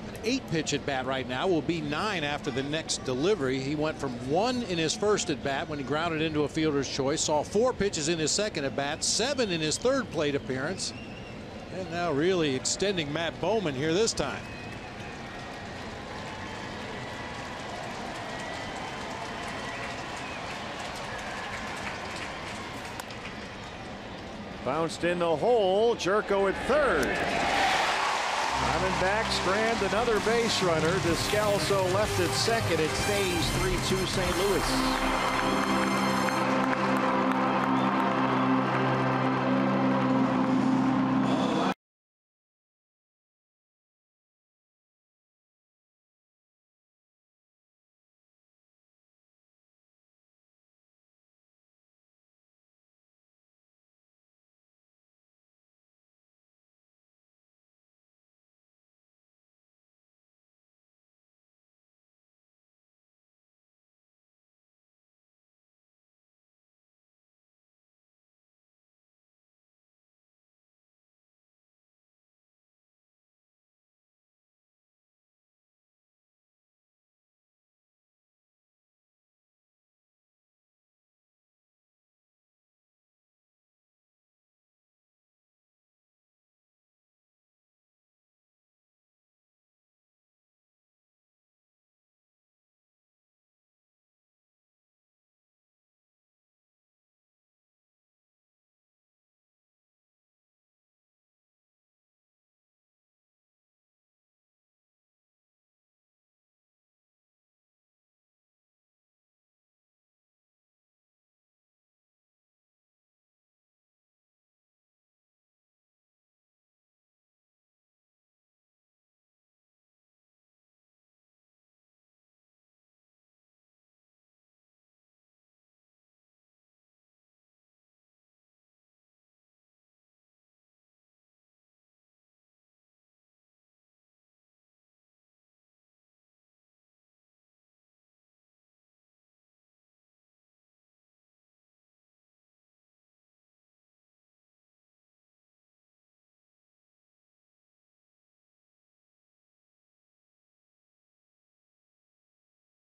an 8-pitch at bat right now. Will be 9 after the next delivery. He went from 1 in his first at bat when he grounded into a fielder's choice. Saw 4 pitches in his second at bat, 7 in his third plate appearance, and now really extending Matt Bowman here this time. Bounced in the hole. Jerko at third. Diamondbacks strand another base runner. Descalso left at second. It stays 3-2 St. Louis.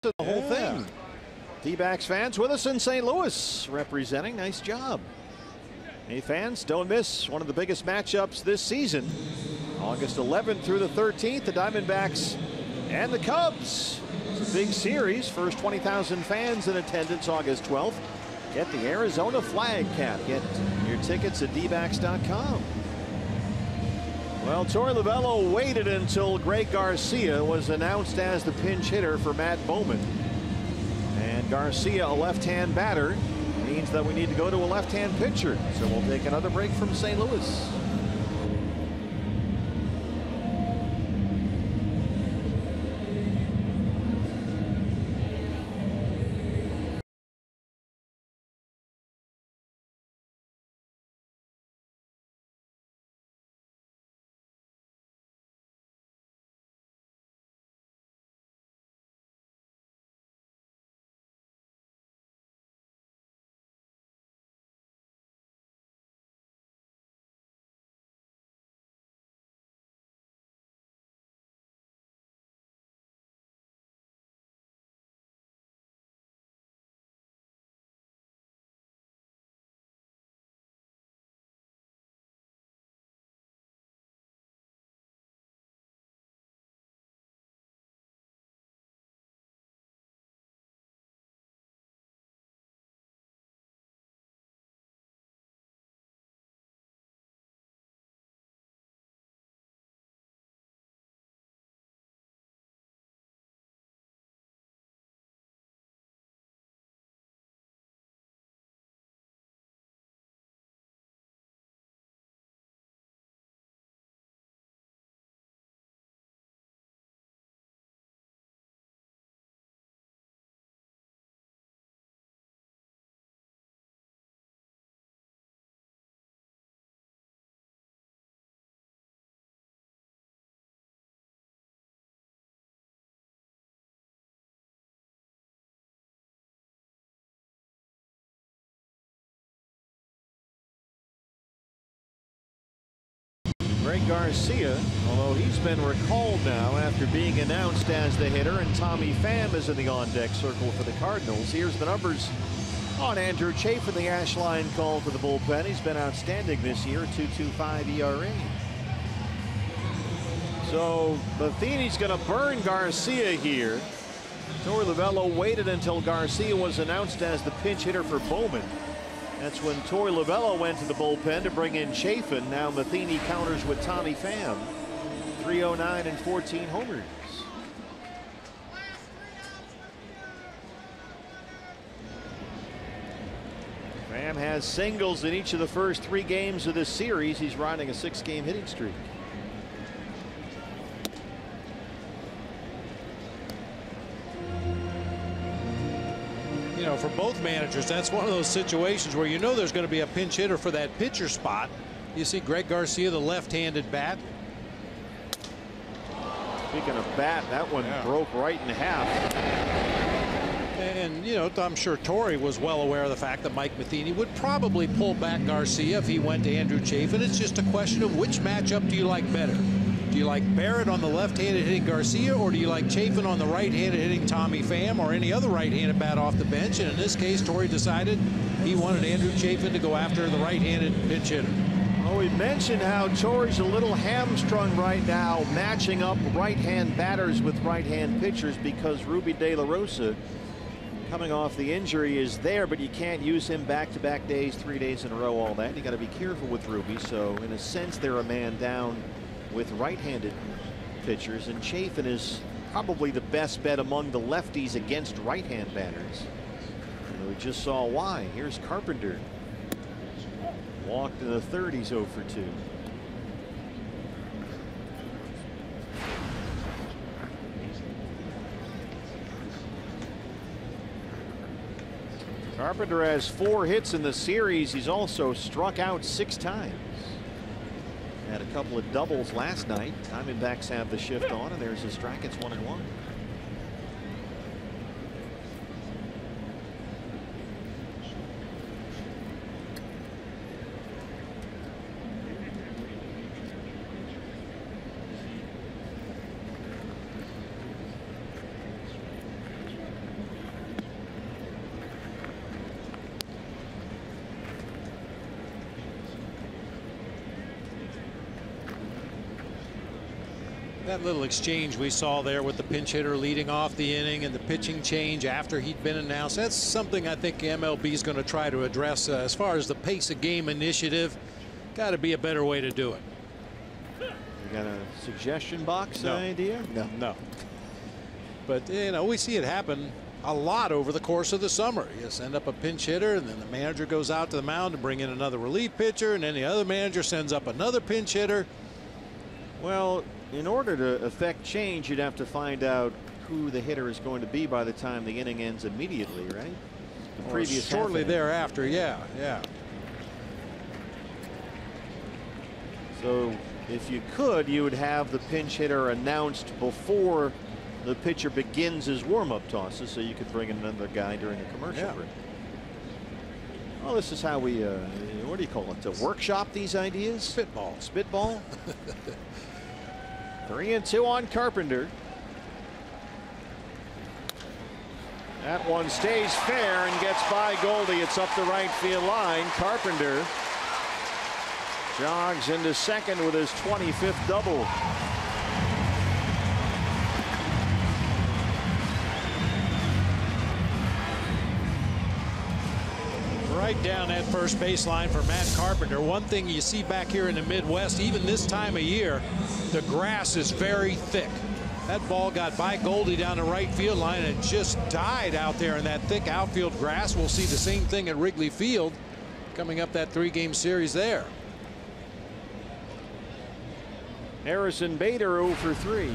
The whole thing. D-backs fans with us in St. Louis representing. Nice job. Hey fans, don't miss one of the biggest matchups this season. August 11th through the 13th, the Diamondbacks and the Cubs. It's a big series. First 20,000 fans in attendance August 12th. Get the Arizona flag cap. Get your tickets at dbacks.com. Well, Torey Lovullo waited until Greg Garcia was announced as the pinch hitter for Matt Bowman. And Garcia, a left-hand batter, means that we need to go to a left-hand pitcher. So we'll take another break from St. Louis. Greg Garcia, although he's been recalled now after being announced as the hitter, and Tommy Pham is in the on-deck circle for the Cardinals. Here's the numbers on Andrew Chafin, the ash line call to the bullpen. He's been outstanding this year, 2.25 ERA. So Matheny's going to burn Garcia here. Torey Lovullo waited until Garcia was announced as the pinch hitter for Bowman. That's when Torey Lovullo went to the bullpen to bring in Chafin. Now Matheny counters with Tommy Pham. 309 and 14 homers. Pham has singles in each of the first 3 games of this series. He's riding a 6-game hitting streak. You know, for both managers, that's one of those situations where you know there's going to be a pinch hitter for that pitcher spot. You see Greg Garcia, the left-handed bat. Speaking of bat, that one broke right in half. And, you know, I'm sure Torey was well aware of the fact that Mike Matheny would probably pull back Garcia if he went to Andrew Chafin. It's just a question of which matchup do you like better? Do you like Barrett on the left-handed hitting Garcia, or do you like Chafin on the right-handed hitting Tommy Pham, or any other right-handed bat off the bench? And in this case, Torey decided he wanted Andrew Chafin to go after the right-handed pinch hitter. Well, we mentioned how Torey's a little hamstrung right now, matching up right-hand batters with right-hand pitchers, because Ruby De La Rosa, coming off the injury, is there, but you can't use him back-to-back days, 3 days in a row, all that. You got to be careful with Ruby. So in a sense, they're a man down with right-handed pitchers, and Chafin is probably the best bet among the lefties against right-hand batters. And we just saw why. Here's Carpenter. Walked in the 30s, 0 for 2. Carpenter has 4 hits in the series. He's also struck out 6 times. Had a couple of doubles last night. Diamondbacks have the shift on, and there's his strike. It's 1-1. That little exchange we saw there with the pinch hitter leading off the inning and the pitching change after he'd been announced, that's something I think MLB is going to try to address. As far as the pace of game initiative, got to be a better way to do it. You got a suggestion box idea? No. But, you know, we see it happen a lot over the course of the summer. You send up a pinch hitter, and then the manager goes out to the mound to bring in another relief pitcher, and then the other manager sends up another pinch hitter. Well, in order to affect change, you'd have to find out who the hitter is going to be by the time the inning ends immediately, right? The previous shortly thereafter, yeah. So if you could, you would have the pinch hitter announced before the pitcher begins his warm-up tosses, so you could bring in another guy during a commercial break. Well, this is how we, what do you call it, to workshop these ideas? Spitball. Spitball. 3-2 on Carpenter. That one stays fair and gets by Goldie. It's up the right field line. Carpenter jogs into second with his 25th double. Right down that first baseline for Matt Carpenter. One thing you see back here in the Midwest, even this time of year, the grass is very thick. That ball got by Goldie down the right field line and just died out there in that thick outfield grass. We'll see the same thing at Wrigley Field coming up that 3-game series there. Harrison Bader 0 for 3.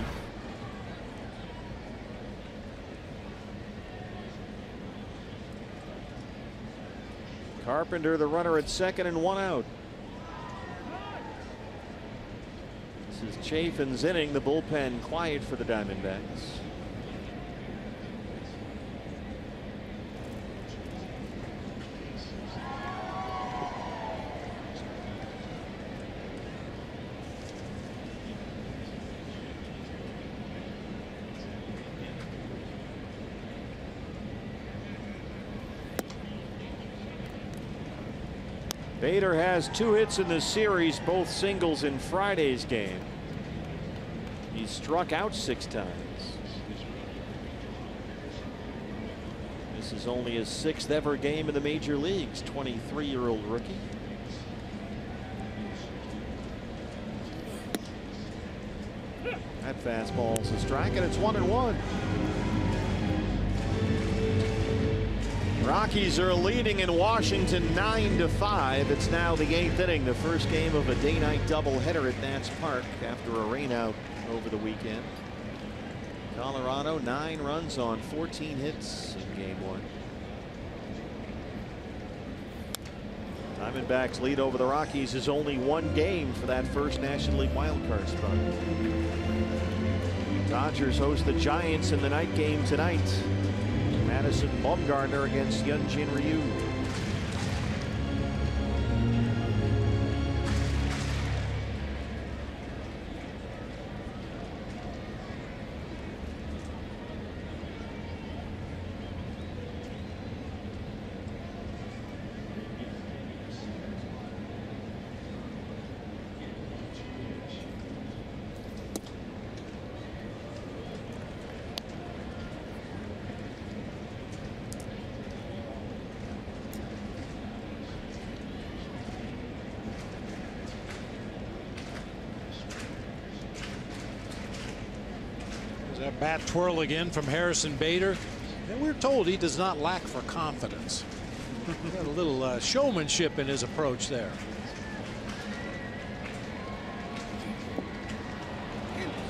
Carpenter the runner at second and 1 out. This is Chafin's inning. The bullpen quiet for the Diamondbacks. Bader has 2 hits in this series, both singles in Friday's game. He's struck out 6 times. This is only his 6th ever game in the major leagues. 23-year-old rookie. That fastball's a strike, and it's 1-1. Rockies are leading in Washington 9-5. It's now the 8th inning, the first game of a day-night doubleheader at Nats Park after a rainout over the weekend. Colorado 9 runs on 14 hits in game 1. Diamondbacks lead over the Rockies is only 1 game for that first National League wildcard spot. Dodgers host the Giants in the night game tonight. Madison Bumgarner against Hyunjin Ryu. That bat twirl again from Harrison Bader. And we're told he does not lack for confidence. Got a little showmanship in his approach there.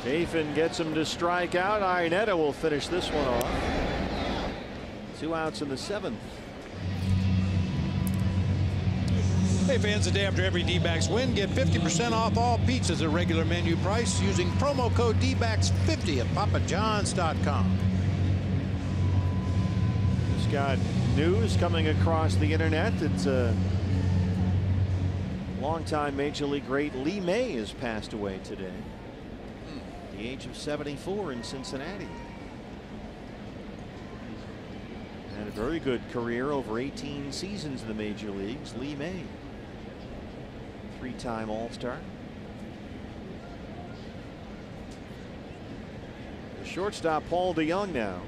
Chafin gets him to strike out. Iannetta will finish this one off. 2 outs in the 7th. Hey fans, the day after every D-backs win, get 50% off all pizzas at regular menu price using promo code DBACKS50 at papajohns.com. Just got news coming across the internet. It's a longtime Major League great Lee May has passed away today at the age of 74 in Cincinnati. Had a very good career over 18 seasons in the major leagues. Lee May, 3-time All-Star. The shortstop Paul DeYoung now.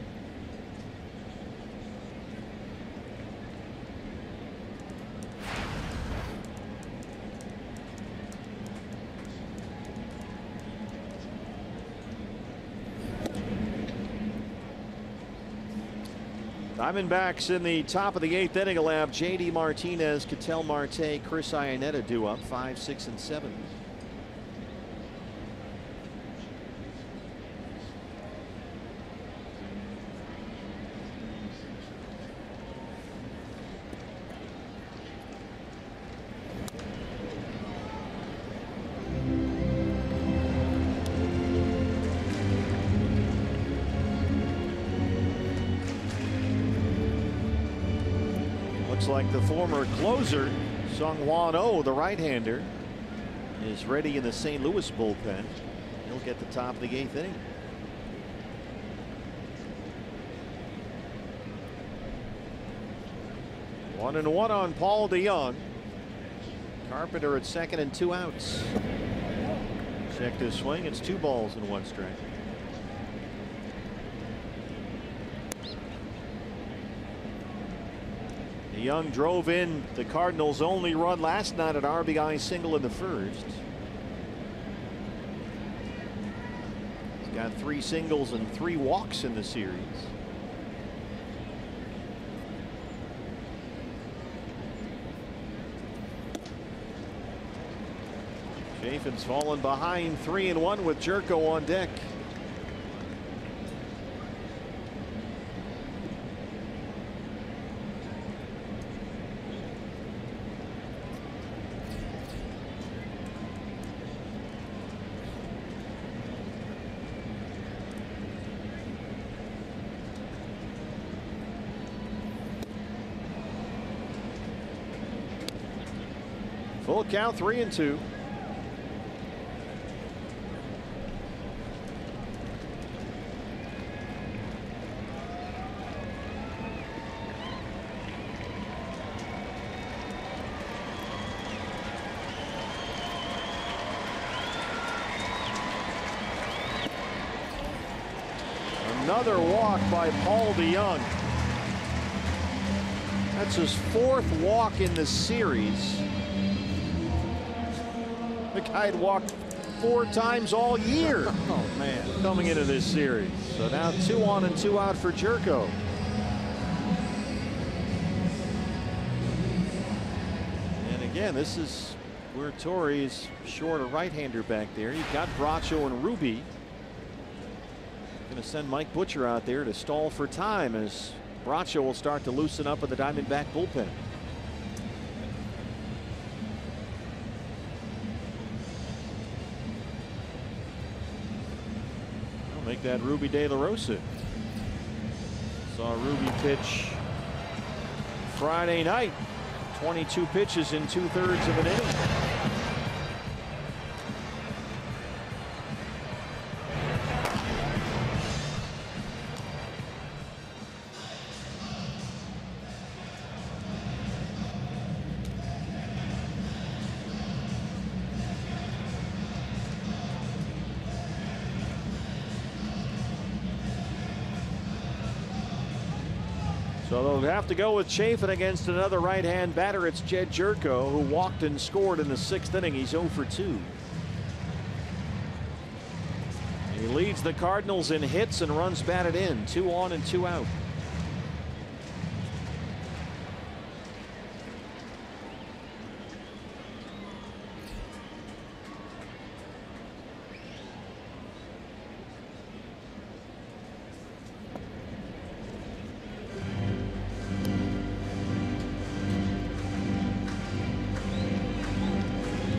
Diamondbacks in the top of the 8th inning will have J.D. Martinez, Ketel Marte, Chris Iannetta due up 5, 6, and 7. Looks like the former closer, Sung-Hwan Oh, the right-hander, is ready in the St. Louis bullpen. He'll get the top of the 8th inning. One and one on Paul DeYoung. Carpenter at second and 2 outs. Check this swing. It's 2 balls and 1 strike. Young drove in the Cardinals' only run last night, an RBI single in the first. He's got 3 singles and 3 walks in the series. Chafin's fallen behind 3-1 with Jerko on deck. Full count, 3-2. another walk by Paul DeYoung. That's his 4th walk in the series. The guy had walked 4 times all year. Oh, man. Coming into this series. So now 2 on and 2 out for Jerko. And again, this is where Torrey's short a right-hander back there. You've got Bracho and Ruby. Going to send Mike Butcher out there to stall for time as Bracho will start to loosen up with the Diamondback bullpen. I'll make that Ruby De La Rosa. Saw Ruby pitch Friday night. 22 pitches in 2/3 of an inning. So they'll have to go with Chafin against another right-hand batter. It's Jed Jerko, who walked and scored in the 6th inning. He's 0 for 2. He leads the Cardinals in hits and runs batted in. 2 on and 2 out.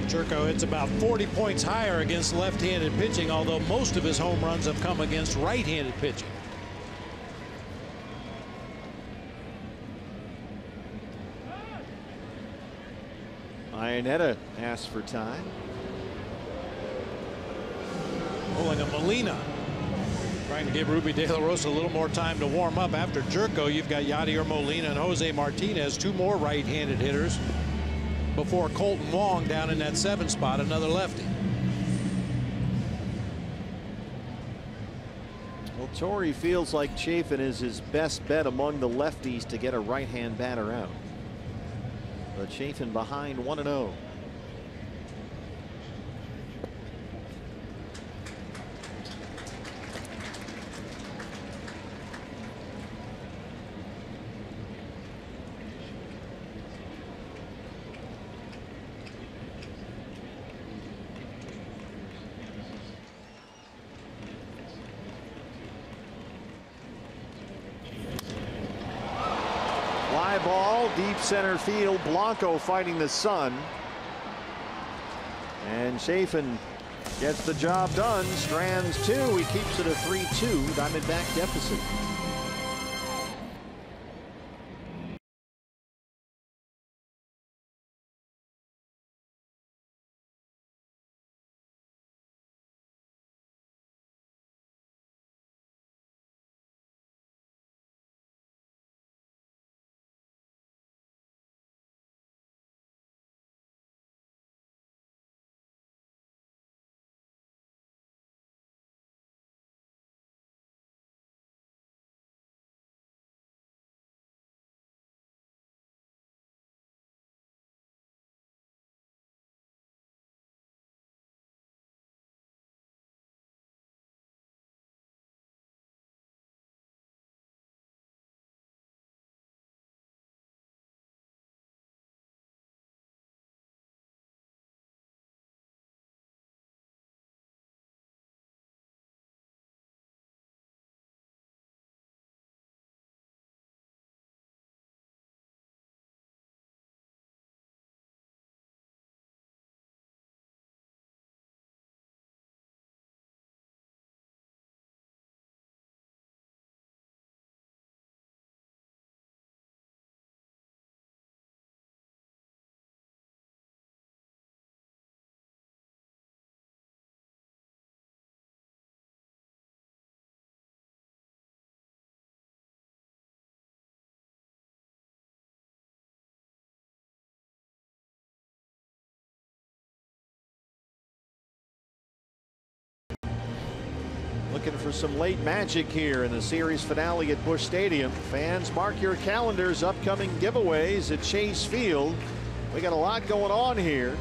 Jerko hits about 40 points higher against left-handed pitching, although most of his home runs have come against right-handed pitching. Iannetta asks for time. Pulling a Molina. Trying to give Ruby De La Rosa a little more time to warm up. After Jerko, you've got Yadier Molina and Jose Martinez, 2 more right-handed hitters, before Colton Wong down in that 7 spot, another lefty. Well, Torrey feels like Chafin is his best bet among the lefties to get a right-hand batter out. But Chafin behind 1-0. Fly ball, deep center field. Blanco fighting the sun. And Chafin gets the job done. Strands 2. He keeps it a 3-2 Diamondback deficit. looking for some late magic here in the series finale at Busch Stadium. Fans, mark your calendars. Upcoming giveaways at Chase Field. We got a lot going on here.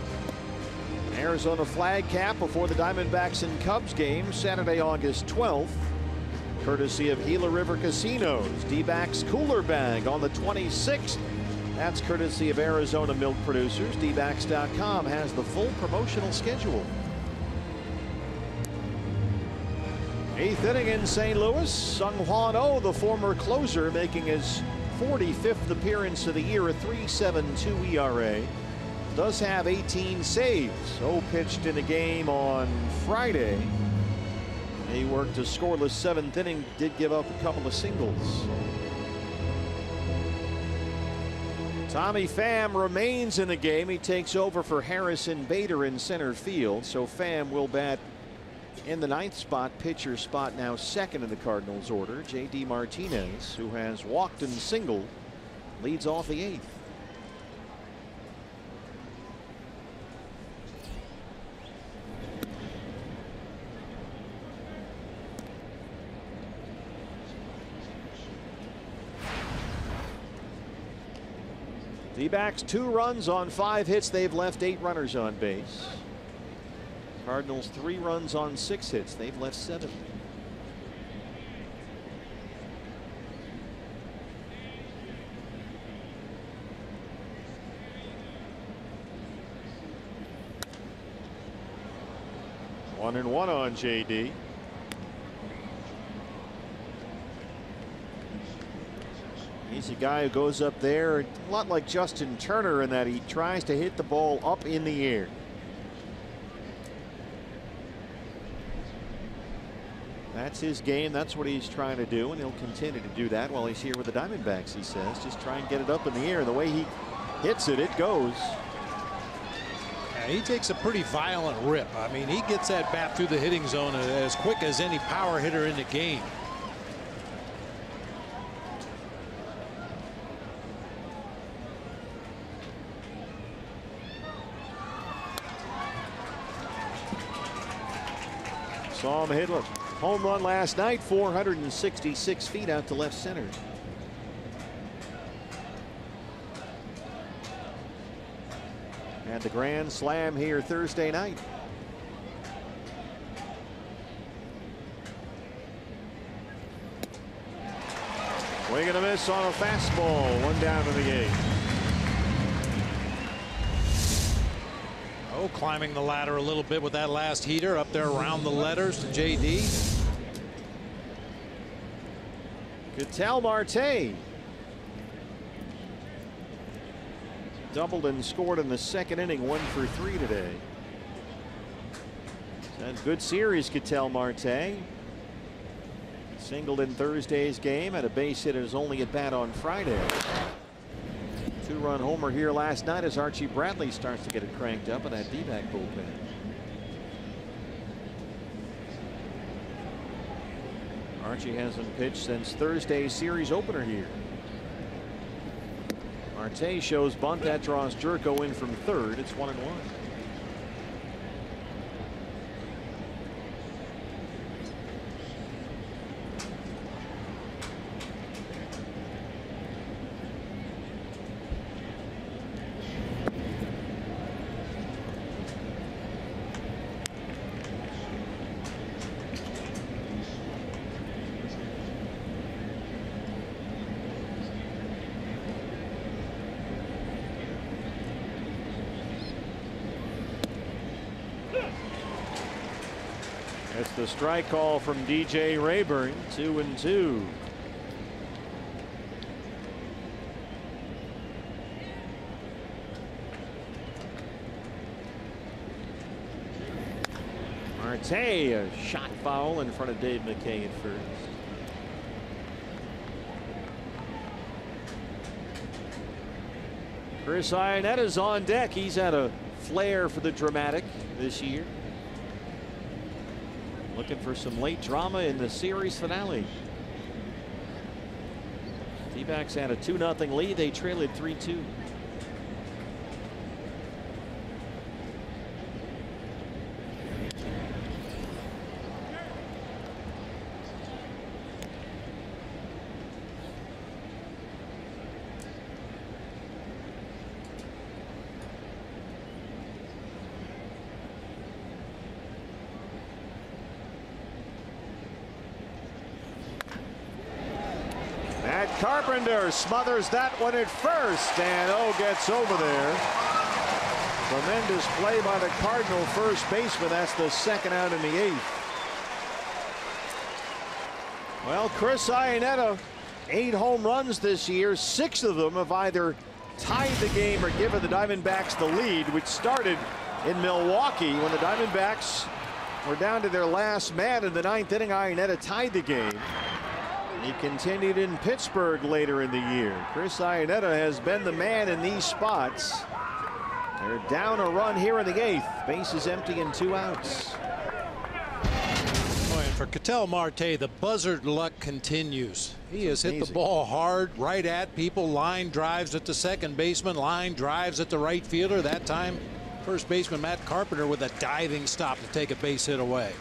Arizona flag cap before the Diamondbacks and Cubs game Saturday, August 12th. Courtesy of Gila River Casinos. D-backs cooler bag on the 26th. That's courtesy of Arizona milk producers. dbacks.com has the full promotional schedule. 8th inning in St. Louis. Sung-Hwan Oh, the former closer, making his 45th appearance of the year, a 3.72 ERA. Does have 18 saves. Oh pitched in a game on Friday. He worked a scoreless 7th inning, did give up a couple of singles. Tommy Pham remains in the game. He takes over for Harrison Bader in center field. So Pham will bat in the 9th spot, pitcher spot, now 2nd in the Cardinals order. J.D. Martinez, who has walked and singled, leads off the 8th. D-backs 2 runs on 5 hits. They've left 8 runners on base. Cardinals 3 runs on 6 hits. They've left 7. One and one on JD. He's a guy who goes up there a lot like Justin Turner in that he tries to hit the ball up in the air. That's his game. That's what he's trying to do, and he'll continue to do that while he's here with the Diamondbacks, he says. Just try and get it up in the air. The way he hits it, it goes. Yeah, he takes a pretty violent rip. I mean, he gets that bat through the hitting zone as quick as any power hitter in the game. Saw him hit a home run last night, 466 feet out to left center. And the grand slam here Thursday night. Swing and a miss on a fastball, 1 down in the game. Oh, climbing the ladder a little bit with that last heater up there around the letters to JD. Ketel Marte doubled and scored in the 2nd inning, 1 for 3 today. That's a good series, Ketel Marte. Singled in Thursday's game, had a base hit his only at bat on Friday. 2-run homer here last night as Archie Bradley starts to get it cranked up in that D-back bullpen. Archie hasn't pitched since Thursday's series opener here. Marte shows bunt. That draws Jerko in from 3rd. It's 1-1. That's the strike call from DJ Rayburn. 2-2. Marte, a shot foul in front of Dave McKay at first. Chris Ionetta's on deck. He's had a flair for the dramatic this year. Looking for some late drama in the series finale. D-backs had a 2-0 lead. They trailed it 3-2. Carpenter smothers that one at first, and gets over there. Tremendous play by the Cardinal first baseman. That's the second out in the 8th. Well, Chris Iannetta, 8 home runs this year. 6 of them have either tied the game or given the Diamondbacks the lead, which started in Milwaukee when the Diamondbacks were down to their last man in the 9th inning. Iannetta tied the game. He continued in Pittsburgh later in the year. Chris Iannetta has been the man in these spots. They're down a run here in the 8th. Bases empty and 2 outs. And for Ketel Marte, the buzzard luck continues. He has hit the ball hard right at people. Line drives at the second baseman. Line drives at the right fielder. That time, first baseman Matt Carpenter with a diving stop to take a base hit away.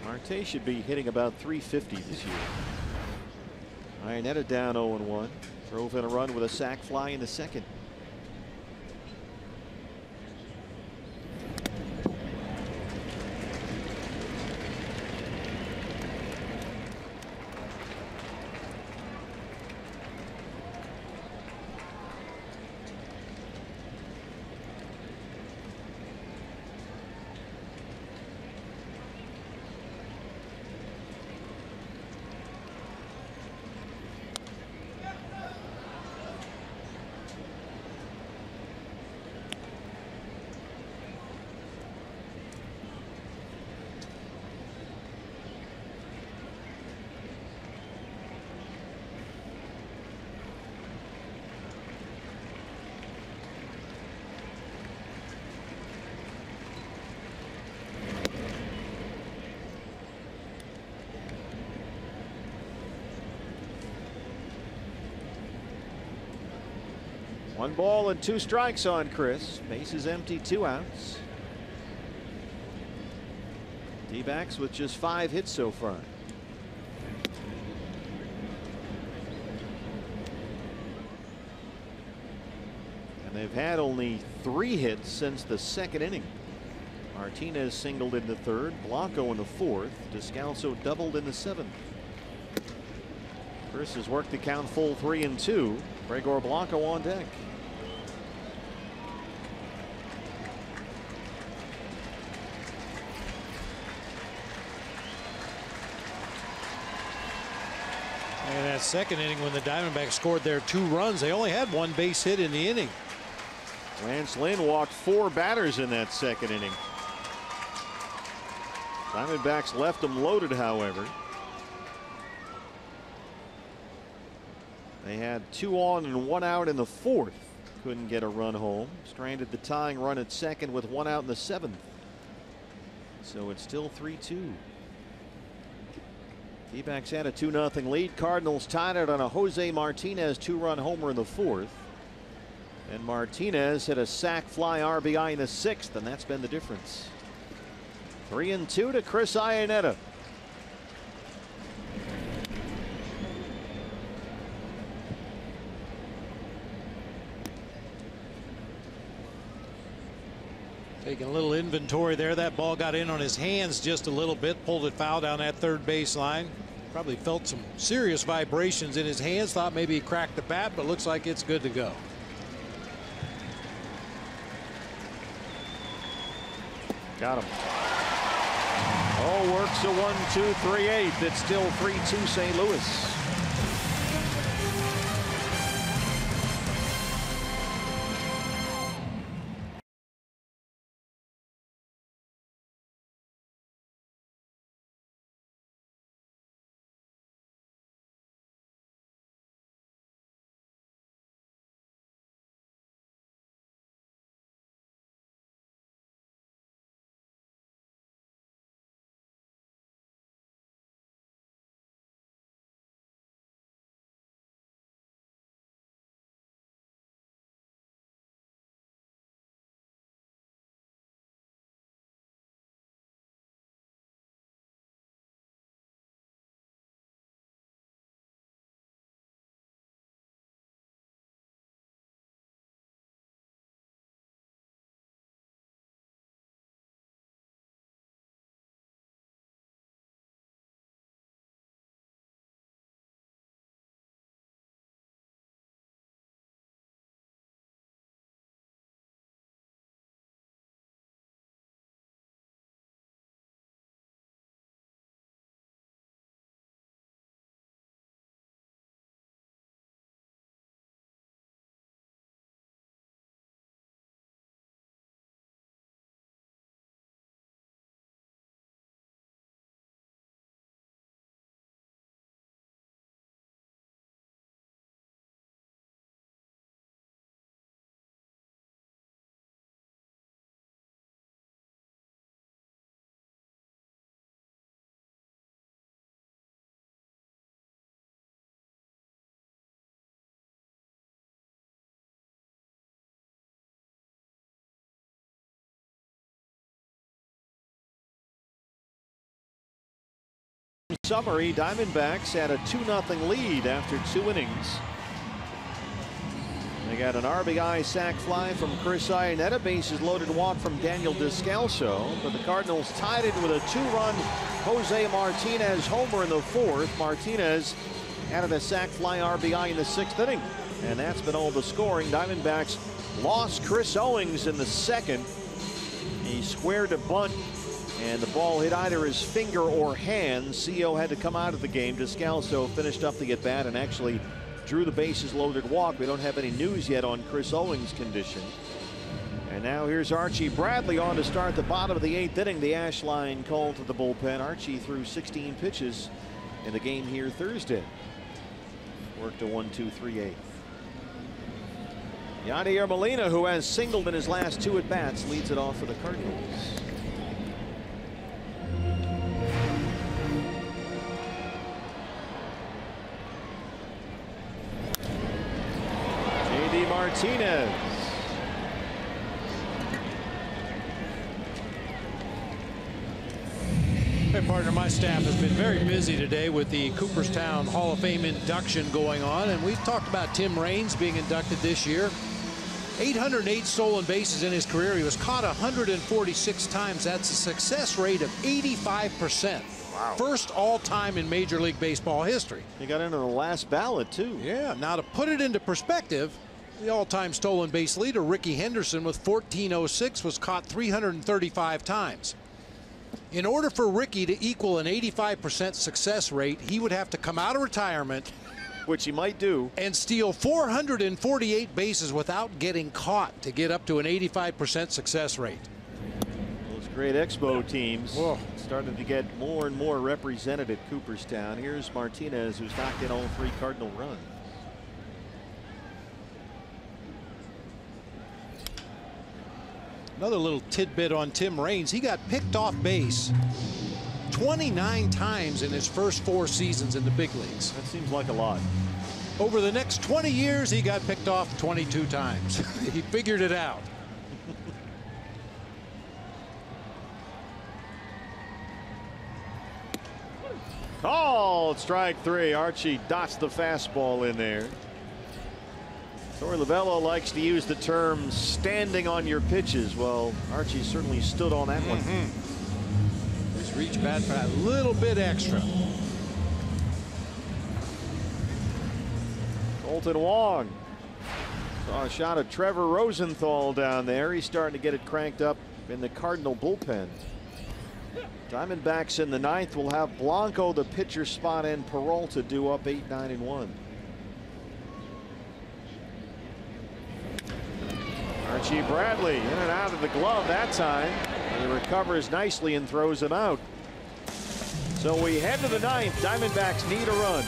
Marte should be hitting about 350 this year. Iannetta down 0-1. Drove in a run with a sac fly in the second. One ball and 2 strikes on Chris. Bases empty, 2 outs. D-backs with just 5 hits so far. And they've had only 3 hits since the second inning. Martinez singled in the 3rd, Blanco in the 4th, Descalso doubled in the 7th. Chris has worked the count full 3-2. Gregor Blanco on deck. And that second inning, when the Diamondbacks scored their 2 runs, they only had 1 base hit in the inning. Lance Lynn walked 4 batters in that second inning. Diamondbacks left them loaded, however. They had 2 on and 1 out in the 4th. Couldn't get a run home. Stranded the tying run at second with 1 out in the 7th. So it's still 3-2. D-backs had a 2-0 lead. Cardinals tied it on a Jose Martinez 2-run homer in the 4th. And Martinez hit a sac fly RBI in the 6th, and that's been the difference. 3-2 to Chris Iannetta. Taking a little inventory there. That ball got in on his hands just a little bit, pulled it foul down that third baseline. Probably felt some serious vibrations in his hands. Thought maybe he cracked the bat, but looks like it's good to go. Got him. Works a 1-2-3-8. It's still 3-2 St. Louis. Summary, Diamondbacks had a 2-0 lead after 2 innings. They got an RBI sac fly from Chris Iannetta, bases loaded walk from Daniel Descalso, but the Cardinals tied it with a 2-run Jose Martinez homer in the 4th. Martinez added a sac fly RBI in the 6th inning, and that's been all the scoring. Diamondbacks lost Chris Owings in the 2nd. He squared a bunt, and the ball hit either his finger or hand. CO had to come out of the game. Descalso finished up the at-bat and actually drew the bases loaded walk. We don't have any news yet on Chris Owings' condition. And now here's Archie Bradley on to start the bottom of the 8th inning. The ash line called to the bullpen. Archie threw 16 pitches in the game here Thursday. Worked a 1-2-3-8. Yadier Molina, who has singled in his last 2 at-bats, leads it off for the Cardinals. J.D. Martinez. Hey, partner, my staff has been very busy today with the Cooperstown Hall of Fame induction going on, and we've talked about Tim Raines being inducted this year. 808 stolen bases in his career. He was caught 146 times. That's a success rate of 85%. Wow. First all-time in Major League Baseball history. He got into the last ballot, too. Yeah, now to put it into perspective, the all-time stolen base leader, Ricky Henderson, with 1406, was caught 335 times. In order for Ricky to equal an 85% success rate, he would have to come out of retirement, which he might do, and steal 448 bases without getting caught to get up to an 85% success rate. Those great Expo teams Whoa. started to get more and more represented at Cooperstown. Here's Martinez, who's knocked in all 3 Cardinal runs. Another little tidbit on Tim Raines. He got picked off base 29 times in his first 4 seasons in the big leagues. That seems like a lot. Over the next 20 years, he got picked off 22 times. He figured it out. Called strike 3. Archie dots the fastball in there. Torey Lovullo likes to use the term standing on your pitches. Well, Archie certainly stood on that one. Just reach back for a little bit extra. Colton Wong saw a shot of Trevor Rosenthal down there. He's starting to get it cranked up in the Cardinal bullpen. Diamondbacks in the 9th will have Blanco the pitcher spot and Peralta due up 8-9-1. Archie Bradley in and out of the glove that time. He recovers nicely and throws him out. So we head to the 9th. Diamondbacks need a run.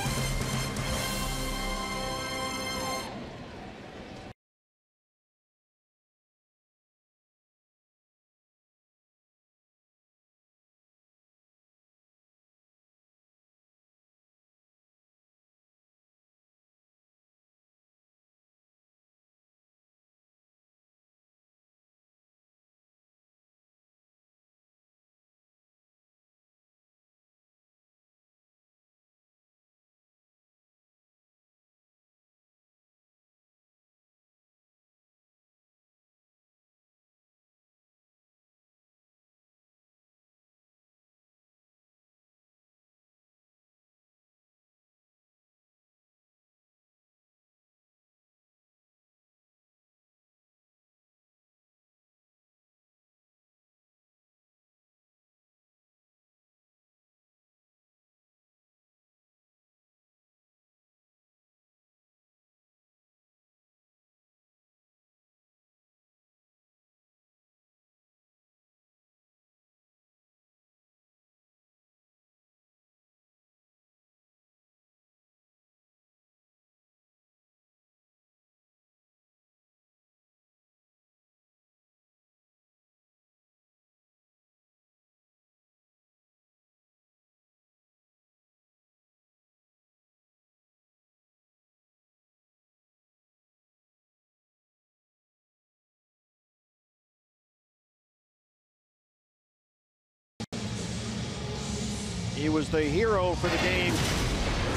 He was the hero for the game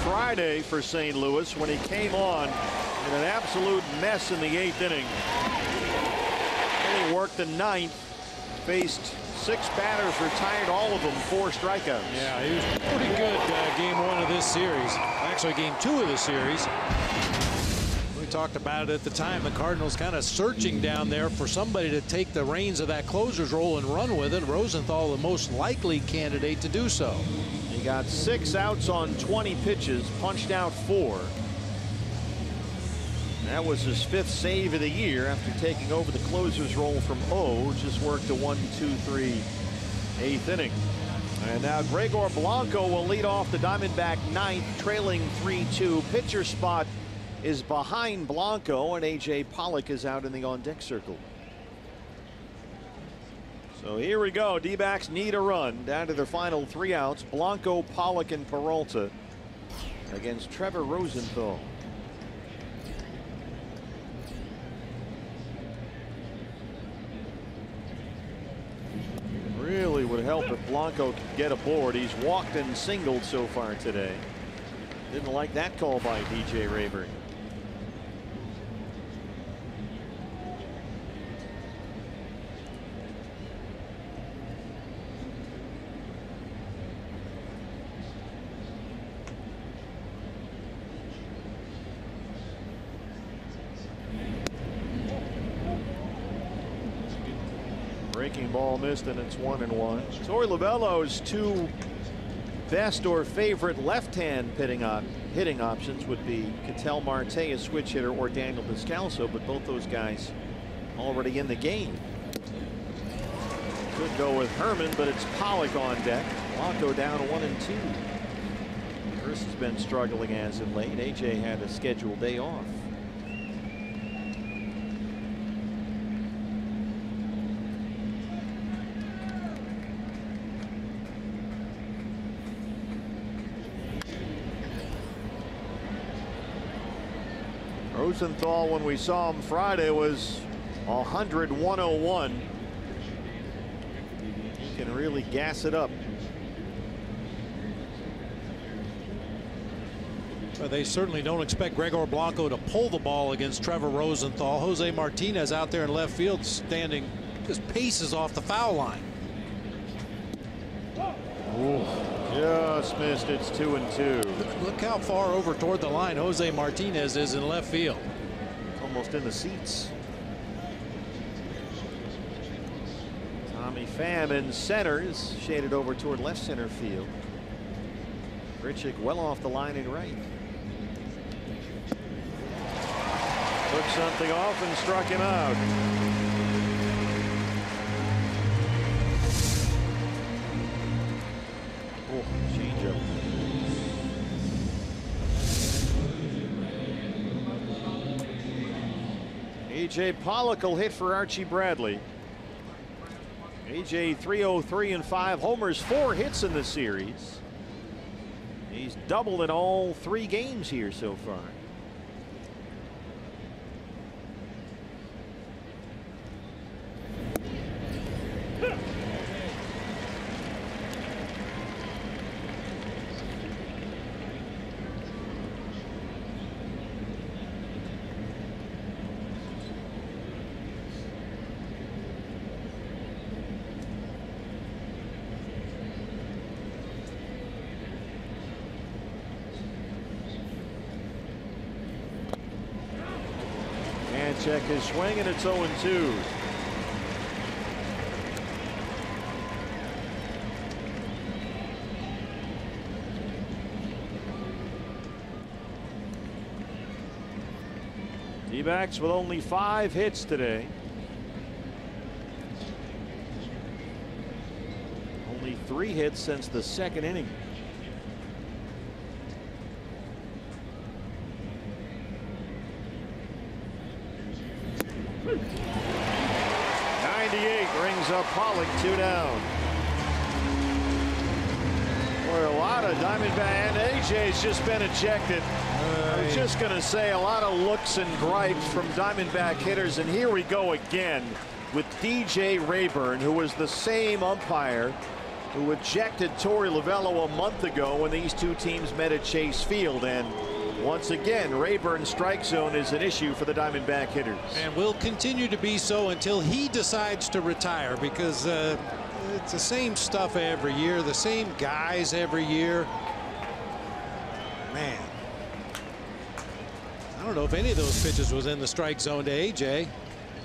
Friday for St. Louis when he came on in an absolute mess in the 8th inning. And he worked the 9th, faced 6 batters, retired all of them, 4 strikeouts. Yeah, he was pretty good game 1 of this series. Actually, game 2 of the series. We talked about it at the time. The Cardinals kind of searching down there for somebody to take the reins of that closer's role and run with it. Rosenthal, the most likely candidate to do so. He got 6 outs on 20 pitches, punched out 4. That was his 5th save of the year after taking over the closer's role from O. Just worked a 1-2-3 8th inning. And now Gregor Blanco will lead off the Diamondback 9th, trailing 3-2. Pitcher spot is behind Blanco, and A.J. Pollock is out in the on-deck circle. So here we go. D-backs need a run. Down to their final 3 outs. Blanco, Pollock, and Peralta against Trevor Rosenthal. Really would help if Blanco could get aboard. He's walked and singled so far today. Didn't like that call by DJ Rayburn. Breaking ball missed, and it's 1-1. Torey Lovullo's 2 best or favorite left-hand hitting options would be Ketel Marte, a switch hitter, or Daniel Descalso, but both those guys already in the game. Could go with Herman, but it's Pollock on deck. Blanco down 1-2. Chris has been struggling as of late. AJ had a scheduled day off. Rosenthal, when we saw him Friday, was 100-101. He can really gas it up. Well, they certainly don't expect Gregor Blanco to pull the ball against Trevor Rosenthal. Jose Martinez out there in left field, standing just paces off the foul line. Ooh, just missed. It's 2-2. Look how far over toward the line Jose Martinez is in left field. Almost in the seats. Tommy Pham in center is shaded over toward left center field. Grichuk well off the line in right. Took something off and struck him out. Oh, changeup. A.J. Pollock will hit for Archie Bradley. A.J. 303 and 5 homers, 4 hits in the series. He's doubled in all 3 games here so far. Check his swing, and it's 0-2. D-backs with only 5 hits today. Only 3 hits since the 2nd inning. Brings up Pollock, 2 down. Boy, a lot of Diamondback, and AJ's just been ejected. I was just going to say a lot of looks and gripes from Diamondback hitters, and here we go again with DJ Rayburn, who was the same umpire who ejected Torey Lovullo a month ago when these two teams met at Chase Field. And once again, Rayburn's strike zone is an issue for the Diamondback hitters. And will continue to be so until he decides to retire, because it's the same stuff every year, the same guys every year. Man, I don't know if any of those pitches was in the strike zone to AJ.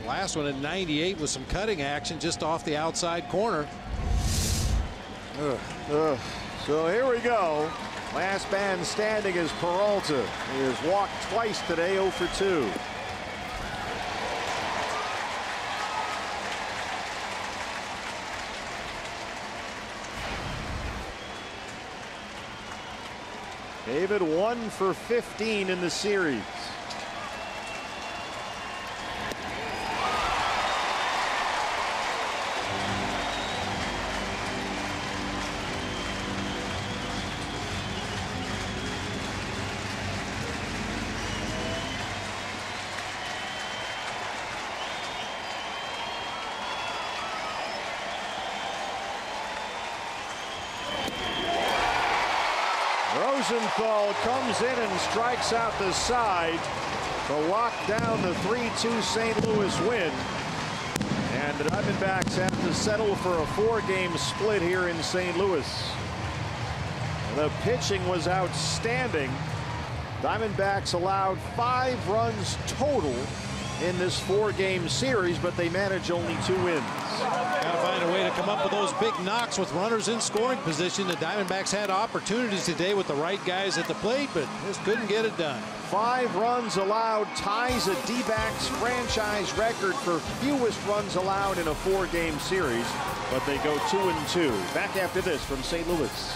The last one in 98 was some cutting action just off the outside corner. So here we go. Last man standing is Peralta. He has walked twice today, 0 for 2. David 1 for 15 in the series. Rosenthal comes in and strikes out the side to lock down the 3-2 St. Louis win. And the Diamondbacks have to settle for a 4-game split here in St. Louis. The pitching was outstanding. Diamondbacks allowed 5 runs total in this 4-game series, but they managed only 2 wins. Got to find a way to come up with those big knocks with runners in scoring position. The Diamondbacks had opportunities today with the right guys at the plate, but just couldn't get it done. 5 runs allowed ties a D-backs franchise record for fewest runs allowed in a 4-game series, but they go 2-2. Back after this from St. Louis.